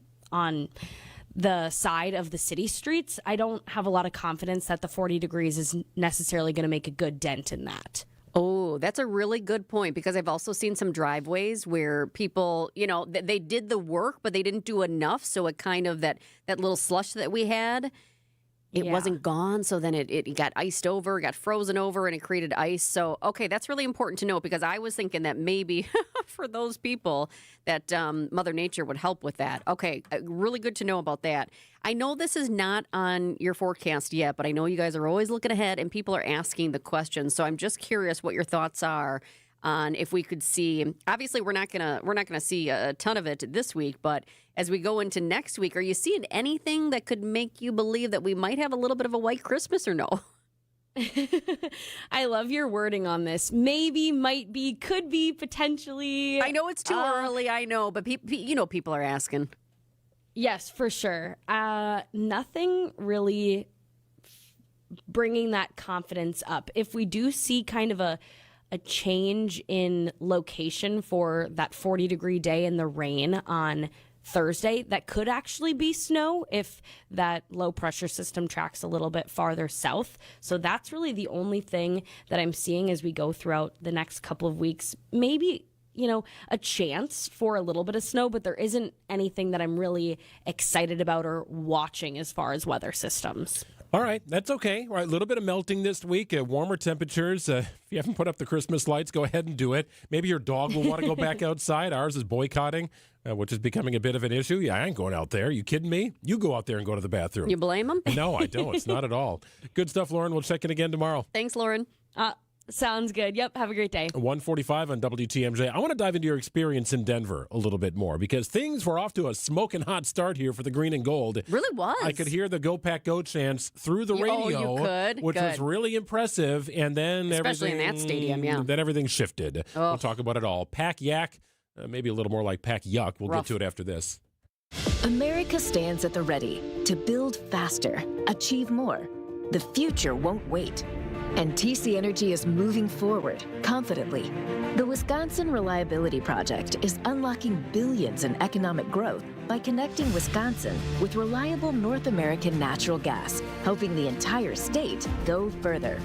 [SPEAKER 7] the side of the city streets, I don't have a lot of confidence that the 40 degrees is necessarily going to make a good dent in that.
[SPEAKER 3] Oh, that's a really good point, because I've also seen some driveways where people, they did the work, but they didn't do enough. So it kind of, that little slush that we had, it wasn't gone. So then it got iced over, got frozen over, and it created ice. So, okay, that's really important to know, because I was thinking that maybe for those people that Mother Nature would help with that. Okay, really good to know about that. I know this is not on your forecast yet, but I know you guys are always looking ahead and people are asking the questions. So I'm just curious what your thoughts are on if we could see. Obviously, we're not gonna see a ton of it this week, but as we go into next week, are you seeing anything that could make you believe that we might have a little bit of a white Christmas, or no?
[SPEAKER 7] I love your wording on this. Maybe, might be, could be, potentially.
[SPEAKER 3] I know it's too early. I know, but people are asking.
[SPEAKER 7] Yes, for sure. Nothing really bringing that confidence up. If we do see kind of a change in location for that 40-degree day in the rain on Thursday, that could actually be snow if that low pressure system tracks a little bit farther south. So that's really the only thing that I'm seeing as we go throughout the next couple of weeks. Maybe a chance for a little bit of snow, but there isn't anything that I'm really excited about or watching as far as weather systems.
[SPEAKER 2] All right, that's okay. All right, a little bit of melting this week, warmer temperatures. If you haven't put up the Christmas lights, go ahead and do it. Maybe your dog will want to go back outside. Ours is boycotting, which is becoming a bit of an issue. Yeah, I ain't going out there. You kidding me? You go out there and go to the bathroom.
[SPEAKER 3] You blame him?
[SPEAKER 2] No, I don't. It's not at all. Good stuff, Lauren. We'll check in again tomorrow.
[SPEAKER 3] Thanks, Lauren.
[SPEAKER 7] Sounds good. Yep. Have a great day.
[SPEAKER 2] 1:45 on WTMJ. I want to dive into your experience in Denver a little bit more, because things were off to a smoking hot start here for the green and gold.
[SPEAKER 3] It really was.
[SPEAKER 2] I could hear the Go Pack Go chants through the radio, which was really impressive. And then
[SPEAKER 3] especially in that stadium,
[SPEAKER 2] then everything shifted.
[SPEAKER 3] Oh.
[SPEAKER 2] We'll talk about it all. Pack Yak, maybe a little more like Pack Yuck. We'll get to it after this.
[SPEAKER 9] America stands at the ready to build faster, achieve more. The future won't wait. And TC Energy is moving forward confidently. The Wisconsin Reliability Project is unlocking billions in economic growth by connecting Wisconsin with reliable North American natural gas, helping the entire state go further.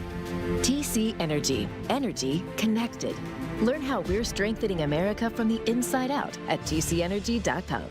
[SPEAKER 9] TC Energy, energy connected. Learn how we're strengthening America from the inside out at tcenergy.com.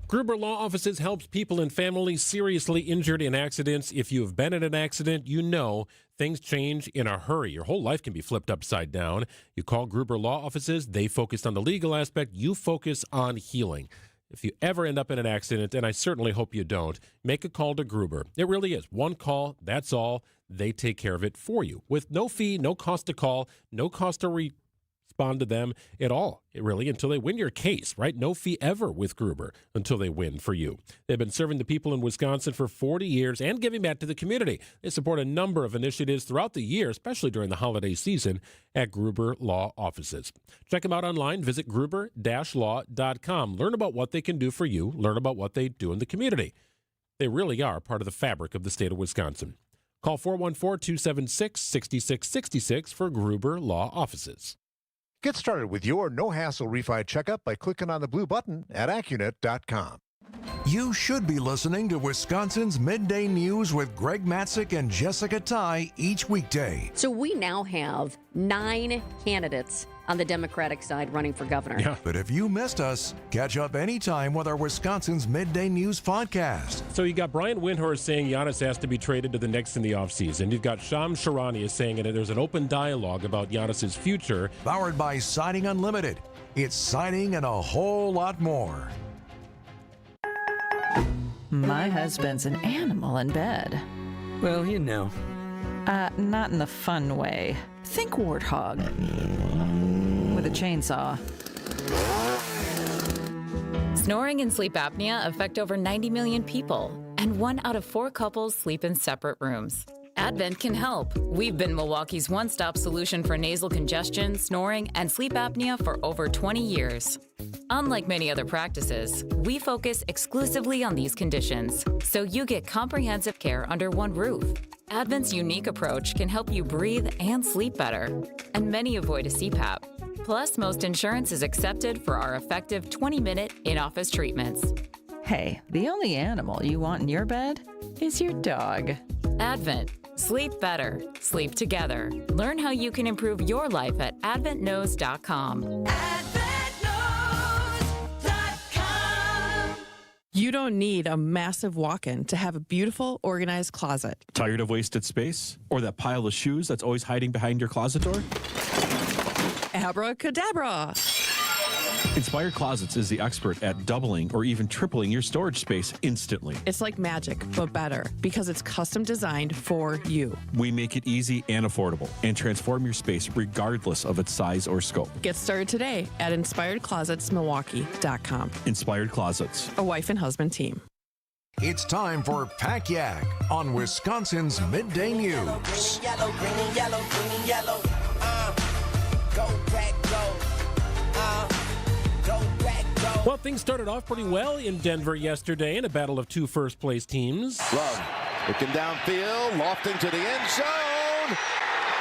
[SPEAKER 2] Gruber Law Offices helps people and families seriously injured in accidents. If you have been in an accident, you know things change in a hurry. Your whole life can be flipped upside down. You call Gruber Law Offices. They focus on the legal aspect. You focus on healing. If you ever end up in an accident, and I certainly hope you don't, make a call to Gruber. It really is. One call, that's all. They take care of it for you with no fee, no cost to call, no cost to respond to them at all, really, until they win your case, right? No fee ever with Gruber until they win for you. They've been serving the people in Wisconsin for 40 years and giving back to the community. They support a number of initiatives throughout the year, especially during the holiday season, at Gruber Law Offices. Check them out online. Visit gruber-law.com. Learn about what they can do for you. Learn about what they do in the community. They really are part of the fabric of the state of Wisconsin. Call 414-276-6666 for Gruber Law Offices.
[SPEAKER 12] Get started with your no-hassle refi checkup by clicking on the blue button at Accunet.com.
[SPEAKER 13] You should be listening to Wisconsin's Midday News with Greg Matzek and Jessica Tighe each weekday.
[SPEAKER 3] So we now have 9 candidates on the Democratic side running for governor.
[SPEAKER 13] Yeah. But if you missed us, catch up anytime with our Wisconsin's Midday News podcast.
[SPEAKER 2] So you got Brian Windhorst saying Giannis has to be traded to the Knicks in the offseason. You've got Shams Charania saying that there's an open dialogue about Giannis's future.
[SPEAKER 13] Powered by Siding Unlimited. It's siding and a whole lot more.
[SPEAKER 14] My husband's an animal in bed.
[SPEAKER 15] Well, you know.
[SPEAKER 14] Not in the fun way. Think warthog. With a chainsaw.
[SPEAKER 16] Snoring and sleep apnea affect over 90 million people, and 1 out of 4 couples sleep in separate rooms. Advent can help. We've been Milwaukee's one-stop solution for nasal congestion, snoring, and sleep apnea for over 20 years. Unlike many other practices, we focus exclusively on these conditions, so you get comprehensive care under one roof. Advent's unique approach can help you breathe and sleep better, and many avoid a CPAP. Plus, most insurance is accepted for our effective 20-minute in-office treatments.
[SPEAKER 14] Hey, the only animal you want in your bed is your dog.
[SPEAKER 16] Advent. Sleep better. Sleep together. Learn how you can improve your life at adventknows.com.
[SPEAKER 5] You don't need a massive walk-in to have a beautiful, organized closet.
[SPEAKER 15] Tired of wasted space? Or that pile of shoes that's always hiding behind your closet door?
[SPEAKER 5] Abracadabra!
[SPEAKER 15] Inspired Closets is the expert at doubling or even tripling your storage space instantly.
[SPEAKER 5] It's like magic, but better, because it's custom designed for you.
[SPEAKER 15] We make it easy and affordable and transform your space regardless of its size or scope.
[SPEAKER 5] Get started today at InspiredClosetsMilwaukee.com.
[SPEAKER 15] Inspired Closets.
[SPEAKER 5] A wife and husband team.
[SPEAKER 13] It's time for Pack Yak on Wisconsin's Midday News.
[SPEAKER 17] Green and yellow, green and yellow, green and yellow. Go, Pack, go. Go, Pack, go.
[SPEAKER 2] Well, things started off pretty well in Denver yesterday in a battle of two first-place teams.
[SPEAKER 18] Love looking downfield, lofting to the end zone.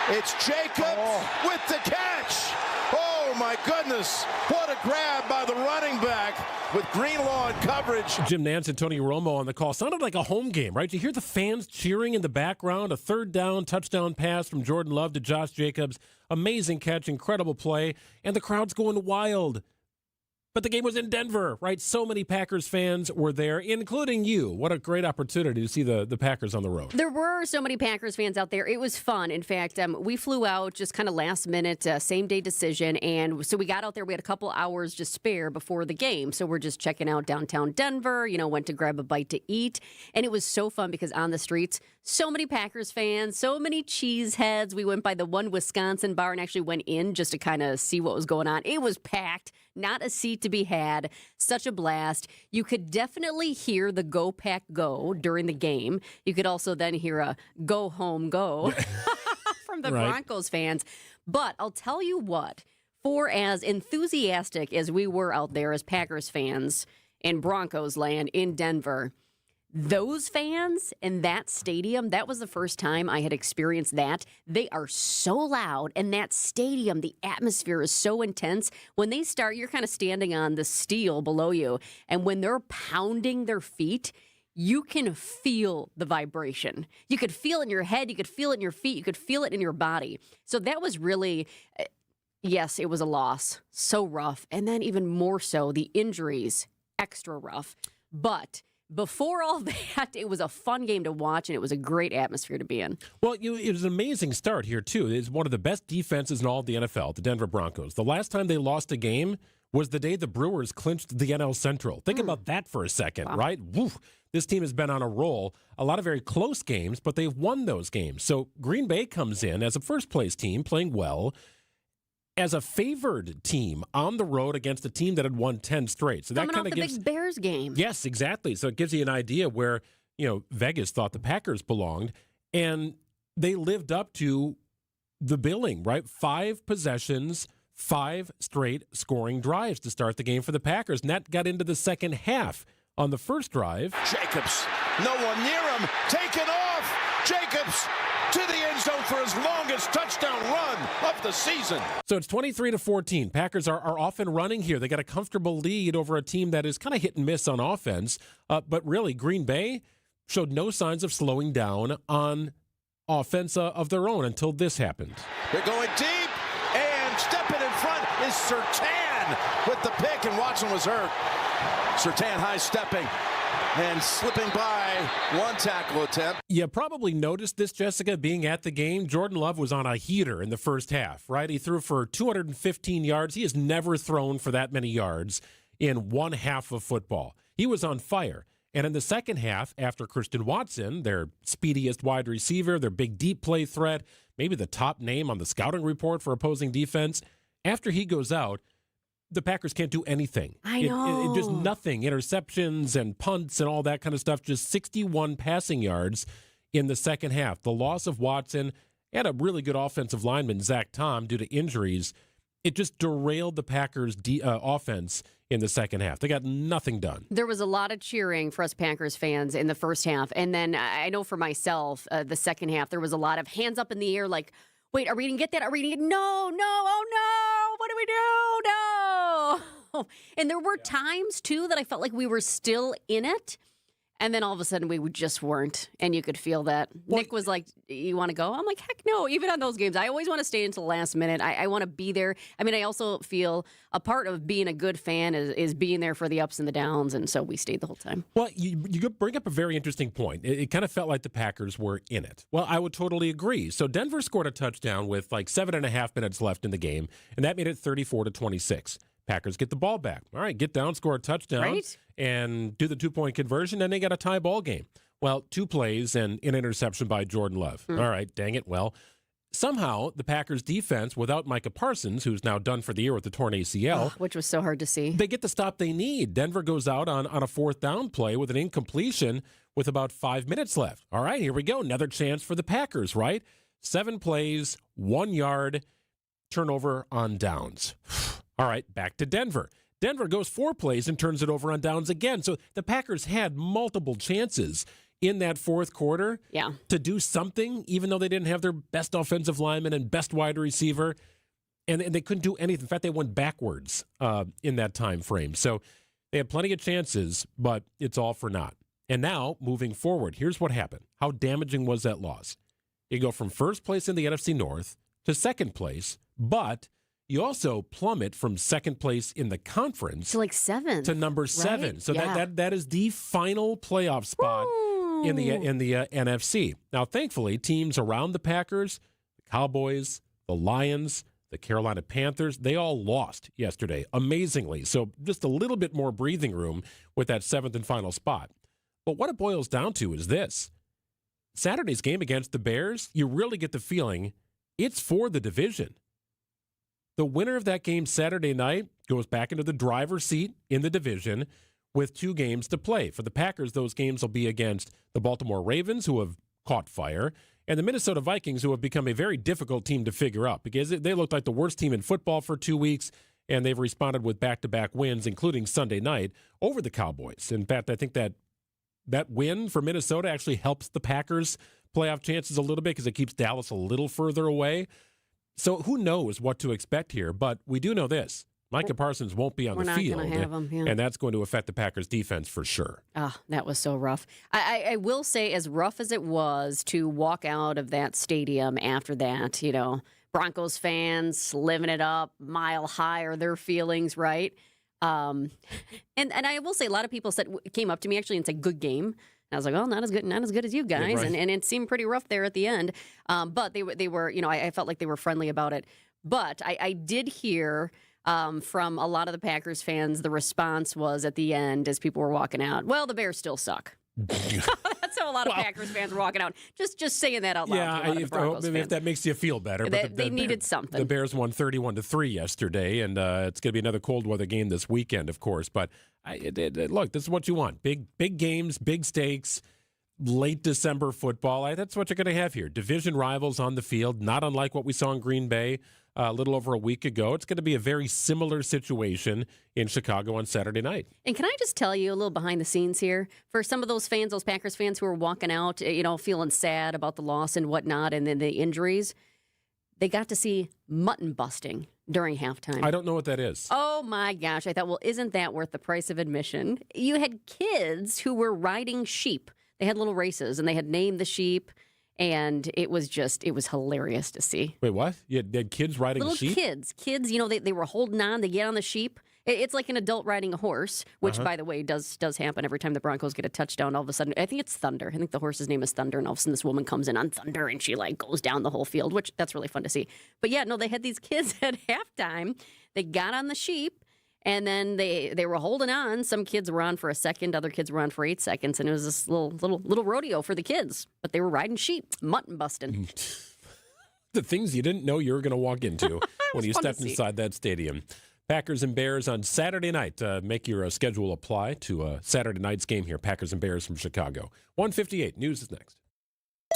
[SPEAKER 18] It's Jacobs with the catch. Oh, my goodness. What a grab by the running back with Greenlaw in coverage.
[SPEAKER 2] Jim Nance and Tony Romo on the call. Sounded like a home game, right? You hear the fans cheering in the background. A third down, touchdown pass from Jordan Love to Josh Jacobs. Amazing catch, incredible play, and the crowd's going wild. But the game was in Denver, right? So many Packers fans were there, including you. What a great opportunity to see the Packers on the road.
[SPEAKER 3] There were so many Packers fans out there. It was fun. In fact, we flew out just kind of last minute, same-day decision. And so we got out there. We had a couple hours to spare before the game. So we're just checking out downtown Denver, went to grab a bite to eat. And it was so fun because on the streets, so many Packers fans, so many cheeseheads. We went by the one Wisconsin bar and actually went in just to kind of see what was going on. It was packed. Not a seat to be had. Such a blast. You could definitely hear the Go Pack Go during the game. You could also then hear a Go Home Go from the Broncos fans. But I'll tell you what, for as enthusiastic as we were out there as Packers fans in Broncos land in Denver, those fans in that stadium, that was the first time I had experienced that. They are so loud, and that stadium, the atmosphere is so intense. When they start, you're kind of standing on the steel below you, and when they're pounding their feet, you can feel the vibration. You could feel it in your head, you could feel it in your feet, you could feel it in your body. So that was really, yes, it was a loss. So rough. And then even more so, the injuries, extra rough. But before all that, it was a fun game to watch, and it was a great atmosphere to be in.
[SPEAKER 2] Well, it was an amazing start here, too. It's one of the best defenses in all of the NFL, the Denver Broncos. The last time they lost a game was the day the Brewers clinched the NL Central. Think about that for a second, right? Woof. This team has been on a roll. A lot of very close games, but they've won those games. So Green Bay comes in as a first-place team, playing well, as a favored team on the road against a team that had won 10 straight. So
[SPEAKER 3] Coming
[SPEAKER 2] that kind
[SPEAKER 3] off
[SPEAKER 2] of
[SPEAKER 3] the
[SPEAKER 2] gives
[SPEAKER 3] big Bears game.
[SPEAKER 2] Yes, exactly. So it gives you an idea where, Vegas thought the Packers belonged, and they lived up to the billing, right? 5 possessions, 5 straight scoring drives to start the game for the Packers. And that got into the second half. On the first drive,
[SPEAKER 18] Jacobs, no one near him, taken off. Jacobs to the end zone for his longest touchdown run of the season.
[SPEAKER 2] So it's 23-14. Packers are off and running here. They got a comfortable lead over a team that is kind of hit and miss on offense. But really, Green Bay showed no signs of slowing down on offense of their own until this happened.
[SPEAKER 18] They're going deep, and stepping in front is Surtain with the pick, and Watson was hurt. Surtain high-stepping and slipping by one tackle attempt.
[SPEAKER 2] You probably noticed this, Jessica, being at the game. Jordan Love was on a heater in the first half, right? He threw for 215 yards. He has never thrown for that many yards in one half of football. He was on fire. And in the second half, after Christian Watson, their speediest wide receiver, their big deep play threat, maybe the top name on the scouting report for opposing defense, after he goes out, the Packers can't do anything.
[SPEAKER 3] I know.
[SPEAKER 2] Just nothing. Interceptions and punts and all that kind of stuff. Just 61 passing yards in the second half. The loss of Watson and a really good offensive lineman, Zach Tom, due to injuries, it just derailed the Packers' offense in the second half. They got nothing done.
[SPEAKER 3] There was a lot of cheering for us Packers fans in the first half. And then I know for myself, the second half, there was a lot of hands up in the air like, wait, are we going to get that? Are we going to get no, oh no, what do we do? No. And there were times, too, that I felt like we were still in it. And then all of a sudden, we just weren't. And you could feel that. Nick was like, you want to go? I'm like, heck no. Even on those games, I always want to stay until the last minute. I want to be there. I mean, I also feel a part of being a good fan is being there for the ups and the downs. And so we stayed the whole time.
[SPEAKER 2] Well, you bring up a very interesting point. It kind of felt like the Packers were in it. Well, I would totally agree. So Denver scored a touchdown with like 7.5 minutes left in the game, and that made it 34-26. Packers get the ball back. All right, get down, score a touchdown, and do the 2-point conversion, and they got a tie ball game. Well, 2 plays and an interception by Jordan Love. All right, dang it. Well, somehow the Packers defense, without Micah Parsons, who's now done for the year with the torn ACL.
[SPEAKER 3] Which was so hard to see.
[SPEAKER 2] They get the stop they need. Denver goes out on a 4th down play with an incompletion with about 5 minutes left. All right, here we go. Another chance for the Packers, right? 7 plays, 1 yard, turnover on downs. All right, back to Denver. Denver goes 4 plays and turns it over on downs again. So the Packers had multiple chances in that 4th quarter to do something, even though they didn't have their best offensive lineman and best wide receiver, and they couldn't do anything. In fact, they went backwards in that time frame. So they had plenty of chances, but it's all for naught. And now, moving forward, here's what happened. How damaging was that loss? You go from 1st place in the NFC North to 2nd place, but you also plummet from 2nd place in the conference
[SPEAKER 3] to like 7th
[SPEAKER 2] to number 7.
[SPEAKER 3] Right?
[SPEAKER 2] So that is the final playoff spot in the NFC. Now, thankfully, teams around the Packers, the Cowboys, the Lions, the Carolina Panthers, they all lost yesterday, amazingly. So just a little bit more breathing room with that 7th and final spot. But what it boils down to is this. Saturday's game against the Bears, you really get the feeling it's for the division. The winner of that game Saturday night goes back into the driver's seat in the division with 2 games to play. For the Packers, those games will be against the Baltimore Ravens, who have caught fire, and the Minnesota Vikings, who have become a very difficult team to figure out because they looked like the worst team in football for 2 weeks, and they've responded with back-to-back wins, including Sunday night over the Cowboys. In fact, I think that win for Minnesota actually helps the Packers' playoff chances a little bit because it keeps Dallas a little further away. So who knows what to expect here, but we do know this. Micah Parsons won't be on the field, and that's going to affect the Packers' defense for sure.
[SPEAKER 3] That was so rough. I will say, as rough as it was to walk out of that stadium after that, Broncos fans living it up, mile high are their feelings, right? And I will say, a lot of people came up to me actually and said, good game. And I was like, well, not as good as you guys. Yeah, right. And it seemed pretty rough there at the end. But they were, I felt like they were friendly about it. But I did hear from a lot of the Packers fans, the response was at the end as people were walking out, well, the Bears still suck. That's how a lot of Packers fans were walking out. Just saying that out loud.
[SPEAKER 2] Yeah, if that makes you feel better. But
[SPEAKER 3] they needed something.
[SPEAKER 2] The Bears won 31-3 yesterday, and it's going to be another cold weather game this weekend, of course. But look, this is what you want: big games, big stakes, late December football. That's what you're going to have here. Division rivals on the field, not unlike what we saw in Green Bay a little over a week ago. It's going to be a very similar situation in Chicago on Saturday night.
[SPEAKER 3] And can I just tell you a little behind the scenes here? For some of those fans, those Packers fans who are walking out, feeling sad about the loss and whatnot and then the injuries, they got to see mutton busting during halftime.
[SPEAKER 2] I don't know what that is.
[SPEAKER 3] Oh, my gosh. I thought, well, isn't that worth the price of admission? You had kids who were riding sheep. They had little races, and they had named the sheep. And it was hilarious to see.
[SPEAKER 2] Wait, what? You had kids riding sheep?
[SPEAKER 3] Little kids, they were holding on to get on the sheep. It's like an adult riding a horse, which, by the way, does happen every time the Broncos get a touchdown. All of a sudden, I think it's Thunder. I think the horse's name is Thunder, and all of a sudden this woman comes in on Thunder, and she goes down the whole field, which that's really fun to see. But yeah, no, they had these kids at halftime. They got on the sheep. And then they were holding on. Some kids were on for a second. Other kids were on for 8 seconds. And it was this little rodeo for the kids. But they were riding sheep, mutton busting.
[SPEAKER 2] The things you didn't know you were going to walk into when you stepped inside that stadium. Packers and Bears on Saturday night. Make your schedule apply to Saturday night's game here. Packers and Bears from Chicago. 1:58. News is next.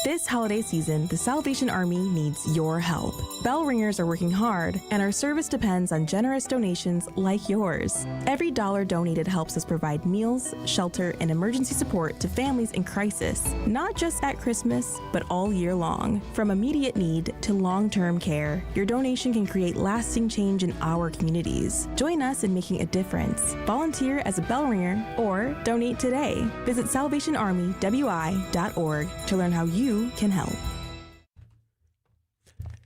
[SPEAKER 6] This holiday season, the Salvation Army needs your help. Bell ringers are working hard, and our service depends on generous donations like yours. Every dollar donated helps us provide meals, shelter, and emergency support to families in crisis, not just at Christmas, but all year long. From immediate need to long-term care, your donation can create lasting change in our communities. Join us in making a difference. Volunteer as a bell ringer or donate today. Visit salvationarmywi.org to learn how you can help.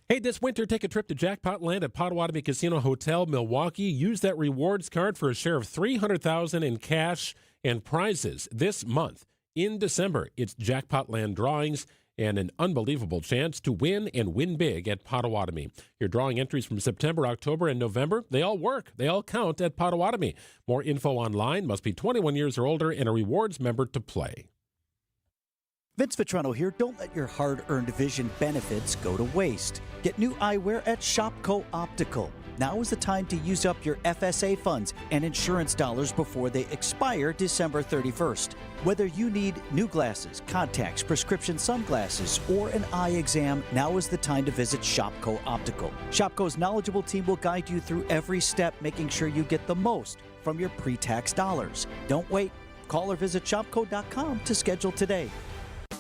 [SPEAKER 2] Hey, this winter, take a trip to Jackpot Land at Potawatomi Casino Hotel, Milwaukee. Use that rewards card for a share of $300,000 in cash and prizes this month. In December, it's Jackpot Land drawings and an unbelievable chance to win and win big at Potawatomi. Your drawing entries from September, October, and November, they all work. They all count at Potawatomi. More info online. Must be 21 years or older and a rewards member to play.
[SPEAKER 10] Vince Vitrano here. Don't let your hard-earned vision benefits go to waste. Get new eyewear at Shopko Optical. Now is the time to use up your FSA funds and insurance dollars before they expire December 31st. Whether you need new glasses, contacts, prescription sunglasses, or an eye exam, now is the time to visit Shopko Optical. Shopko's knowledgeable team will guide you through every step, making sure you get the most from your pre-tax dollars. Don't wait. Call or visit shopko.com to schedule today.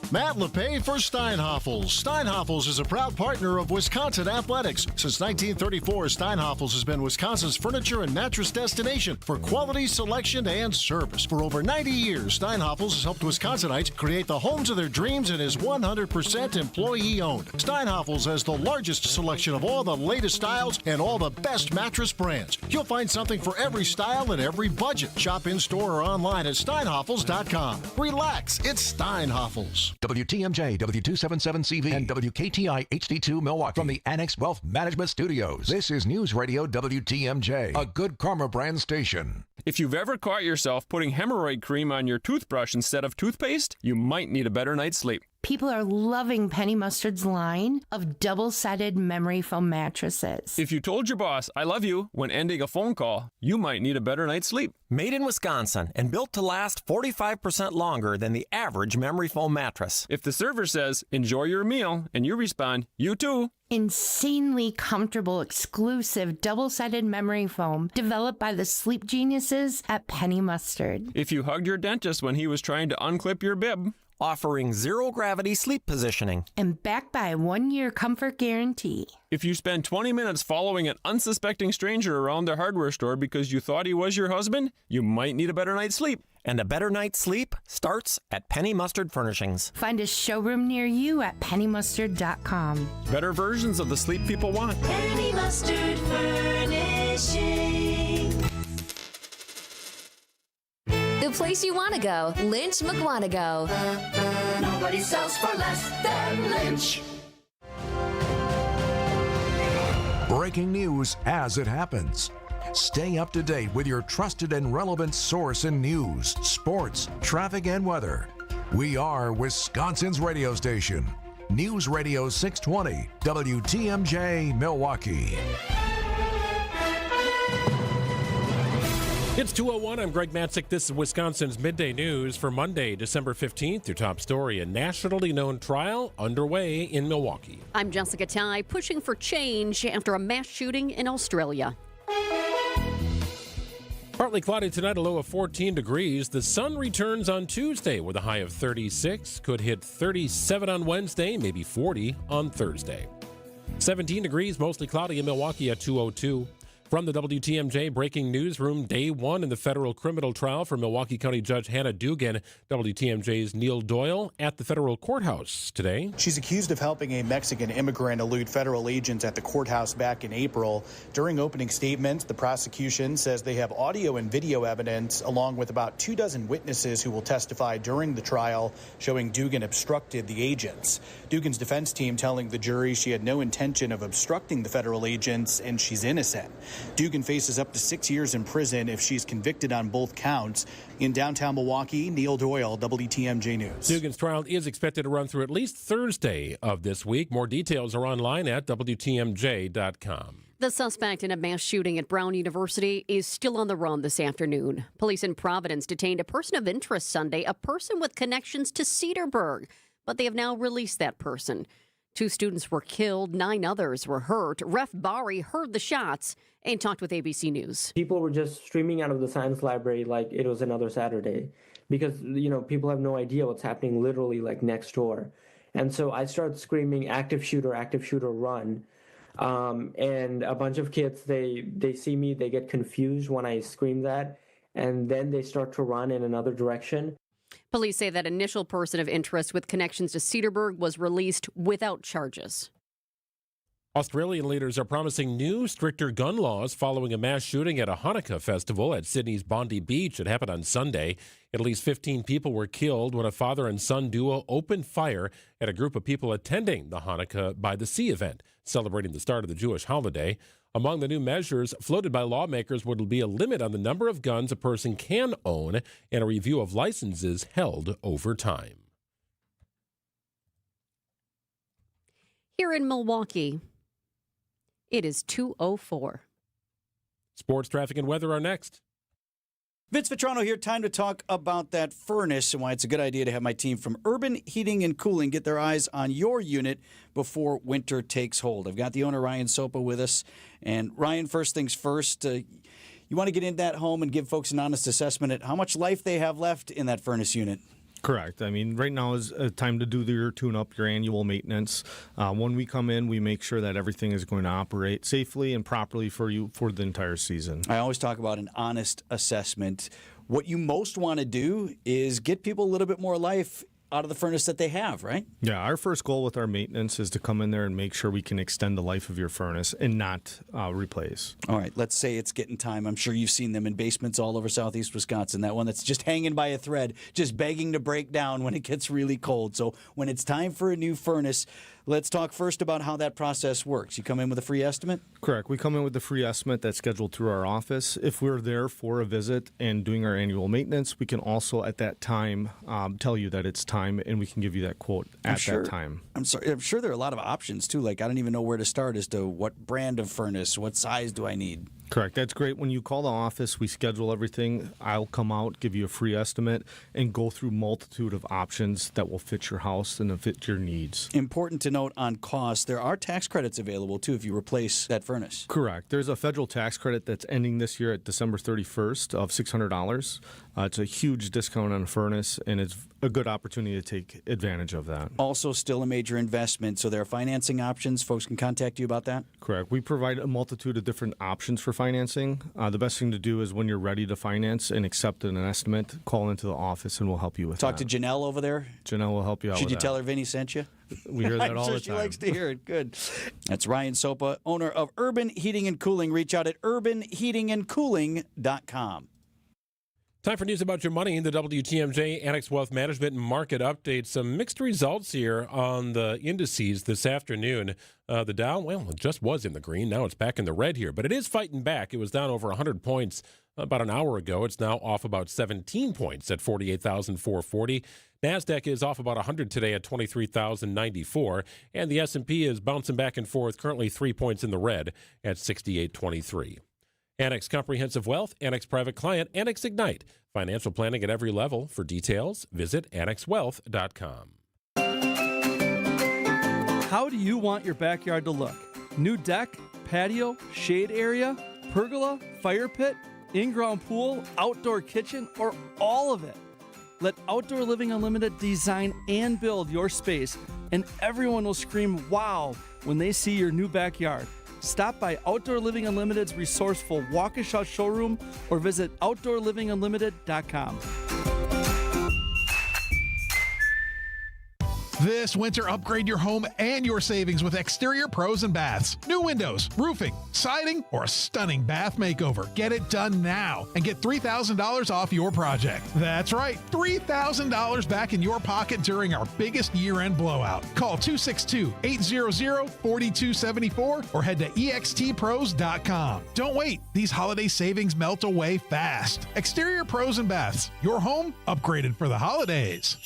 [SPEAKER 19] Matt LePay for Steinhoffels. Steinhoffels is a proud partner of Wisconsin Athletics. Since 1934, Steinhoffels has been Wisconsin's furniture and mattress destination for quality, selection, and service. For over 90 years, Steinhoffels has helped Wisconsinites create the homes of their dreams and is 100% employee-owned. Steinhoffels has the largest selection of all the latest styles and all the best mattress brands. You'll find something for every style and every budget. Shop in-store or online at steinhoffels.com. Relax, it's Steinhoffels.
[SPEAKER 13] WTMJ, W277CV, and WKTI HD2 Milwaukee from the Annex Wealth Management Studios. This is News Radio WTMJ, a Good Karma brand station.
[SPEAKER 25] If you've ever caught yourself putting hemorrhoid cream on your toothbrush instead of toothpaste, you might need a better night's sleep.
[SPEAKER 20] People are loving Penny Mustard's line of double-sided memory foam mattresses.
[SPEAKER 25] If you told your boss, I love you, when ending a phone call, you might need a better night's sleep.
[SPEAKER 22] Made in Wisconsin and built to last 45% longer than the average memory foam mattress.
[SPEAKER 25] If the server says, enjoy your meal, and you respond, you too.
[SPEAKER 20] Insanely comfortable, exclusive, double-sided memory foam developed by the sleep geniuses at Penny Mustard.
[SPEAKER 25] If you hugged your dentist when he was trying to unclip your bib.
[SPEAKER 22] Offering zero-gravity sleep positioning.
[SPEAKER 20] And backed by a 1-year comfort guarantee.
[SPEAKER 25] If you spend 20 minutes following an unsuspecting stranger around their hardware store because you thought he was your husband, you might need a better night's sleep.
[SPEAKER 22] And a better night's sleep starts at Penny Mustard Furnishings.
[SPEAKER 20] Find a showroom near you at pennymustard.com.
[SPEAKER 25] Better versions of the sleep people want.
[SPEAKER 23] Penny Mustard Furnishing.
[SPEAKER 24] The place you want to go, Lynch McWanago.
[SPEAKER 23] Nobody sells for less than Lynch.
[SPEAKER 13] Breaking news as it happens. Stay up to date with your trusted and relevant source in news, sports, traffic, and weather. We are Wisconsin's radio station. News Radio 620, WTMJ, Milwaukee.
[SPEAKER 2] It's 2:01. I'm Greg Matzek. This is Wisconsin's Midday News for Monday, December 15th. Your top story, a nationally known trial underway in Milwaukee.
[SPEAKER 3] I'm Jessica Tighe, pushing for change after a mass shooting in Australia.
[SPEAKER 2] Partly cloudy tonight, a low of 14 degrees. The sun returns on Tuesday with a high of 36. Could hit 37 on Wednesday, maybe 40 on Thursday. 17 degrees, mostly cloudy in Milwaukee at 2:02. From the WTMJ Breaking Newsroom, day one in the federal criminal trial for Milwaukee County Judge Hannah Dugan. WTMJ's Neil Doyle at the federal courthouse today.
[SPEAKER 28] She's accused of helping a Mexican immigrant elude federal agents at the courthouse back in April. During opening statements, the prosecution says they have audio and video evidence, along with about 24 witnesses who will testify during the trial, showing Dugan obstructed the agents. Dugan's defense team telling the jury she had no intention of obstructing the federal agents and she's innocent. Dugan faces up to 6 years in prison if she's convicted on both counts. In downtown Milwaukee, Neil Doyle, WTMJ News.
[SPEAKER 2] Dugan's trial is expected to run through at least Thursday of this week. More details are online at WTMJ.com.
[SPEAKER 3] The suspect in a mass shooting at Brown University is still on the run this afternoon. Police in Providence detained a person of interest Sunday, a person with connections to Cedarburg. but they have now released that person. 2 students were killed, 9 others were hurt. Ref Bari heard the shots and talked with ABC News.
[SPEAKER 1] People were just streaming out of the science library like it was another Saturday because, people have no idea what's happening literally like next door. And so I started screaming, active shooter, run. And a bunch of kids, they see me, they get confused when I scream that, and then they start to run in another direction.
[SPEAKER 3] Police say that initial person of interest with connections to Cedarburg was released without charges.
[SPEAKER 2] Australian leaders are promising new, stricter gun laws following a mass shooting at a Hanukkah festival at Sydney's Bondi Beach. It happened on Sunday. At least 15 people were killed when a father and son duo opened fire at a group of people attending the Hanukkah by the Sea event, celebrating the start of the Jewish holiday. Among the new measures floated by lawmakers would be a limit on the number of guns a person can own and a review of licenses held over time.
[SPEAKER 3] Here in Milwaukee, it is 2:04.
[SPEAKER 2] Sports, traffic, and weather are next.
[SPEAKER 10] Vince Vitrano here. Time to talk about that furnace and why it's a good idea to have my team from Urban Heating and Cooling get their eyes on your unit before winter takes hold. I've got the owner, Ryan Sopa, with us. And Ryan, first things first, you want to get into that home and give folks an honest assessment at how much life they have left in that furnace unit.
[SPEAKER 4] Correct. I mean, right now is a time to do your tune-up, your annual maintenance. When we come in, we make sure that everything is going to operate safely and properly for you for the entire season.
[SPEAKER 10] I always talk about an honest assessment. What you most want to do is get people a little bit more life out of the furnace that they have, right?
[SPEAKER 4] Yeah, our first goal with our maintenance is to come in there and make sure we can extend the life of your furnace and not replace.
[SPEAKER 10] All right, let's say it's getting time. I'm sure you've seen them in basements all over southeast Wisconsin, that one that's just hanging by a thread, just begging to break down when it gets really cold. So when it's time for a new furnace, let's talk first about how that process works. You come in with a free estimate?
[SPEAKER 4] Correct. We come in with a free estimate that's scheduled through our office. If we're there for a visit and doing our annual maintenance, we can also at that time tell you that it's time, and we can give you that quote at that time.
[SPEAKER 10] I'm sure there are a lot of options, too. Like, I don't even know where to start as to what brand of furnace, what size do I need?
[SPEAKER 4] Correct. That's great. When you call the office, we schedule everything. I'll come out, give you a free estimate, and go through multitude of options that will fit your house and fit your needs.
[SPEAKER 10] Important to note on cost, there are tax credits available, too, if you replace that furnace.
[SPEAKER 4] Correct. There's a federal tax credit that's ending this year at December 31st of $600. It's a huge discount on a furnace, and it's a good opportunity to take advantage of that.
[SPEAKER 10] Also still a major investment, so there are financing options. Folks can contact you about that?
[SPEAKER 4] Correct. We provide a multitude of different options for financing. The best thing to do is when you're ready to finance and accept an estimate, call into the office and we'll help you with that.
[SPEAKER 10] Talk to Janelle over there.
[SPEAKER 4] Janelle will help you out
[SPEAKER 10] Should
[SPEAKER 4] with
[SPEAKER 10] you
[SPEAKER 4] that.
[SPEAKER 10] tell her Vinny sent you?
[SPEAKER 4] We hear that all the time.
[SPEAKER 10] I'm sure she likes to hear it. Good. That's Ryan Sopa, owner of Urban Heating and Cooling. Reach out at urbanheatingandcooling.com.
[SPEAKER 2] Time for news about your money. The WTMJ Annex Wealth Management Market Update. Some mixed results here on the indices this afternoon. The Dow, well, it just was in the green. Now it's back in the red here, but it is fighting back. It was down over 100 points about an hour ago. It's now off about 17 points at 48,440. NASDAQ is off about 100 today at 23,094. And the S&P is bouncing back and forth, currently 3 points in the red at 6823. Annex Comprehensive Wealth, Annex Private Client, Annex Ignite. Financial planning at every level. For details, visit annexwealth.com.
[SPEAKER 7] How do you want your backyard to look? New deck, patio, shade area, pergola, fire pit, in-ground pool, outdoor kitchen, or all of it? Let Outdoor Living Unlimited design and build your space, and everyone will scream wow when they see your new backyard. Stop by Outdoor Living Unlimited's resourceful Waukesha showroom or visit OutdoorLivingUnlimited.com.
[SPEAKER 8] This winter, upgrade your home and your savings with Exterior Pros and Baths. New windows, roofing, siding, or a stunning bath makeover. Get it done now and get $3,000 off your project. That's right, $3,000 back in your pocket during our biggest year-end blowout. Call 262-800-4274 or head to extpros.com. Don't wait. These holiday savings melt away fast. Exterior Pros and Baths. Your home upgraded for the holidays.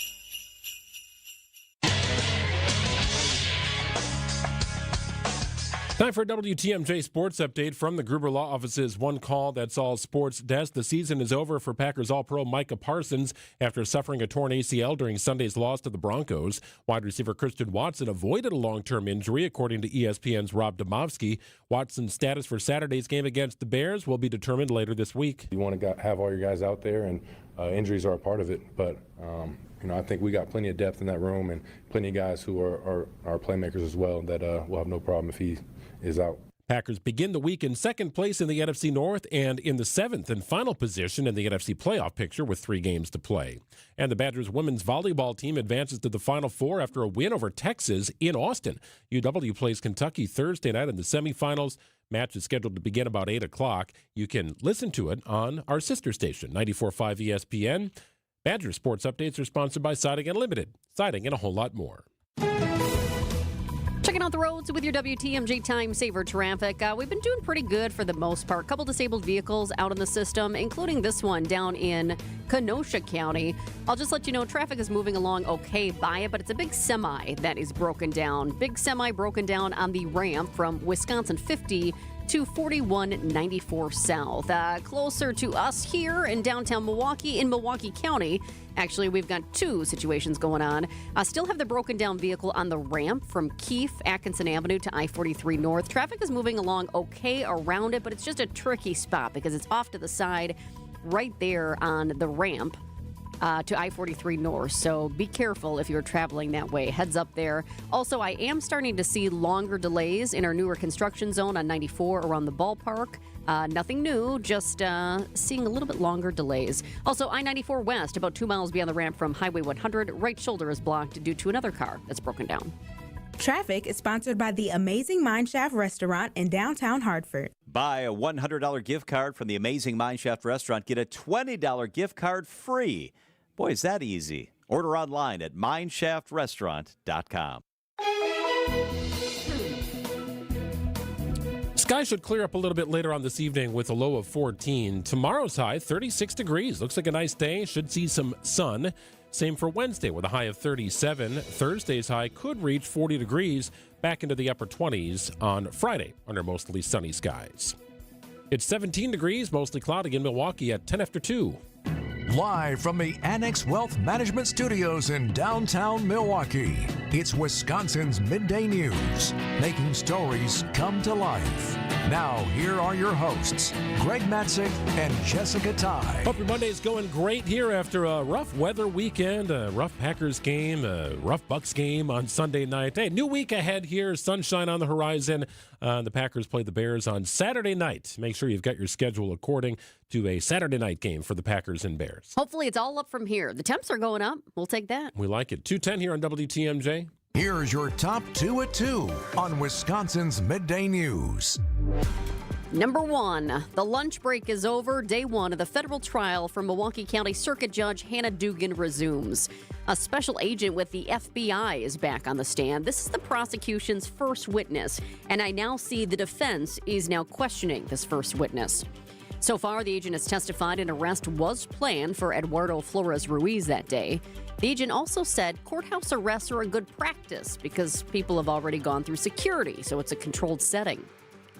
[SPEAKER 2] Time for a WTMJ Sports Update from the Gruber Law Office's One Call That's All Sports desk. The season is over for Packers All-Pro Micah Parsons after suffering a torn ACL during Sunday's loss to the Broncos. Wide receiver Christian Watson avoided a long-term injury, according to ESPN's Rob Domofsky. Watson's status for Saturday's game against the Bears will be determined later this week.
[SPEAKER 9] You want to have all your guys out there, and injuries are a part of it, but I think we got plenty of depth in that room and plenty of guys who are playmakers as well that will have no problem if he is out.
[SPEAKER 2] Packers begin the week in second place in the NFC North and in the seventh and final position in the NFC playoff picture with 3 games to play. And the Badgers women's volleyball team advances to the Final Four after a win over Texas in Austin. UW plays Kentucky Thursday night in the semifinals. Match is scheduled to begin about 8 o'clock. You can listen to it on our sister station, 94.5 ESPN. Badger Sports Updates are sponsored by Siding Unlimited. Siding and a whole lot more.
[SPEAKER 3] Checking out the roads with your WTMJ Time Saver traffic. We've been doing pretty good for the most part. Couple disabled vehicles out in the system, including this one down in Kenosha County. I'll just let you know traffic is moving along okay by it, but it's a big semi that is broken down. Big semi broken down on the ramp from Wisconsin 50 to 4194 South. Closer to us here in downtown Milwaukee, in Milwaukee County. Actually, we've got 2 situations going on. Still have the broken down vehicle on the ramp from Keefe, Atkinson Avenue to I-43 North. Traffic is moving along okay around it, but it's just a tricky spot because it's off to the side right there on the ramp to I-43 North. So be careful if you're traveling that way. Heads up there. Also, I am starting to see longer delays in our newer construction zone on 94 around the ballpark. Nothing new, just seeing a little bit longer delays. Also, I-94 West, about 2 miles beyond the ramp from Highway 100, right shoulder is blocked due to another car that's broken down.
[SPEAKER 11] Traffic is sponsored by the Amazing Mineshaft Restaurant in downtown Hartford.
[SPEAKER 12] Buy a $100 gift card from the Amazing Mineshaft Restaurant. Get a $20 gift card free. Boy, is that easy. Order online at mineshaftrestaurant.com.
[SPEAKER 2] Skies should clear up a little bit later on this evening with a low of 14. Tomorrow's high, 36 degrees. Looks like a nice day. Should see some sun. Same for Wednesday with a high of 37. Thursday's high could reach 40 degrees, back into the upper 20s on Friday under mostly sunny skies. It's 17 degrees, mostly cloudy in Milwaukee at 10 after 2.
[SPEAKER 13] Live from the Annex Wealth Management Studios in downtown Milwaukee, it's Wisconsin's Midday News, making stories come to life. Now, here are your hosts, Greg Matzek and Jessica Tighe.
[SPEAKER 2] Hope your Monday's going great here after a rough weather weekend, a rough Packers game, a rough Bucks game on Sunday night. Hey, new week ahead here, sunshine on the horizon. The Packers play the Bears on Saturday night. Make sure you've got your schedule according to a Saturday night game for the Packers and Bears.
[SPEAKER 3] Hopefully it's all up from here. The temps are going up. We'll take that.
[SPEAKER 2] We like it. 2:10 here on WTMJ.
[SPEAKER 13] Here's your top 2 at 2 on Wisconsin's Midday News.
[SPEAKER 3] Number 1, the lunch break is over. Day 1 of the federal trial for Milwaukee County Circuit Judge Hannah Dugan resumes. A special agent with the FBI is back on the stand. This is the prosecution's first witness, and I now see the defense is now questioning this first witness. So far, the agent has testified an arrest was planned for Eduardo Flores Ruiz that day. The agent also said courthouse arrests are a good practice because people have already gone through security, so it's a controlled setting.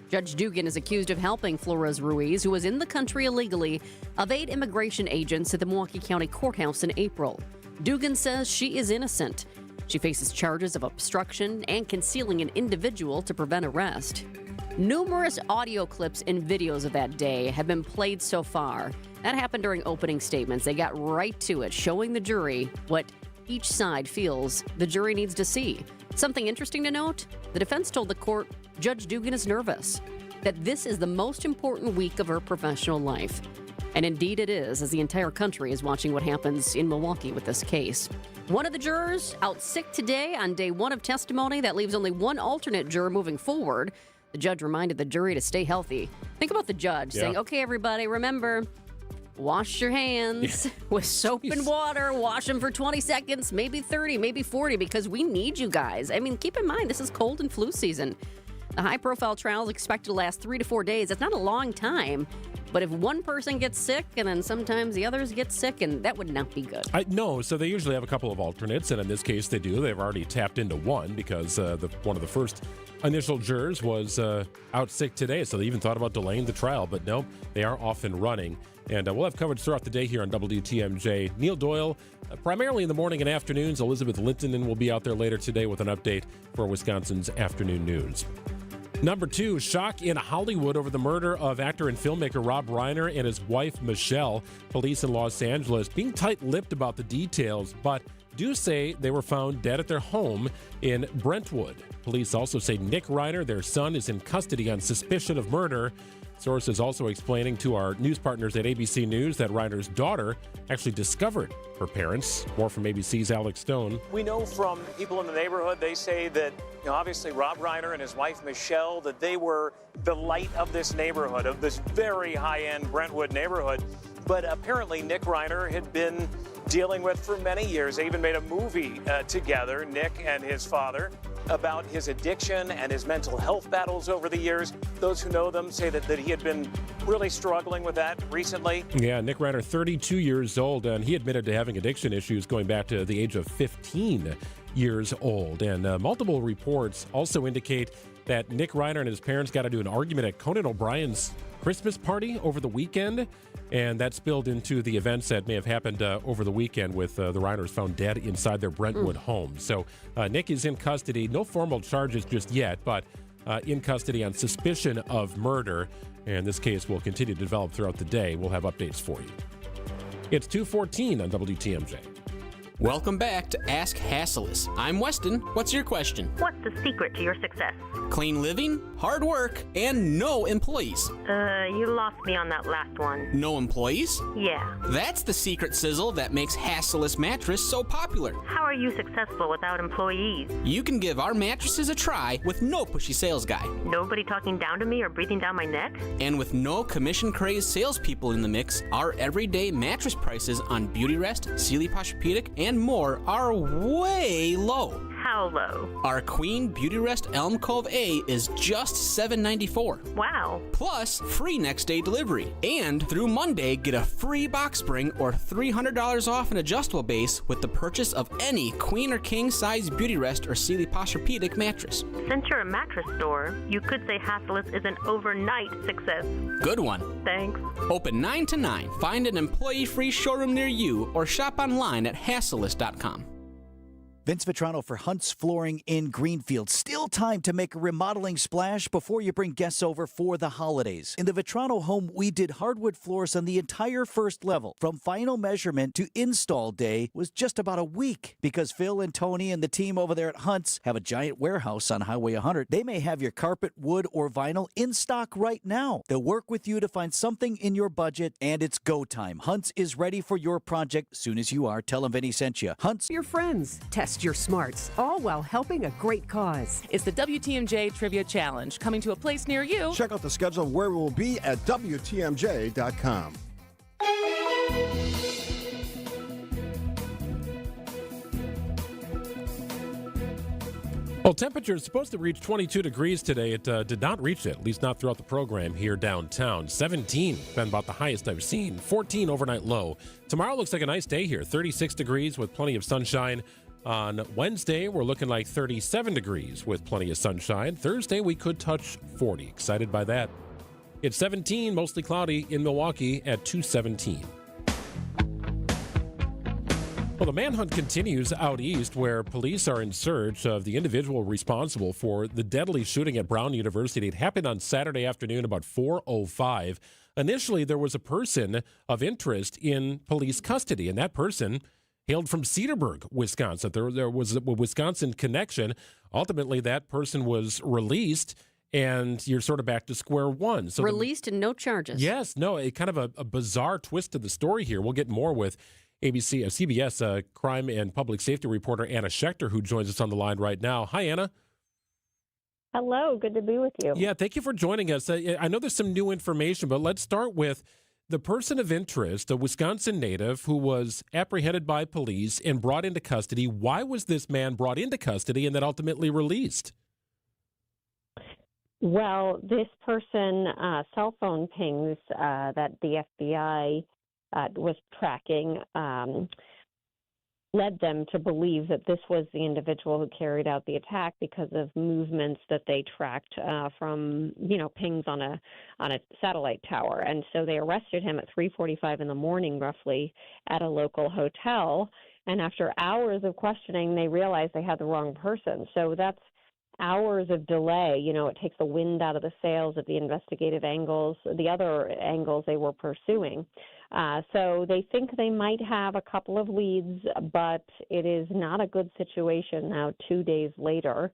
[SPEAKER 3] Judge Dugan is accused of helping Flores Ruiz, who was in the country illegally, evade immigration agents at the Milwaukee County Courthouse in April. Dugan says she is innocent. She faces charges of obstruction and concealing an individual to prevent arrest. Numerous audio clips and videos of that day have been played so far. That happened during opening statements. They got right to it, showing the jury what each side feels the jury needs to see. Something interesting to note, the defense told the court Judge Dugan is nervous, that this is the most important week of her professional life. And indeed it is, as the entire country is watching what happens in Milwaukee with this case. One of the jurors out sick today on day 1 of testimony. That leaves only one alternate juror moving forward. The judge reminded the jury to stay healthy. Think about the judge saying, okay, everybody, remember, wash your hands with soap and water. Wash them for 20 seconds, maybe 30, maybe 40, because we need you guys. I mean, keep in mind, this is cold and flu season. The high-profile trial is expected to last 3 to 4 days. It's not a long time, but if one person gets sick and then sometimes the others get sick, and that would not be good.
[SPEAKER 2] No, so they usually have a couple of alternates, and in this case they do. They've already tapped into one because one of the first initial jurors was out sick today, so they even thought about delaying the trial, but no, they are off and running. And we'll have coverage throughout the day here on WTMJ. Neil Doyle, primarily in the morning and afternoons. Elizabeth Linton will be out there later today with an update for Wisconsin's afternoon news. Number 2, shock in Hollywood over the murder of actor and filmmaker Rob Reiner and his wife, Michelle. Police in Los Angeles being tight-lipped about the details, but do say they were found dead at their home in Brentwood. Police also say Nick Reiner, their son, is in custody on suspicion of murder. Sources also explaining to our news partners at ABC News that Reiner's daughter actually discovered her parents. More from ABC's Alex Stone.
[SPEAKER 5] We know from people in the neighborhood, they say that, obviously Rob Reiner and his wife Michelle, that they were the light of this neighborhood, of this very high-end Brentwood neighborhood. But apparently Nick Reiner had been dealing with for many years. They even made a movie together, Nick and his father, about his addiction and his mental health battles over the years. Those who know them say that he had been really struggling with that recently.
[SPEAKER 2] Yeah, Nick Reiner, 32 years old, and he admitted to having addiction issues going back to the age of 15 years old. And multiple reports also indicate that Nick Reiner and his parents got into an argument at Conan O'Brien's Christmas party over the weekend, and that spilled into the events that may have happened over the weekend with the Reiners found dead inside their Brentwood home. So Nick is in custody. No formal charges just yet, but in custody on suspicion of murder. And this case will continue to develop throughout the day. We'll have updates for you. It's 2:14 on WTMJ.
[SPEAKER 14] Welcome back to Ask Hasselus. I'm Weston. What's your question?
[SPEAKER 15] What's the secret to your success?
[SPEAKER 14] Clean living, hard work, and no employees.
[SPEAKER 15] You lost me on that last one.
[SPEAKER 14] No employees?
[SPEAKER 15] Yeah.
[SPEAKER 14] That's the secret sizzle that makes Hasselus mattress so popular.
[SPEAKER 15] How are you successful without employees?
[SPEAKER 14] You can give our mattresses a try with no pushy sales guy.
[SPEAKER 15] Nobody talking down to me or breathing down my neck?
[SPEAKER 14] And with no commission-crazed salespeople in the mix, our everyday mattress prices on Beautyrest, Sealy Posturepedic, and more are way low.
[SPEAKER 15] How low?
[SPEAKER 14] Our Queen Beautyrest Elm Cove A is just $7.94.
[SPEAKER 15] Wow.
[SPEAKER 14] Plus free next day delivery. And through Monday, get a free box spring or $300 off an adjustable base with the purchase of any queen or king size Beautyrest or Sealy Posturepedic mattress.
[SPEAKER 15] Since you're a mattress store, you could say Hasselus is an overnight success.
[SPEAKER 14] Good one.
[SPEAKER 15] Thanks.
[SPEAKER 14] Open 9 to 9. Find an employee-free showroom near you or shop online at Hasselus.com.
[SPEAKER 10] Vince Vitrano for Hunt's Flooring in Greenfield. Still time to make a remodeling splash before you bring guests over for the holidays. In the Vitrano home, we did hardwood floors on the entire first level. From final measurement to install day was just about a week. Because Phil and Tony and the team over there at Hunt's have a giant warehouse on Highway 100, they may have your carpet, wood, or vinyl in stock right now. They'll work with you to find something in your budget, and it's go time. Hunt's is ready for your project. Soon as you are, tell them Vinny sent you. Hunt's.
[SPEAKER 16] Your friends. Test your smarts, all while helping a great cause.
[SPEAKER 17] It's the WTMJ Trivia Challenge, coming to a place near you.
[SPEAKER 21] Check out the schedule of where we will be at WTMJ.com.
[SPEAKER 2] Well, temperature is supposed to reach 22 degrees today. It did not reach it, at least not throughout the program here downtown. 17, been about the highest I've seen. 14 overnight low. Tomorrow looks like a nice day here. 36 degrees with plenty of sunshine. On Wednesday, we're looking like 37 degrees with plenty of sunshine. Thursday, we could touch 40. Excited by that. It's 17, mostly cloudy in Milwaukee at 217. Well, the manhunt continues out east where police are in search of the individual responsible for the deadly shooting at Brown University. It happened on Saturday afternoon about 4:05. Initially, there was a person of interest in police custody, and that person hailed from Cedarburg, Wisconsin. There was a Wisconsin connection. Ultimately, that person was released, and you're sort of back to square one. So
[SPEAKER 3] released and no charges.
[SPEAKER 2] Yes, no, a kind of a bizarre twist to the story here. We'll get more with CBS crime and public safety reporter Anna Schechter, who joins us on the line right now. Hi, Anna.
[SPEAKER 26] Hello, good to be with you.
[SPEAKER 2] Yeah, thank you for joining us. I know there's some new information, but let's start with the person of interest, a Wisconsin native who was apprehended by police and brought into custody. Why was this man brought into custody and then ultimately released?
[SPEAKER 26] Well, this person, cell phone pings that the FBI was tracking led them to believe that this was the individual who carried out the attack because of movements that they tracked from, pings on a satellite tower. And so they arrested him at 3:45 in the morning, roughly, at a local hotel. And after hours of questioning, they realized they had the wrong person. So that's hours of delay. It takes the wind out of the sails of the investigative angles, the other angles they were pursuing. So they think they might have a couple of leads, but it is not a good situation now 2 days later.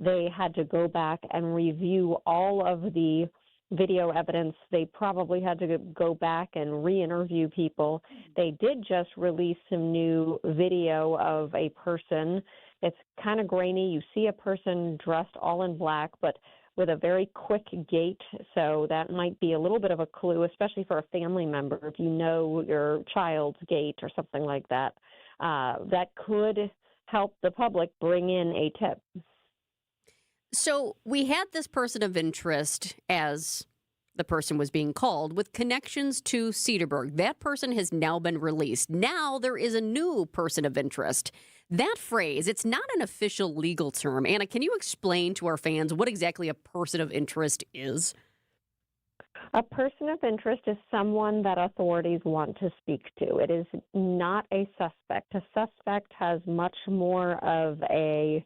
[SPEAKER 26] They had to go back and review all of the video evidence. They probably had to go back and re-interview people. They did just release some new video of a person. It's kind of grainy. You see a person dressed all in black, but with a very quick gait, so that might be a little bit of a clue, especially for a family member, if you know your child's gait or something like that. That could help the public bring in a tip.
[SPEAKER 3] So we had this person of interest, as the person was being called, with connections to Cedarburg. That person has now been released. Now there is a new person of interest. That phrase, it's not an official legal term. Anna, can you explain to our fans what exactly a person of interest is?
[SPEAKER 26] A person of interest is someone that authorities want to speak to. It is not a suspect. A suspect has much more of a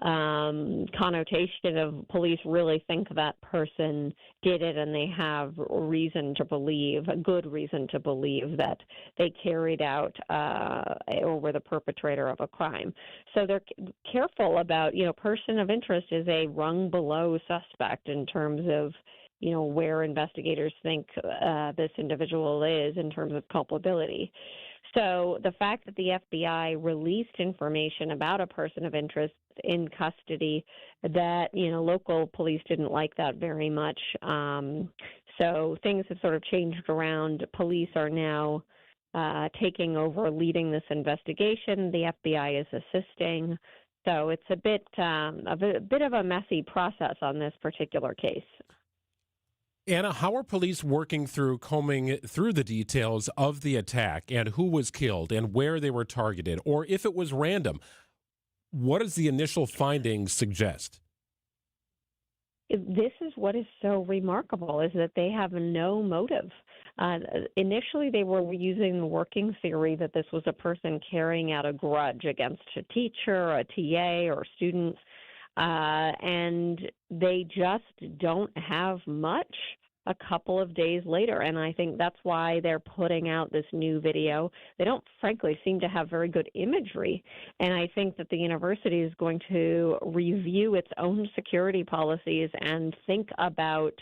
[SPEAKER 26] connotation of police really think that person did it, and they have reason to believe, a good reason to believe, that they carried out or were the perpetrator of a crime. So they're careful about, person of interest is a rung below suspect in terms of, where investigators think this individual is in terms of culpability. So the fact that the FBI released information about a person of interest in custody, that, local police didn't like that very much. So things have sort of changed around. Police are now taking over, leading this investigation. The FBI is assisting. So it's a bit of a messy process on this particular case.
[SPEAKER 2] Anna, how are police working through combing through the details of the attack and who was killed and where they were targeted, or if it was random? What does the initial findings suggest?
[SPEAKER 26] This is what is so remarkable, is that they have no motive. Initially, they were using the working theory that this was a person carrying out a grudge against a teacher, a TA, or students. And they just don't have much a couple of days later. And I think that's why they're putting out this new video. They don't, frankly, seem to have very good imagery. And I think that the university is going to review its own security policies and think about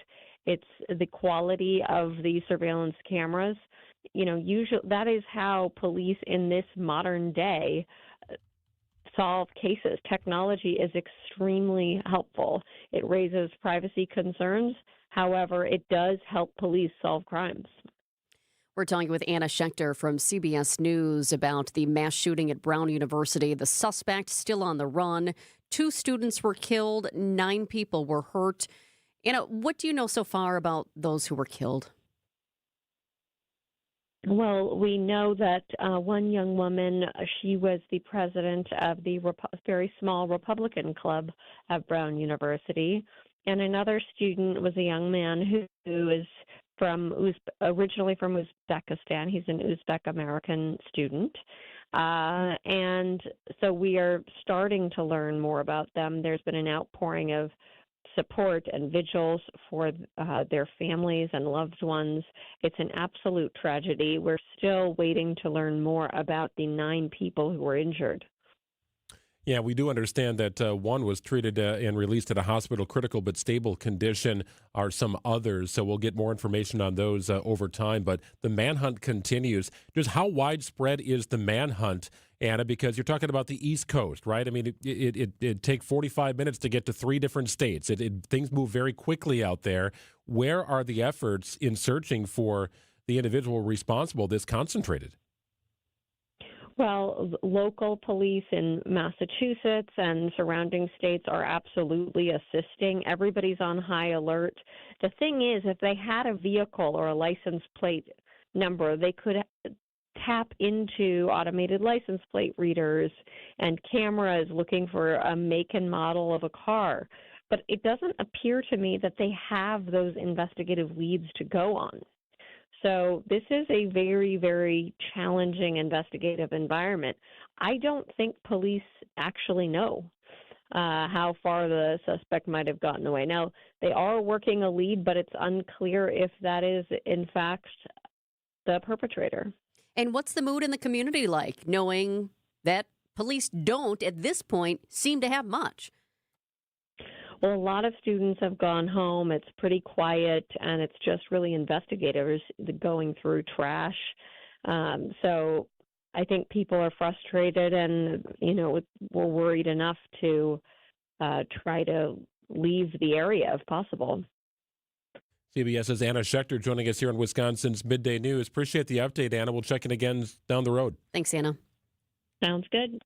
[SPEAKER 26] the quality of the surveillance cameras. Usually that is how police in this modern day solve cases. Technology is extremely helpful. It raises privacy concerns. However, it does help police solve crimes.
[SPEAKER 3] We're talking with Anna Schechter from CBS News about the mass shooting at Brown University. The suspect still on the run. 2 students were killed. 9 people were hurt. Anna, what do you know so far about those who were killed?
[SPEAKER 26] Well, we know that one young woman, she was the president of the very small Republican club at Brown University, and another student was a young man who is originally from Uzbekistan. He's an Uzbek American student. And so we are starting to learn more about them. There's been an outpouring of support and vigils for their families and loved ones. It's an absolute tragedy. We're still waiting to learn more about the 9 people who were injured.
[SPEAKER 2] Yeah, we do understand that one was treated and released at a hospital, critical but stable condition are some others. So we'll get more information on those over time. But the manhunt continues. Just how widespread is the manhunt, Anna? Because you're talking about the East Coast, right? I mean, it takes 45 minutes to get to 3 different states. Things move very quickly out there. Where are the efforts in searching for the individual responsible that's concentrated?
[SPEAKER 26] Well, local police in Massachusetts and surrounding states are absolutely assisting. Everybody's on high alert. The thing is, if they had a vehicle or a license plate number, they could tap into automated license plate readers and cameras looking for a make and model of a car. But it doesn't appear to me that they have those investigative leads to go on. So this is a very, very challenging investigative environment. I don't think police actually know how far the suspect might have gotten away. Now, they are working a lead, but it's unclear if that is, in fact, the perpetrator.
[SPEAKER 3] And what's the mood in the community like, knowing that police don't, at this point, seem to have much?
[SPEAKER 26] Well, a lot of students have gone home. It's pretty quiet, and it's just really investigators going through trash. So I think people are frustrated and, were worried enough to try to leave the area if possible.
[SPEAKER 2] CBS's Anna Schechter joining us here on Wisconsin's Midday News. Appreciate the update, Anna. We'll check in again down the road.
[SPEAKER 3] Thanks, Anna.
[SPEAKER 26] Sounds good.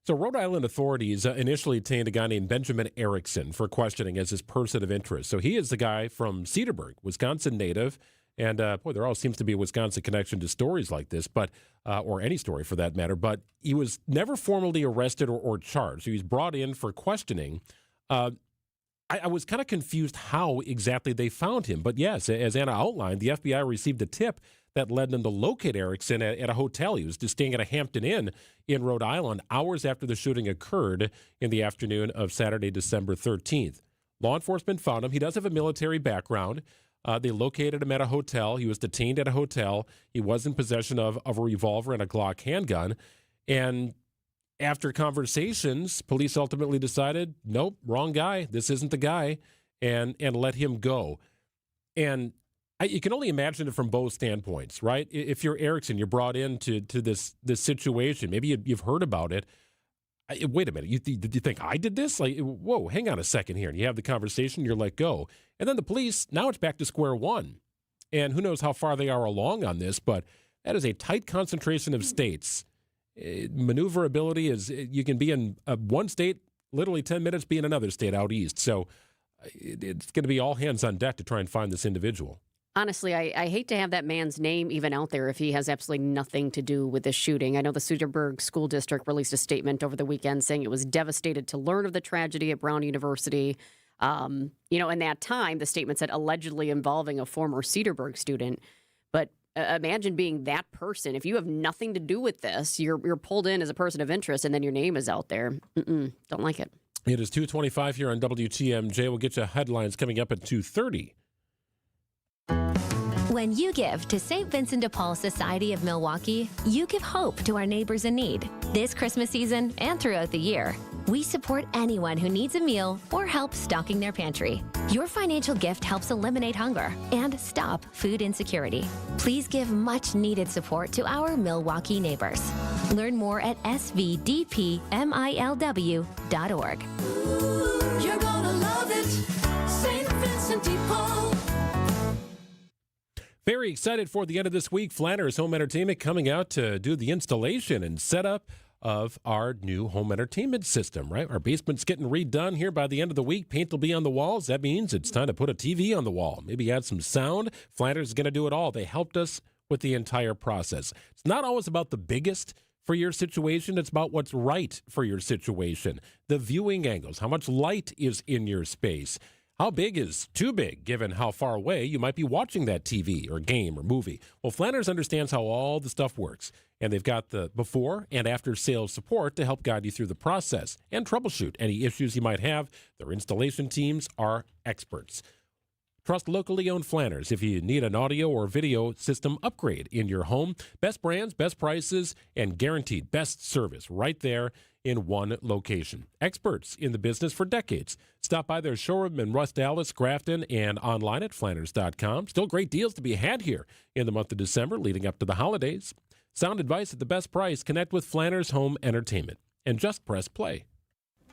[SPEAKER 2] So Rhode Island authorities initially detained a guy named Benjamin Erickson for questioning as his person of interest. So he is the guy from Cedarburg, Wisconsin native. And, there all seems to be a Wisconsin connection to stories like this, but or any story for that matter. But he was never formally arrested or charged. So he was brought in for questioning. I was kind of confused how exactly they found him. But yes, as Anna outlined, the FBI received a tip that led them to locate Erickson at a hotel. He was just staying at a Hampton Inn in Rhode Island hours after the shooting occurred in the afternoon of Saturday, December 13th. Law enforcement found him. He does have a military background. They located him at a hotel. He was detained at a hotel. He was in possession of a revolver and a Glock handgun. And after conversations, police ultimately decided, nope, wrong guy. This isn't the guy, and let him go. And you can only imagine it from both standpoints, right? If you're Erickson, you're brought into this situation. Maybe you've heard about it. Wait a minute. Did you think I did this? Like, whoa, hang on a second here. And you have the conversation, you're let go. And then the police, now it's back to square one. And who knows how far they are along on this, but that is a tight concentration of states. Maneuverability is, you can be in one state, literally 10 minutes, be in another state out east. So it's going to be all hands on deck to try and find this individual.
[SPEAKER 3] Honestly, I hate to have that man's name even out there if he has absolutely nothing to do with this shooting. I know the Cedarburg School District released a statement over the weekend saying it was devastated to learn of the tragedy at Brown University. In that time, the statement said allegedly involving a former Cedarburg student. But imagine being that person. If you have nothing to do with this, you're pulled in as a person of interest, and then your name is out there. Don't like it.
[SPEAKER 2] It is 2:25 here on WTMJ. We'll get you headlines coming up at 2:30.
[SPEAKER 6] When you give to St. Vincent de Paul Society of Milwaukee, you give hope to our neighbors in need. This Christmas season and throughout the year, we support anyone who needs a meal or help stocking their pantry. Your financial gift helps eliminate hunger and stop food insecurity. Please give much needed support to our Milwaukee neighbors. Learn more at svdpmilw.org.
[SPEAKER 23] You're gonna love it, St. Vincent de Paul.
[SPEAKER 2] Very excited for the end of this week. Flanders Home Entertainment coming out to do the installation and setup of our new home entertainment system, right? Our basement's getting redone here by the end of the week. Paint will be on the walls. That means it's time to put a TV on the wall. Maybe add some sound. Flanders is going to do it all. They helped us with the entire process. It's not always about the biggest for your situation. It's about what's right for your situation. The viewing angles, how much light is in your space. How big is too big, given how far away you might be watching that TV or game or movie? Well, Flanders understands how all the stuff works, and they've got the before and after sales support to help guide you through the process and troubleshoot any issues you might have. Their installation teams are experts. Trust locally owned Flanders if you need an audio or video system upgrade in your home. Best brands, best prices, and guaranteed best service right there in one location. Experts in the business for decades. Stop by their showroom in Russ Dallas, Grafton, and online at Flanders.com. Still great deals to be had here in the month of December leading up to the holidays. Sound advice at the best price. Connect with Flanders Home Entertainment and just press play.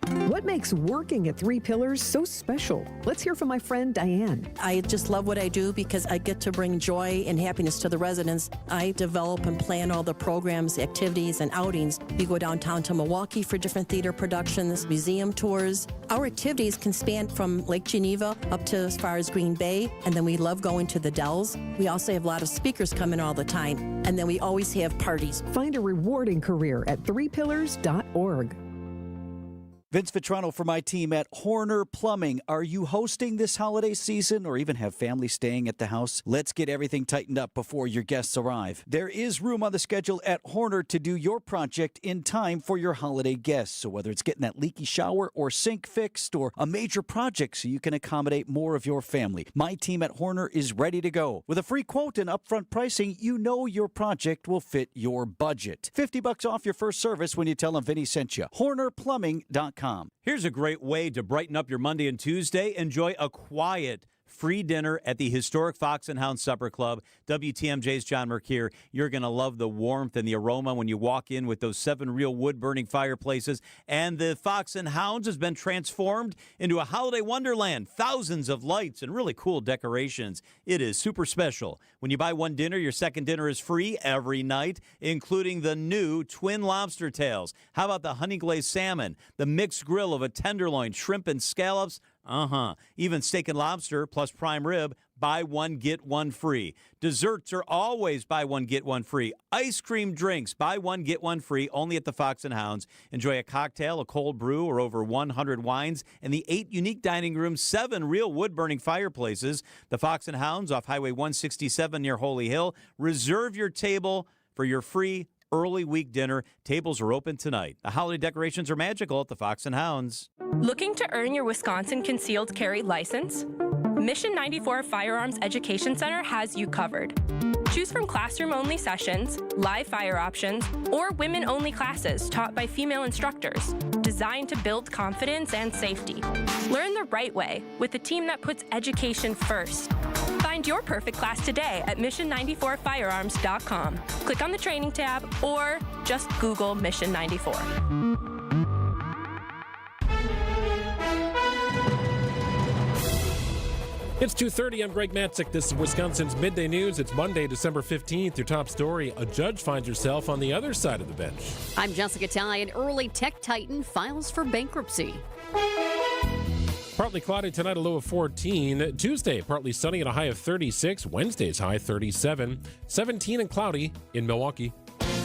[SPEAKER 16] What makes working at Three Pillars so special? Let's hear from my friend Diane.
[SPEAKER 18] I just love what I do because I get to bring joy and happiness to the residents. I develop and plan all the programs, activities, and outings. We go downtown to Milwaukee for different theater productions, museum tours. Our activities can span from Lake Geneva up to as far as Green Bay, and then we love going to the Dells. We also have a lot of speakers coming all the time, and then we always have parties.
[SPEAKER 16] Find a rewarding career at threepillars.org.
[SPEAKER 10] Vince Vitrano for my team at Horner Plumbing. Are you hosting this holiday season or even have family staying at the house? Let's get everything tightened up before your guests arrive. There is room on the schedule at Horner to do your project in time for your holiday guests. So whether it's getting that leaky shower or sink fixed or a major project so you can accommodate more of your family, my team at Horner is ready to go. With a free quote and upfront pricing, you know your project will fit your budget. $50 off your first service when you tell them Vinny sent you. HornerPlumbing.com.
[SPEAKER 12] Here's a great way to brighten up your Monday and Tuesday. Enjoy a quiet, free dinner at the historic Fox and Hound Supper Club. WTMJ's John Mercure. You're going to love the warmth and the aroma when you walk in with those 7 real wood-burning fireplaces. And the Fox and Hounds has been transformed into a holiday wonderland. Thousands of lights and really cool decorations. It is super special. When you buy one dinner, your second dinner is free every night, including the new twin lobster tails. How about the honey glazed salmon, the mixed grill of a tenderloin, shrimp, and scallops? Even steak and lobster plus prime rib, buy one, get one free. Desserts are always buy one, get one free. Ice cream drinks, buy one, get one free, only at the Fox and Hounds. Enjoy a cocktail, a cold brew, or over 100 wines, and the 8 unique dining rooms, 7 real wood-burning fireplaces. The Fox and Hounds off Highway 167 near Holy Hill. Reserve your table for your free early week dinner. Tables are open tonight. The holiday decorations are magical at the Fox and Hounds.
[SPEAKER 19] Looking to earn your Wisconsin concealed carry license? Mission 94 Firearms Education Center has you covered. Choose from classroom-only sessions, live fire options, or women-only classes taught by female instructors, designed to build confidence and safety. Learn the right way with a team that puts education first. Find your perfect class today at mission94firearms.com. Click on the training tab or just Google Mission 94.
[SPEAKER 2] It's 2:30. I'm Greg Matzek. This is Wisconsin's Midday News. It's Monday, December 15th. Your top story, a judge finds herself on the other side of the bench.
[SPEAKER 3] I'm Jessica Ty. An early tech titan files for bankruptcy.
[SPEAKER 2] Partly cloudy tonight, a low of 14. Tuesday, partly sunny and a high of 36. Wednesday's high 37. 17 and cloudy in Milwaukee.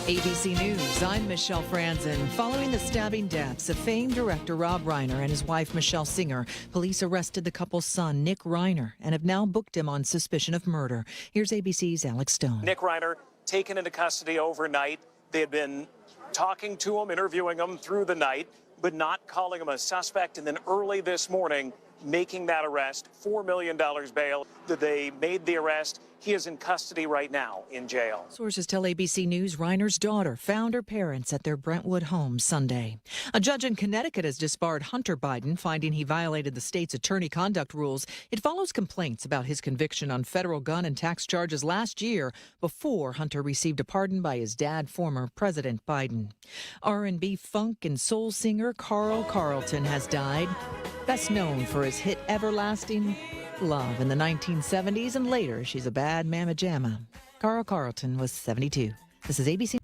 [SPEAKER 20] ABC News, I'm Michelle Franzen. Following the stabbing deaths of famed director Rob Reiner and his wife Michelle Singer, police arrested the couple's son, Nick Reiner, and have now booked him on suspicion of murder. Here's ABC's Alex Stone.
[SPEAKER 5] Nick Reiner taken into custody overnight. They had been talking to him, interviewing him through the night, but not calling him a suspect. And then early this morning, making that arrest, $4 million bail. They made the arrest. He is in custody right now in jail.
[SPEAKER 20] Sources tell ABC News Reiner's daughter found her parents at their Brentwood home Sunday. A judge in Connecticut has disbarred Hunter Biden, finding he violated the state's attorney conduct rules. It follows complaints about his conviction on federal gun and tax charges last year before Hunter received a pardon by his dad, former President Biden. R&B funk and soul singer Carl Carlton has died. Best known for his hit Everlasting Love in the 1970s and later, She's a Bad Mamma Jamma. Carl Carlton was 72. This is ABC.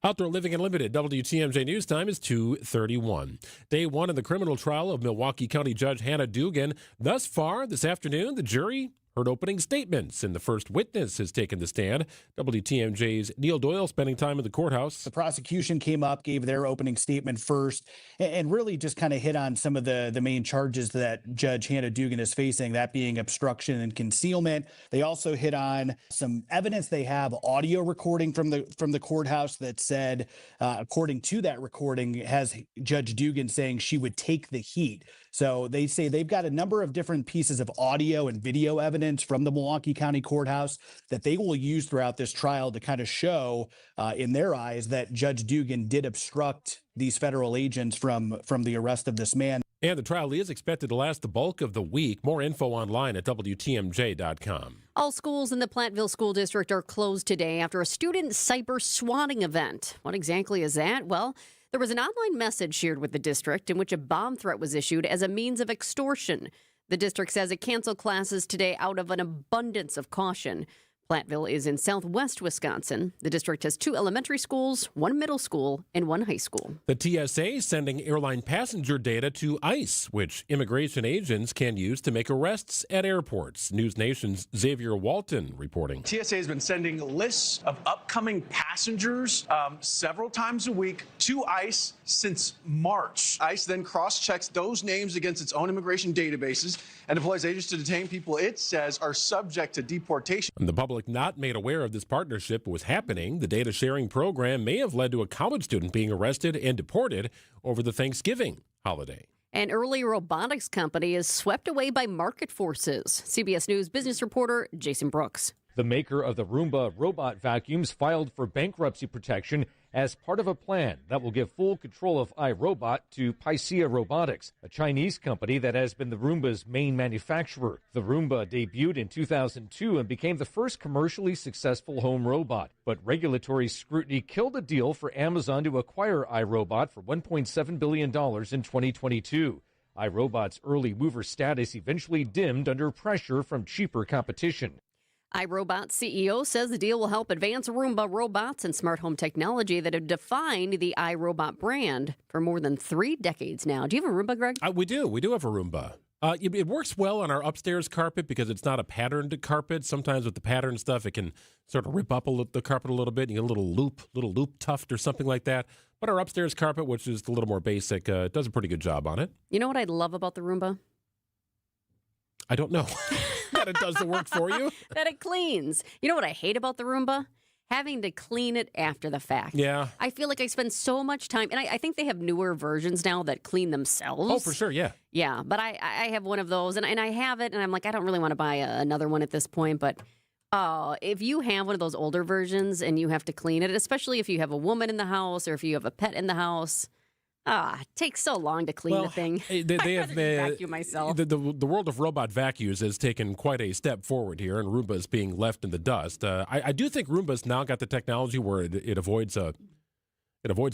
[SPEAKER 2] Outdoor Living Unlimited, WTMJ News Time is 2:31. Day one in the criminal trial of Milwaukee County Judge Hannah Dugan. Thus far, this afternoon, the jury heard opening statements, and the first witness has taken the stand. WTMJ's Neil Doyle spending time in the courthouse.
[SPEAKER 22] The prosecution came up, gave their opening statement first, and really just kind of hit on some of the main charges that Judge Hannah Dugan is facing, that being obstruction and concealment. They also hit on some evidence they have, audio recording from the courthouse that said, according to that recording, has Judge Dugan saying she would take the heat. So they say they've got a number of different pieces of audio and video evidence from the Milwaukee County Courthouse that they will use throughout this trial to kind of show, in their eyes, that Judge Dugan did obstruct these federal agents from the arrest of this man.
[SPEAKER 2] And the trial is expected to last the bulk of the week. More info online at WTMJ.com.
[SPEAKER 3] All schools in the Platteville School District are closed today after a student cyber swatting event. What exactly is that? Well, There was an online message shared with the district in which a bomb threat was issued as a means of extortion. The district says it canceled classes today out of an abundance of caution. Platteville is in southwest Wisconsin. The district has 2 elementary schools, 1 middle school, and 1 high school.
[SPEAKER 2] The TSA is sending airline passenger data to ICE, which immigration agents can use to make arrests at airports. News Nation's Xavier Walton reporting.
[SPEAKER 1] TSA has been sending lists of upcoming passengers several times a week to ICE since March. ICE then cross-checks those names against its own immigration databases and deploys agents to detain people it says are subject to deportation.
[SPEAKER 2] And the public not made aware of this partnership was happening. The data sharing program may have led to a college student being arrested and deported over the Thanksgiving holiday.
[SPEAKER 3] An early robotics company is swept away by market forces. CBS News business reporter Jason Brooks.
[SPEAKER 4] The maker of the Roomba robot vacuums filed for bankruptcy protection as part of a plan that will give full control of iRobot to Pycia Robotics, a Chinese company that has been the Roomba's main manufacturer. The Roomba debuted in 2002 and became the first commercially successful home robot. But regulatory scrutiny killed a deal for Amazon to acquire iRobot for $1.7 billion in 2022. iRobot's early mover status eventually dimmed under pressure from cheaper competition.
[SPEAKER 3] iRobot CEO says the deal will help advance Roomba robots and smart home technology that have defined the iRobot brand for more than 3 decades now. Do you have a Roomba, Greg?
[SPEAKER 2] We do. We do have a Roomba. It works well on our upstairs carpet because it's not a patterned carpet. Sometimes with the pattern stuff, it can sort of rip up the carpet a little bit and you get a little loop tuft or something like that. But our upstairs carpet, which is a little more basic, does a pretty good job on it.
[SPEAKER 3] You know what I love about the Roomba?
[SPEAKER 2] I don't know. That it does the work for you?
[SPEAKER 3] That it cleans. You know what I hate about the Roomba? Having to clean it after the fact.
[SPEAKER 2] Yeah.
[SPEAKER 3] I feel like I spend so much time, and I think they have newer versions now that clean themselves.
[SPEAKER 2] Oh, for sure, yeah.
[SPEAKER 3] Yeah, but I have one of those, and I have it, and I'm like, I don't really want to buy another one at this point, but if you have one of those older versions and you have to clean it, especially if you have a woman in the house or if you have a pet in the house, it takes so long to clean the thing.
[SPEAKER 2] They have
[SPEAKER 3] vacuum myself.
[SPEAKER 2] The world of robot vacuums has taken quite a step forward here, and Roomba's being left in the dust. I do think Roomba's now got the technology where it avoids a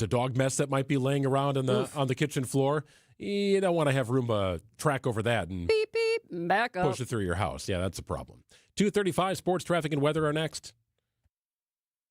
[SPEAKER 2] dog mess that might be laying around on the kitchen floor. You don't want to have Roomba track over that and
[SPEAKER 3] beep beep back up,
[SPEAKER 2] push it through your house. Yeah, that's a problem. 2:35 sports, traffic, and weather are next.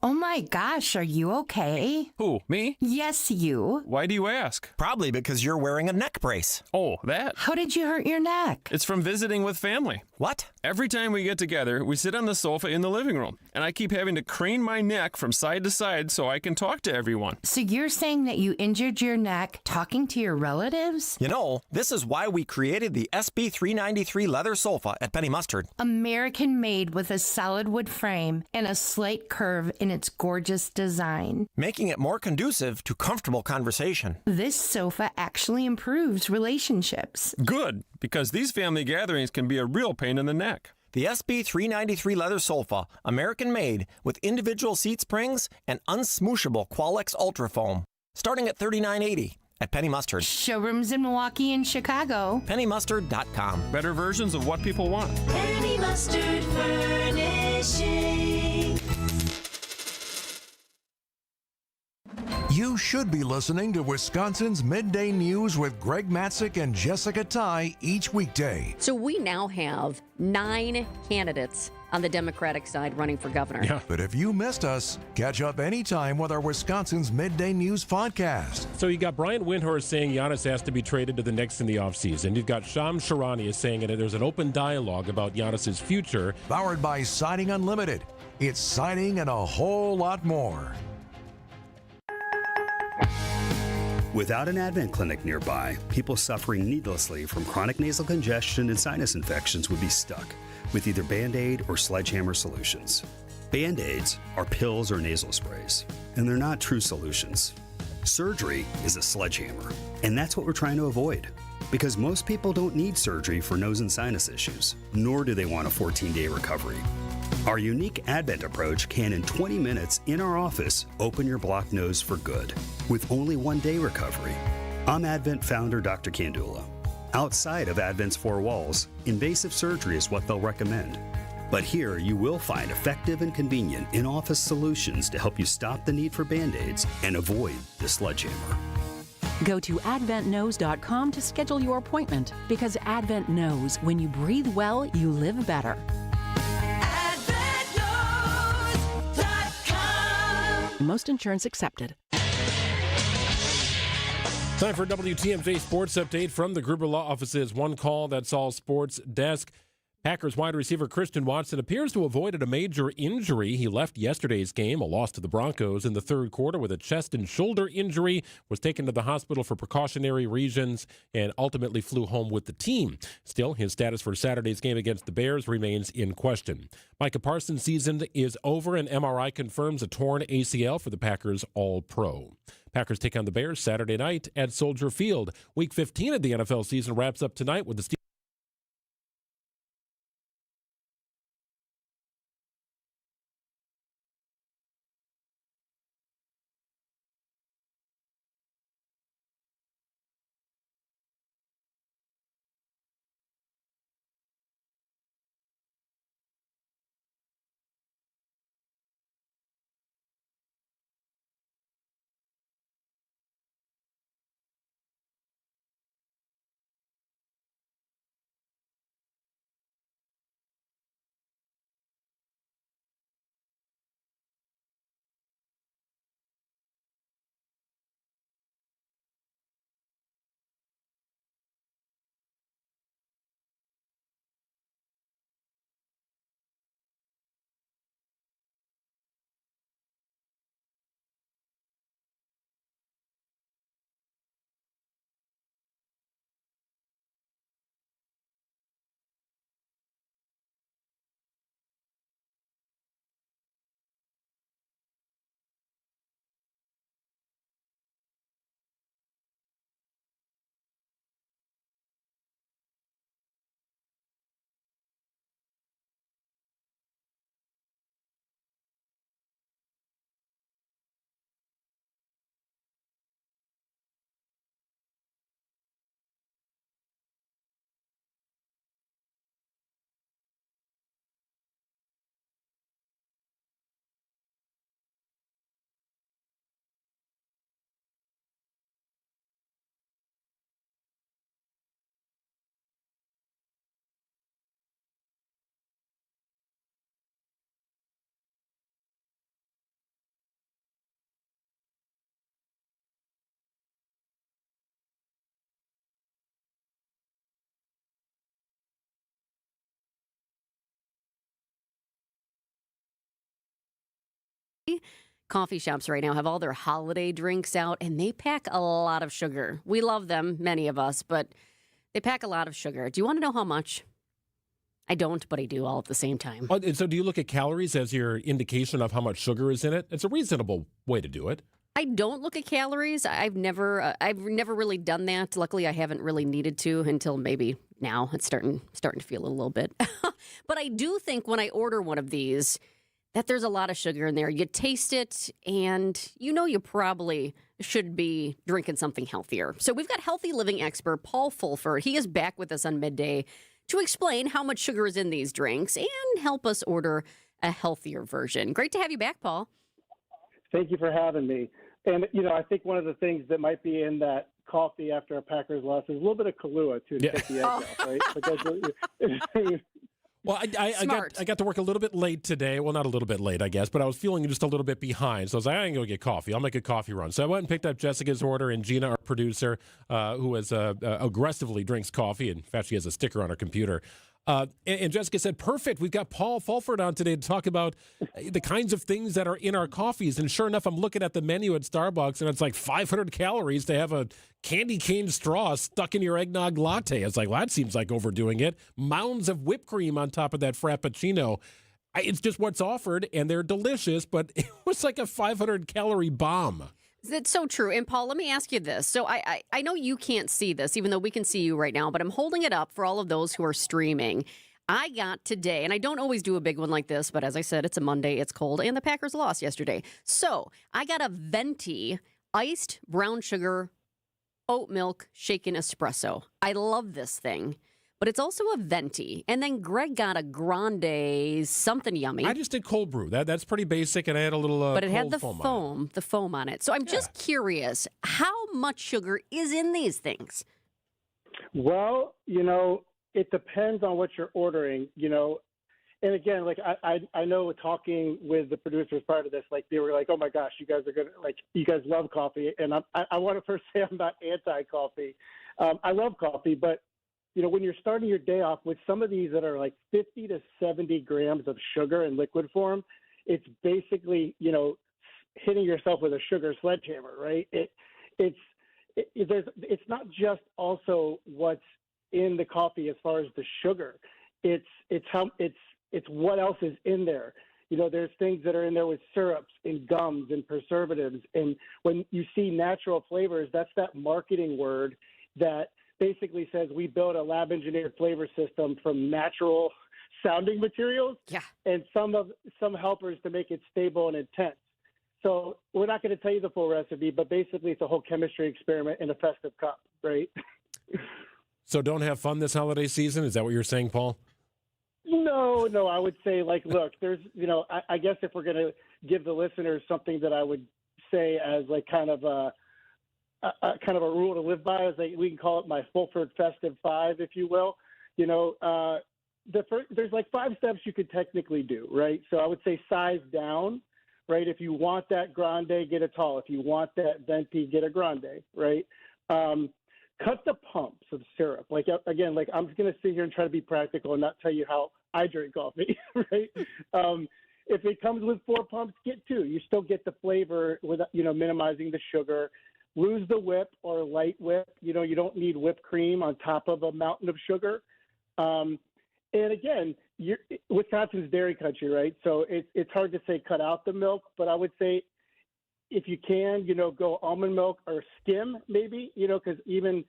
[SPEAKER 7] Oh my gosh, are you okay?
[SPEAKER 8] Who, me?
[SPEAKER 7] Yes, you.
[SPEAKER 8] Why do you ask?
[SPEAKER 24] Probably because you're wearing a neck brace.
[SPEAKER 8] Oh, that?
[SPEAKER 7] How did you hurt your neck?
[SPEAKER 8] It's from visiting with family.
[SPEAKER 24] What?
[SPEAKER 8] Every time we get together, we sit on the sofa in the living room, and I keep having to crane my neck from side to side so I can talk to everyone.
[SPEAKER 7] So you're saying that you injured your neck talking to your relatives?
[SPEAKER 24] You know, this is why we created the SB393 leather sofa at Penny Mustard.
[SPEAKER 7] American made with a solid wood frame and a slight curve in its gorgeous design,
[SPEAKER 24] making it more conducive to comfortable conversation.
[SPEAKER 7] This sofa actually improves relationships.
[SPEAKER 8] Good, because these family gatherings can be a real pain in the neck.
[SPEAKER 24] The SB393 leather sofa, American made, with individual seat springs and unsmooshable Qualex Ultra Foam, starting at $39.80 at Penny Mustard.
[SPEAKER 7] Showrooms in Milwaukee and Chicago.
[SPEAKER 24] PennyMustard.com.
[SPEAKER 8] Better versions of what people want.
[SPEAKER 23] Penny Mustard Furnishing.
[SPEAKER 13] You should be listening to Wisconsin's Midday News with Greg Matzek and Jessica Tighe each weekday.
[SPEAKER 3] So we now have 9 candidates on the Democratic side running for governor.
[SPEAKER 13] Yeah. But if you missed us, catch up anytime with our Wisconsin's Midday News podcast.
[SPEAKER 2] So you got Brian Windhorst saying Giannis has to be traded to the Knicks in the offseason. You've got Shams Charania saying that there's an open dialogue about Giannis's future.
[SPEAKER 13] Powered by Siding Unlimited. It's siding and a whole lot more.
[SPEAKER 25] Without an Advent clinic nearby, people suffering needlessly from chronic nasal congestion and sinus infections would be stuck with either Band-Aid or Sledgehammer solutions. Band-Aids are pills or nasal sprays, and they're not true solutions. Surgery is a sledgehammer, and that's what we're trying to avoid. Because most people don't need surgery for nose and sinus issues, nor do they want a 14-day recovery. Our unique Advent approach can, in 20 minutes in our office, open your blocked nose for good, with only 1-day recovery. I'm Advent founder Dr. Kandula. Outside of Advent's 4 walls, invasive surgery is what they'll recommend. But here you will find effective and convenient in-office solutions to help you stop the need for Band-Aids and avoid the sledgehammer.
[SPEAKER 9] Go to adventknows.com to schedule your appointment because Advent knows when you breathe well, you live better. Most insurance accepted.
[SPEAKER 2] Time for WTMJ Sports Update from the Gruber Law Office's One Call That's All Sports desk. Packers wide receiver Christian Watson appears to have avoided a major injury. He left yesterday's game, a loss to the Broncos, in the third quarter with a chest and shoulder injury, was taken to the hospital for precautionary reasons, and ultimately flew home with the team. Still, his status for Saturday's game against the Bears remains in question. Micah Parsons' season is over, and MRI confirms a torn ACL for the Packers All-Pro. Packers take on the Bears Saturday night at Soldier Field. Week 15 of the NFL season wraps up tonight with the
[SPEAKER 3] coffee shops right now have all their holiday drinks out, and they pack a lot of sugar. We love them, many of us, but they pack a lot of sugar. Do you want to know how much? I don't, but I do all at the same time.
[SPEAKER 2] Oh, and so do you look at calories as your indication of how much sugar is in it? It's a reasonable way to do it.
[SPEAKER 3] I don't look at calories. I've never really done that. Luckily, I haven't really needed to until maybe now. It's starting to feel a little bit. But I do think when I order one of these that there's a lot of sugar in there. You taste it, and you know you probably should be drinking something healthier. So we've got healthy living expert Paul Fulford. He is back with us on Midday to explain how much sugar is in these drinks and help us order a healthier version. Great to have you back, Paul.
[SPEAKER 11] Thank you for having me. And, I think one of the things that might be in that coffee after a Packers loss is a little bit of Kahlua, too, to take the edge off, right? Because
[SPEAKER 2] well, I got to work a little bit late today. Well, not a little bit late, I guess, but I was feeling just a little bit behind. So I was like, I can go get coffee. I'll make a coffee run. So I went and picked up Jessica's order, and Gina, our producer, who aggressively drinks coffee. In fact, she has a sticker on her computer. And Jessica said, perfect. We've got Paul Fulford on today to talk about the kinds of things that are in our coffees. And sure enough, I'm looking at the menu at Starbucks, and it's like 500 calories to have a candy cane straw stuck in your eggnog latte. It's like, well, that seems like overdoing it. Mounds of whipped cream on top of that Frappuccino. It's just what's offered, and they're delicious, but it was like a 500-calorie bomb.
[SPEAKER 3] That's so true. And Paul, let me ask you this. So I know you can't see this, even though we can see you right now, but I'm holding it up for all of those who are streaming. I got today, and I don't always do a big one like this, but as I said, it's a Monday, it's cold, and the Packers lost yesterday. So I got a venti iced brown sugar oat milk shaken espresso. I love this thing. but it's also a venti. And then Greg got a grande something yummy.
[SPEAKER 2] I just did cold brew. That's pretty basic, and I had a little
[SPEAKER 3] but it had the
[SPEAKER 2] foam
[SPEAKER 3] foam on it. So I'm just curious, how much sugar is in these things?
[SPEAKER 11] Well, it depends on what you're ordering, And again, like I know talking with the producers prior to this, like they were like, oh my gosh, you guys are gonna you guys love coffee, and I want to first say I'm not anti-coffee. I love coffee, but when you're starting your day off with some of these that are like 50 to 70 grams of sugar in liquid form, it's basically hitting yourself with a sugar sledgehammer, right? It's not just also what's in the coffee as far as the sugar. It's what else is in there. There's things that are in there with syrups and gums and preservatives. And when you see natural flavors, that's that marketing word that basically says we built a lab engineered flavor system from natural sounding materials and some helpers to make it stable and intense. So we're not going to tell you the full recipe, but basically it's a whole chemistry experiment in a festive cup, right?
[SPEAKER 2] So don't have fun this holiday season? Is that what you're saying, Paul?
[SPEAKER 11] No, I would say, look, there's, I guess if we're going to give the listeners something that I would say as kind of a rule to live by, we can call it my Fulford Festive 5, if you will. There's 5 steps you could technically do, right? So I would say size down, right? If you want that grande, get a tall. If you want that venti, get a grande, right? Cut the pumps of syrup. I'm just going to sit here and try to be practical and not tell you how I drink coffee, right? If it comes with 4 pumps, get 2. You still get the flavor without, minimizing the sugar. Lose the whip or light whip. You don't need whipped cream on top of a mountain of sugar. And again, Wisconsin's dairy country, right? So it's hard to say cut out the milk, but I would say if you can, go almond milk or skim maybe, because even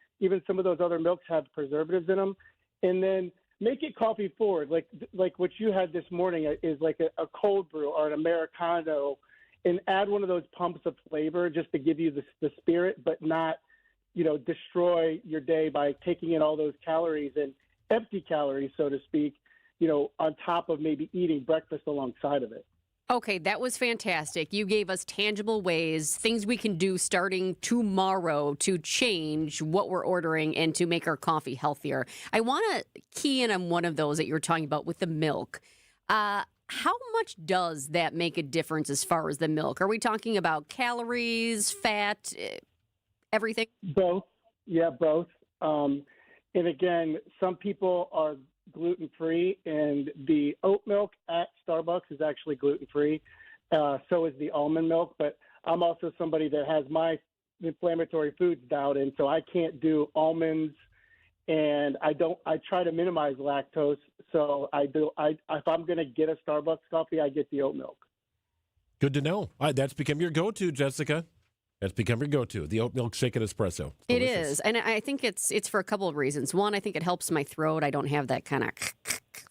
[SPEAKER 11] some of those other milks have preservatives in them. And then make it coffee forward. Like what you had this morning is like a cold brew or an Americano, and add one of those pumps of flavor just to give you the spirit, but not, destroy your day by taking in all those calories and empty calories, so to speak, on top of maybe eating breakfast alongside of it.
[SPEAKER 3] Okay, that was fantastic. You gave us tangible ways, things we can do starting tomorrow to change what we're ordering and to make our coffee healthier. I want to key in on one of those that you were talking about with the milk. How much does that make a difference as far as the milk? Are we talking about calories, fat, everything?
[SPEAKER 11] Both. Yeah, both. And again, some people are gluten-free, and the oat milk at Starbucks is actually gluten-free. So is the almond milk. But I'm also somebody that has my inflammatory foods dialed in, so I can't do almonds, and I try to minimize lactose. So if I'm going to get a Starbucks coffee, I get the oat milk.
[SPEAKER 2] Good to know. That's become your go-to, Jessica. That's become your go-to, the oat milk shaken espresso.
[SPEAKER 3] It is, and I think it's for a couple of reasons. One, I think it helps my throat. I don't have that kind of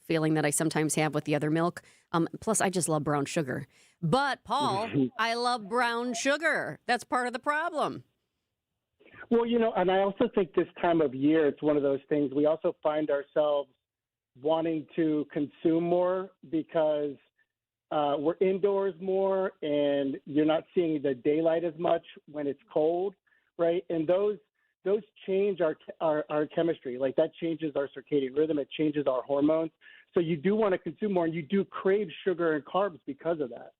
[SPEAKER 3] feeling that I sometimes have with the other milk. Plus, I just love brown sugar. But, Paul, I love brown sugar. That's part of the problem.
[SPEAKER 11] Well, and I also think this time of year, it's one of those things we also find ourselves wanting to consume more because we're indoors more and you're not seeing the daylight as much when it's cold, right? And those change our chemistry. Like that changes our circadian rhythm. It changes our hormones. So you do want to consume more, and you do crave sugar and carbs because of that.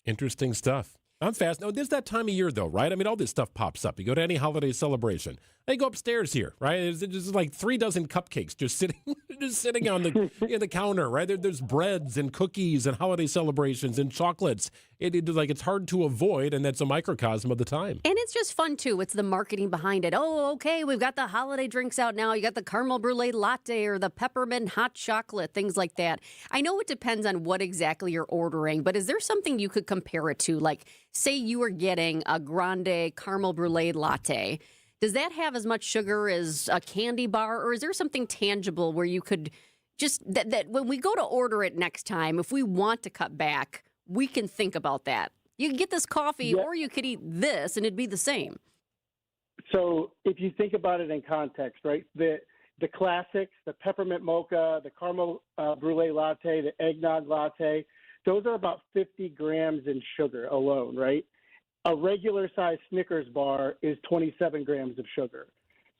[SPEAKER 2] Interesting stuff. I'm fast. No, there's that time of year, though, right? I mean, all this stuff pops up. You go to any holiday celebration. They go upstairs here, right? There's like 3 dozen cupcakes just sitting on the counter, right? There's breads and cookies and holiday celebrations and chocolates. It's hard to avoid, and that's a microcosm of the time.
[SPEAKER 3] And it's just fun, too. It's the marketing behind it. Oh, okay, we've got the holiday drinks out now. You got the caramel brulee latte or the peppermint hot chocolate, things like that. I know it depends on what exactly you're ordering, but is there something you could compare it to? Like, say you were getting a grande caramel brulee latte. Does that have as much sugar as a candy bar, or is there something tangible where you could just that when we go to order it next time, if we want to cut back, we can think about that? You can get this coffee, or you could eat this, and it'd be the same.
[SPEAKER 11] So if you think about it in context, right, the the classics, the peppermint mocha, the caramel brulee latte, the eggnog latte, those are about 50 grams in sugar alone, right? A regular size Snickers bar is 27 grams of sugar.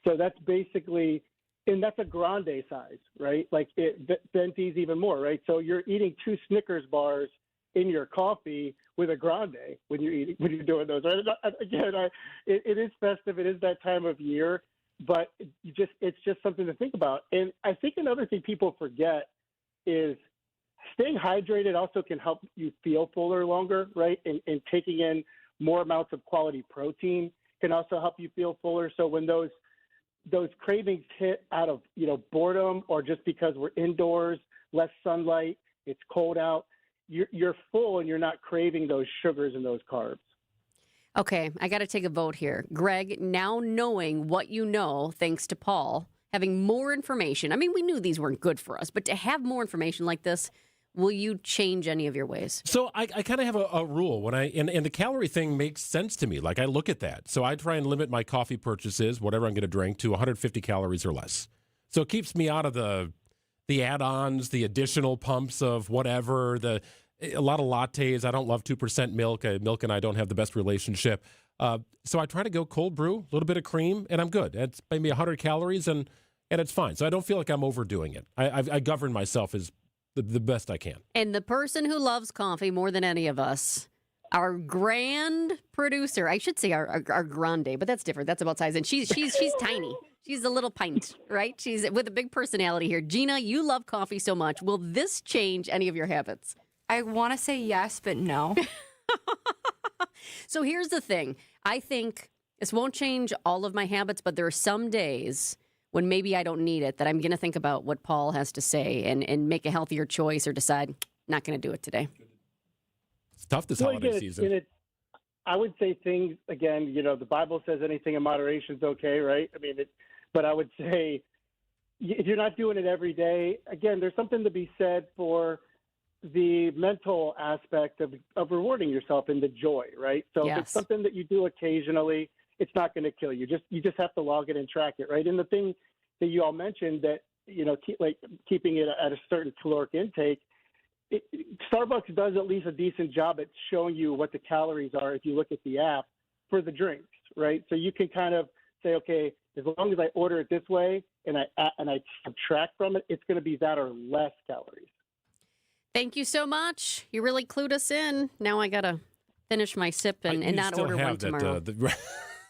[SPEAKER 11] So that's basically, and that's a grande size, right? Like Venti's even more, right? So you're eating 2 Snickers bars in your coffee with a grande when you're doing those. Right? Again, it is festive. It is that time of year, but it's just something to think about. And I think another thing people forget is staying hydrated also can help you feel fuller longer, right? And taking in more amounts of quality protein can also help you feel fuller. So when those cravings hit out of boredom or just because we're indoors, less sunlight, it's cold out, you're full and you're not craving those sugars and those carbs.
[SPEAKER 3] Okay, I got to take a vote here. Greg, now knowing what you know, thanks to Paul, having more information. I mean, we knew these weren't good for us, but to have more information like this, will you change any of your ways?
[SPEAKER 2] So I kind of have a rule when and the calorie thing makes sense to me. Like I look at that. So I try and limit my coffee purchases, whatever I'm going to drink, to 150 calories or less. So it keeps me out of the add-ons, the additional pumps of whatever, a lot of lattes. I don't love 2% milk. Milk and I don't have the best relationship. So I try to go cold brew, a little bit of cream, and I'm good. It's maybe 100 calories, and it's fine. So I don't feel like I'm overdoing it. I govern myself as the best I can. And
[SPEAKER 3] the person who loves coffee more than any of us, our grand producer, I should say our grande, but that's different. That's about size. And she's tiny. She's a little pint, right? She's with a big personality here. Gina, you love coffee so much. Will this change any of your habits?
[SPEAKER 6] I want to say yes, but no.
[SPEAKER 3] So here's the thing. I think this won't change all of my habits, but there are some days when maybe I don't need it, that I'm going to think about what Paul has to say and make a healthier choice or decide, not going to do it today.
[SPEAKER 2] It's tough this holiday season.
[SPEAKER 11] I would say things, again, the Bible says anything in moderation is okay, right? I mean, but I would say if you're not doing it every day, again, there's something to be said for the mental aspect of rewarding yourself and the joy, right? So if it's something that you do occasionally, it's not going to kill you. You just have to log it and track it, right? And the thing that you all mentioned that keeping it at a certain caloric intake, Starbucks does at least a decent job at showing you what the calories are if you look at the app for the drinks, right? So you can kind of say, okay, as long as I order it this way and I subtract from it, it's going to be that or less calories.
[SPEAKER 3] Thank you so much. You really clued us in. Now I got to finish my sip and not order one tomorrow.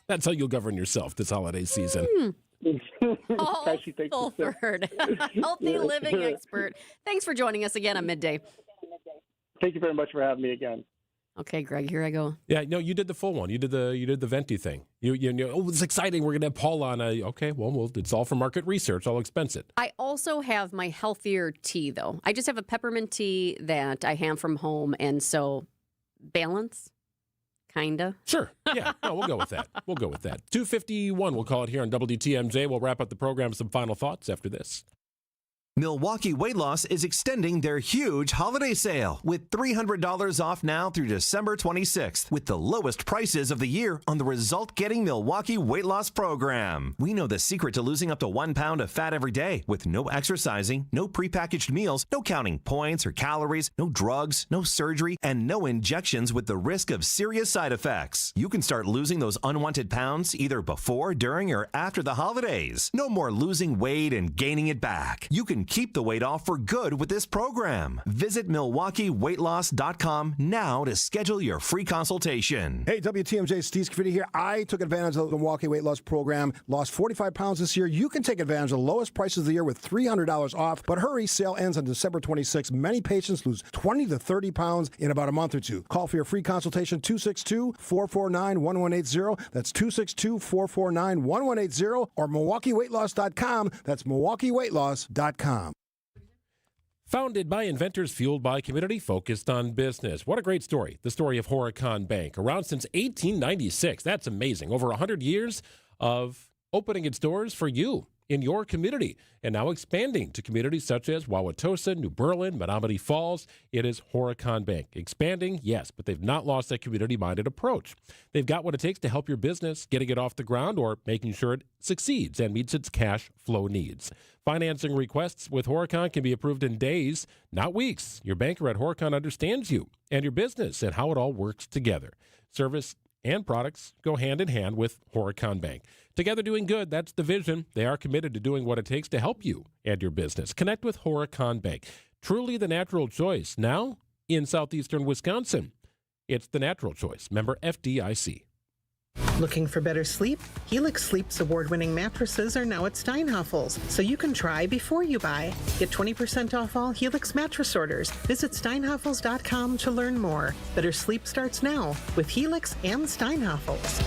[SPEAKER 2] That's how you'll govern yourself this holiday season.
[SPEAKER 3] Paul Fulford, healthy living expert. Thanks for joining us again on Midday.
[SPEAKER 11] Thank you very much for having me again.
[SPEAKER 3] Okay, Greg, here I go.
[SPEAKER 2] Yeah, no, you did the full one. You did the Venti thing. It's exciting. We're going to have Paul on. Okay, well, it's all for market research. I'll expense it.
[SPEAKER 3] I also have my healthier tea, though. I just have a peppermint tea that I have from home, and so balance. Kinda.
[SPEAKER 2] Sure. Yeah. No, we'll go with that. 2:51, we'll call it here on WTMJ. We'll wrap up the program. Some final thoughts after this.
[SPEAKER 14] Milwaukee Weight Loss is extending their huge holiday sale with $300 off now through December 26th with the lowest prices of the year on the result-getting Milwaukee Weight Loss program. We know the secret to losing up to 1 pound of fat every day with no exercising, no prepackaged meals, no counting points or calories, no drugs, no surgery, and no injections with the risk of serious side effects. You can start losing those unwanted pounds either before, during, or after the holidays. No more losing weight and gaining it back. You can keep the weight off for good with this program. Visit MilwaukeeWeightLoss.com now to schedule your free consultation.
[SPEAKER 15] Hey, WTMJ, Steve Scafidi here. I took advantage of the Milwaukee Weight Loss program, lost 45 pounds this year. You can take advantage of the lowest prices of the year with $300 off. But hurry, sale ends on December 26th. Many patients lose 20 to 30 pounds in about a month or two. Call for your free consultation, 262-449-1180. That's 262-449-1180 or MilwaukeeWeightLoss.com. That's MilwaukeeWeightLoss.com.
[SPEAKER 2] Founded by inventors, fueled by community, focused on business. What a great story. The story of Horicon Bank. Around since 1896. That's amazing. Over 100 years of opening its doors for you in your community and now expanding to communities such as Wauwatosa, New Berlin, Menominee Falls. It is Horicon Bank. Expanding, yes, but they've not lost that community-minded approach. They've got what it takes to help your business, getting it off the ground or making sure it succeeds and meets its cash flow needs. Financing requests with Horicon can be approved in days, not weeks. Your banker at Horicon understands you and your business and how it all works together. Service and products go hand in hand with Horicon Bank. Together doing good, that's the vision. They are committed to doing what it takes to help you and your business. Connect with Horicon Bank. Truly the natural choice. Now in southeastern Wisconsin. It's the natural choice. Member FDIC.
[SPEAKER 10] Looking for better sleep? Helix Sleep's award-winning mattresses are now at Steinhafels, so you can try before you buy. Get 20% off all Helix mattress orders. Visit steinhafels.com to learn more. Better sleep starts now with Helix and Steinhafels.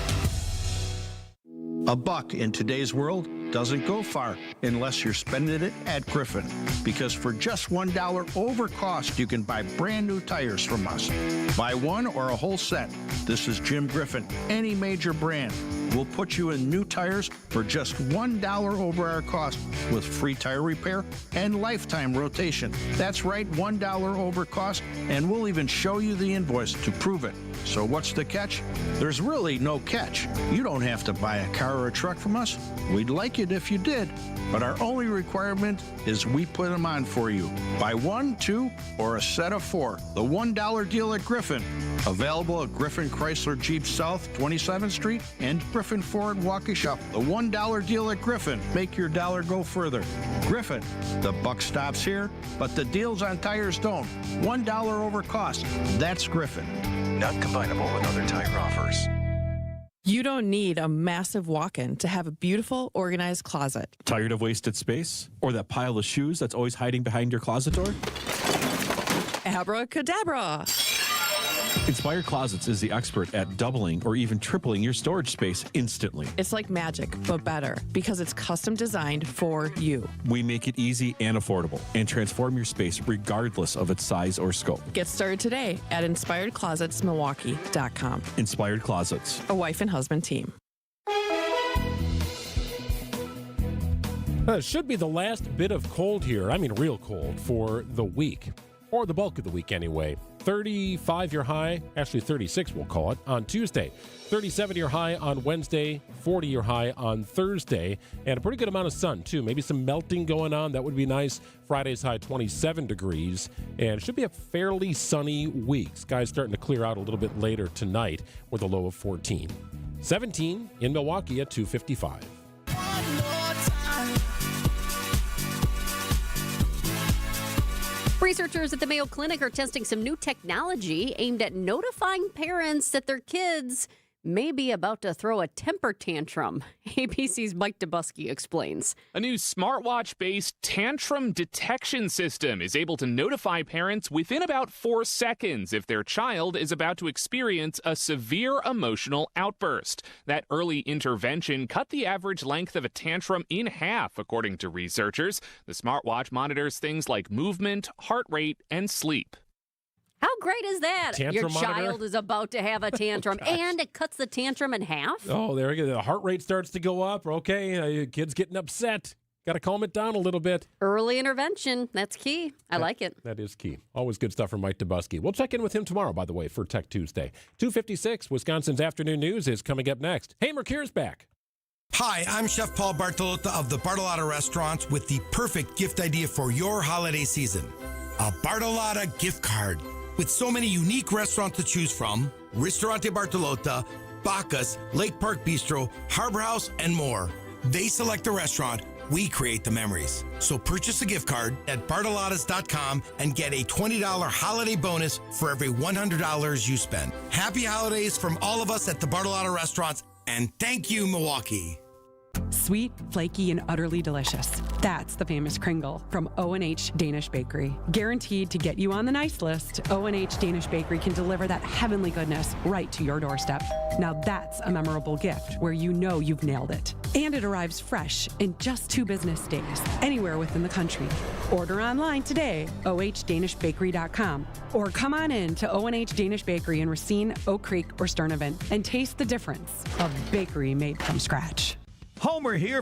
[SPEAKER 16] $1 in today's world doesn't go far unless you're spending it at Griffin. Because for just $1 over cost, you can buy brand new tires from us. Buy one or a whole set. This is Jim Griffin. Any major brand. We'll put you in new tires for just $1 over our cost with free tire repair and lifetime rotation. That's right, $1 over cost, and we'll even show you the invoice to prove it. So what's the catch? There's really no catch. You don't have to buy a car or a truck from us. We'd like it if you did, but our only requirement is we put them on for you. Buy one, two, or a set of four. The $1 deal at Griffin. Available at Griffin Chrysler Jeep South, 27th Street, and Griffin Ford Waukesha. The $1 deal at Griffin. Make your dollar go further. Griffin, the buck stops here, but the deals on tires don't. $1 over cost. That's Griffin.
[SPEAKER 14] Not combinable with other tire offers.
[SPEAKER 17] You don't need a massive walk-in to have a beautiful, organized closet.
[SPEAKER 18] Tired of wasted space? Or that pile of shoes that's always hiding behind your closet door?
[SPEAKER 17] Abracadabra!
[SPEAKER 18] Inspired Closets is the expert at doubling or even tripling your storage space instantly.
[SPEAKER 17] It's like magic, but better, because it's custom designed for you.
[SPEAKER 18] We make it easy and affordable and transform your space regardless of its size or scope.
[SPEAKER 17] Get started today at InspiredClosetsMilwaukee.com.
[SPEAKER 18] Inspired Closets.
[SPEAKER 17] A wife and husband team.
[SPEAKER 2] It should be the last bit of cold here. I mean, real cold for the week, or the bulk of the week anyway. 35 your high, actually 36 we'll call it, on Tuesday. 37 your high on Wednesday, 40 your high on Thursday, and a pretty good amount of sun too. Maybe some melting going on. That would be nice. Friday's high 27 degrees, and it should be a fairly sunny week. Skies starting to clear out a little bit later tonight with a low of 14. 17 in Milwaukee at 255.
[SPEAKER 3] Researchers at the Mayo Clinic are testing some new technology aimed at notifying parents that their kids may be about to throw a temper tantrum. ABC's Mike Dubusky explains.
[SPEAKER 21] A new smartwatch-based tantrum detection system is able to notify parents within about 4 seconds if their child is about to experience a severe emotional outburst. That early intervention cut the average length of a tantrum in half, according to researchers. The smartwatch monitors things like movement, heart rate, and sleep.
[SPEAKER 3] How great is that?
[SPEAKER 2] Tantrum
[SPEAKER 3] Your
[SPEAKER 2] monitor?
[SPEAKER 3] child is about to have a tantrum, and it cuts the tantrum in half?
[SPEAKER 2] Oh, there we go. The heart rate starts to go up. Okay, kid's getting upset. Got to calm it down a little bit.
[SPEAKER 3] Early intervention. That's key. I like it.
[SPEAKER 2] That is key. Always good stuff from Mike Dubusky. We'll check in with him tomorrow, by the way, for Tech Tuesday. 2:56, Wisconsin's Afternoon News is coming up next. Hey, Mercure's back.
[SPEAKER 26] Hi, I'm Chef Paul Bartolotta of the Bartolotta Restaurant with the perfect gift idea for your holiday season. A Bartolotta gift card. With so many unique restaurants to choose from, Ristorante Bartolotta, Bacchus, Lake Park Bistro, Harbor House, and more. They select the restaurant, we create the memories. So purchase a gift card at bartolottas.com and get a $20 holiday bonus for every $100 you spend. Happy holidays from all of us at the Bartolotta Restaurants, and thank you, Milwaukee.
[SPEAKER 9] Sweet, flaky, and utterly delicious. That's the famous Kringle from O&H Danish Bakery. Guaranteed to get you on the nice list, O&H Danish Bakery can deliver that heavenly goodness right to your doorstep. Now that's a memorable gift where you know you've nailed it. And it arrives fresh in just 2 business days, anywhere within the country. Order online today, ohddanishbakery.com, or come on in to O&H Danish Bakery in Racine, Oak Creek, or Sturtevant and taste the difference of bakery made from scratch.
[SPEAKER 1] Homer here.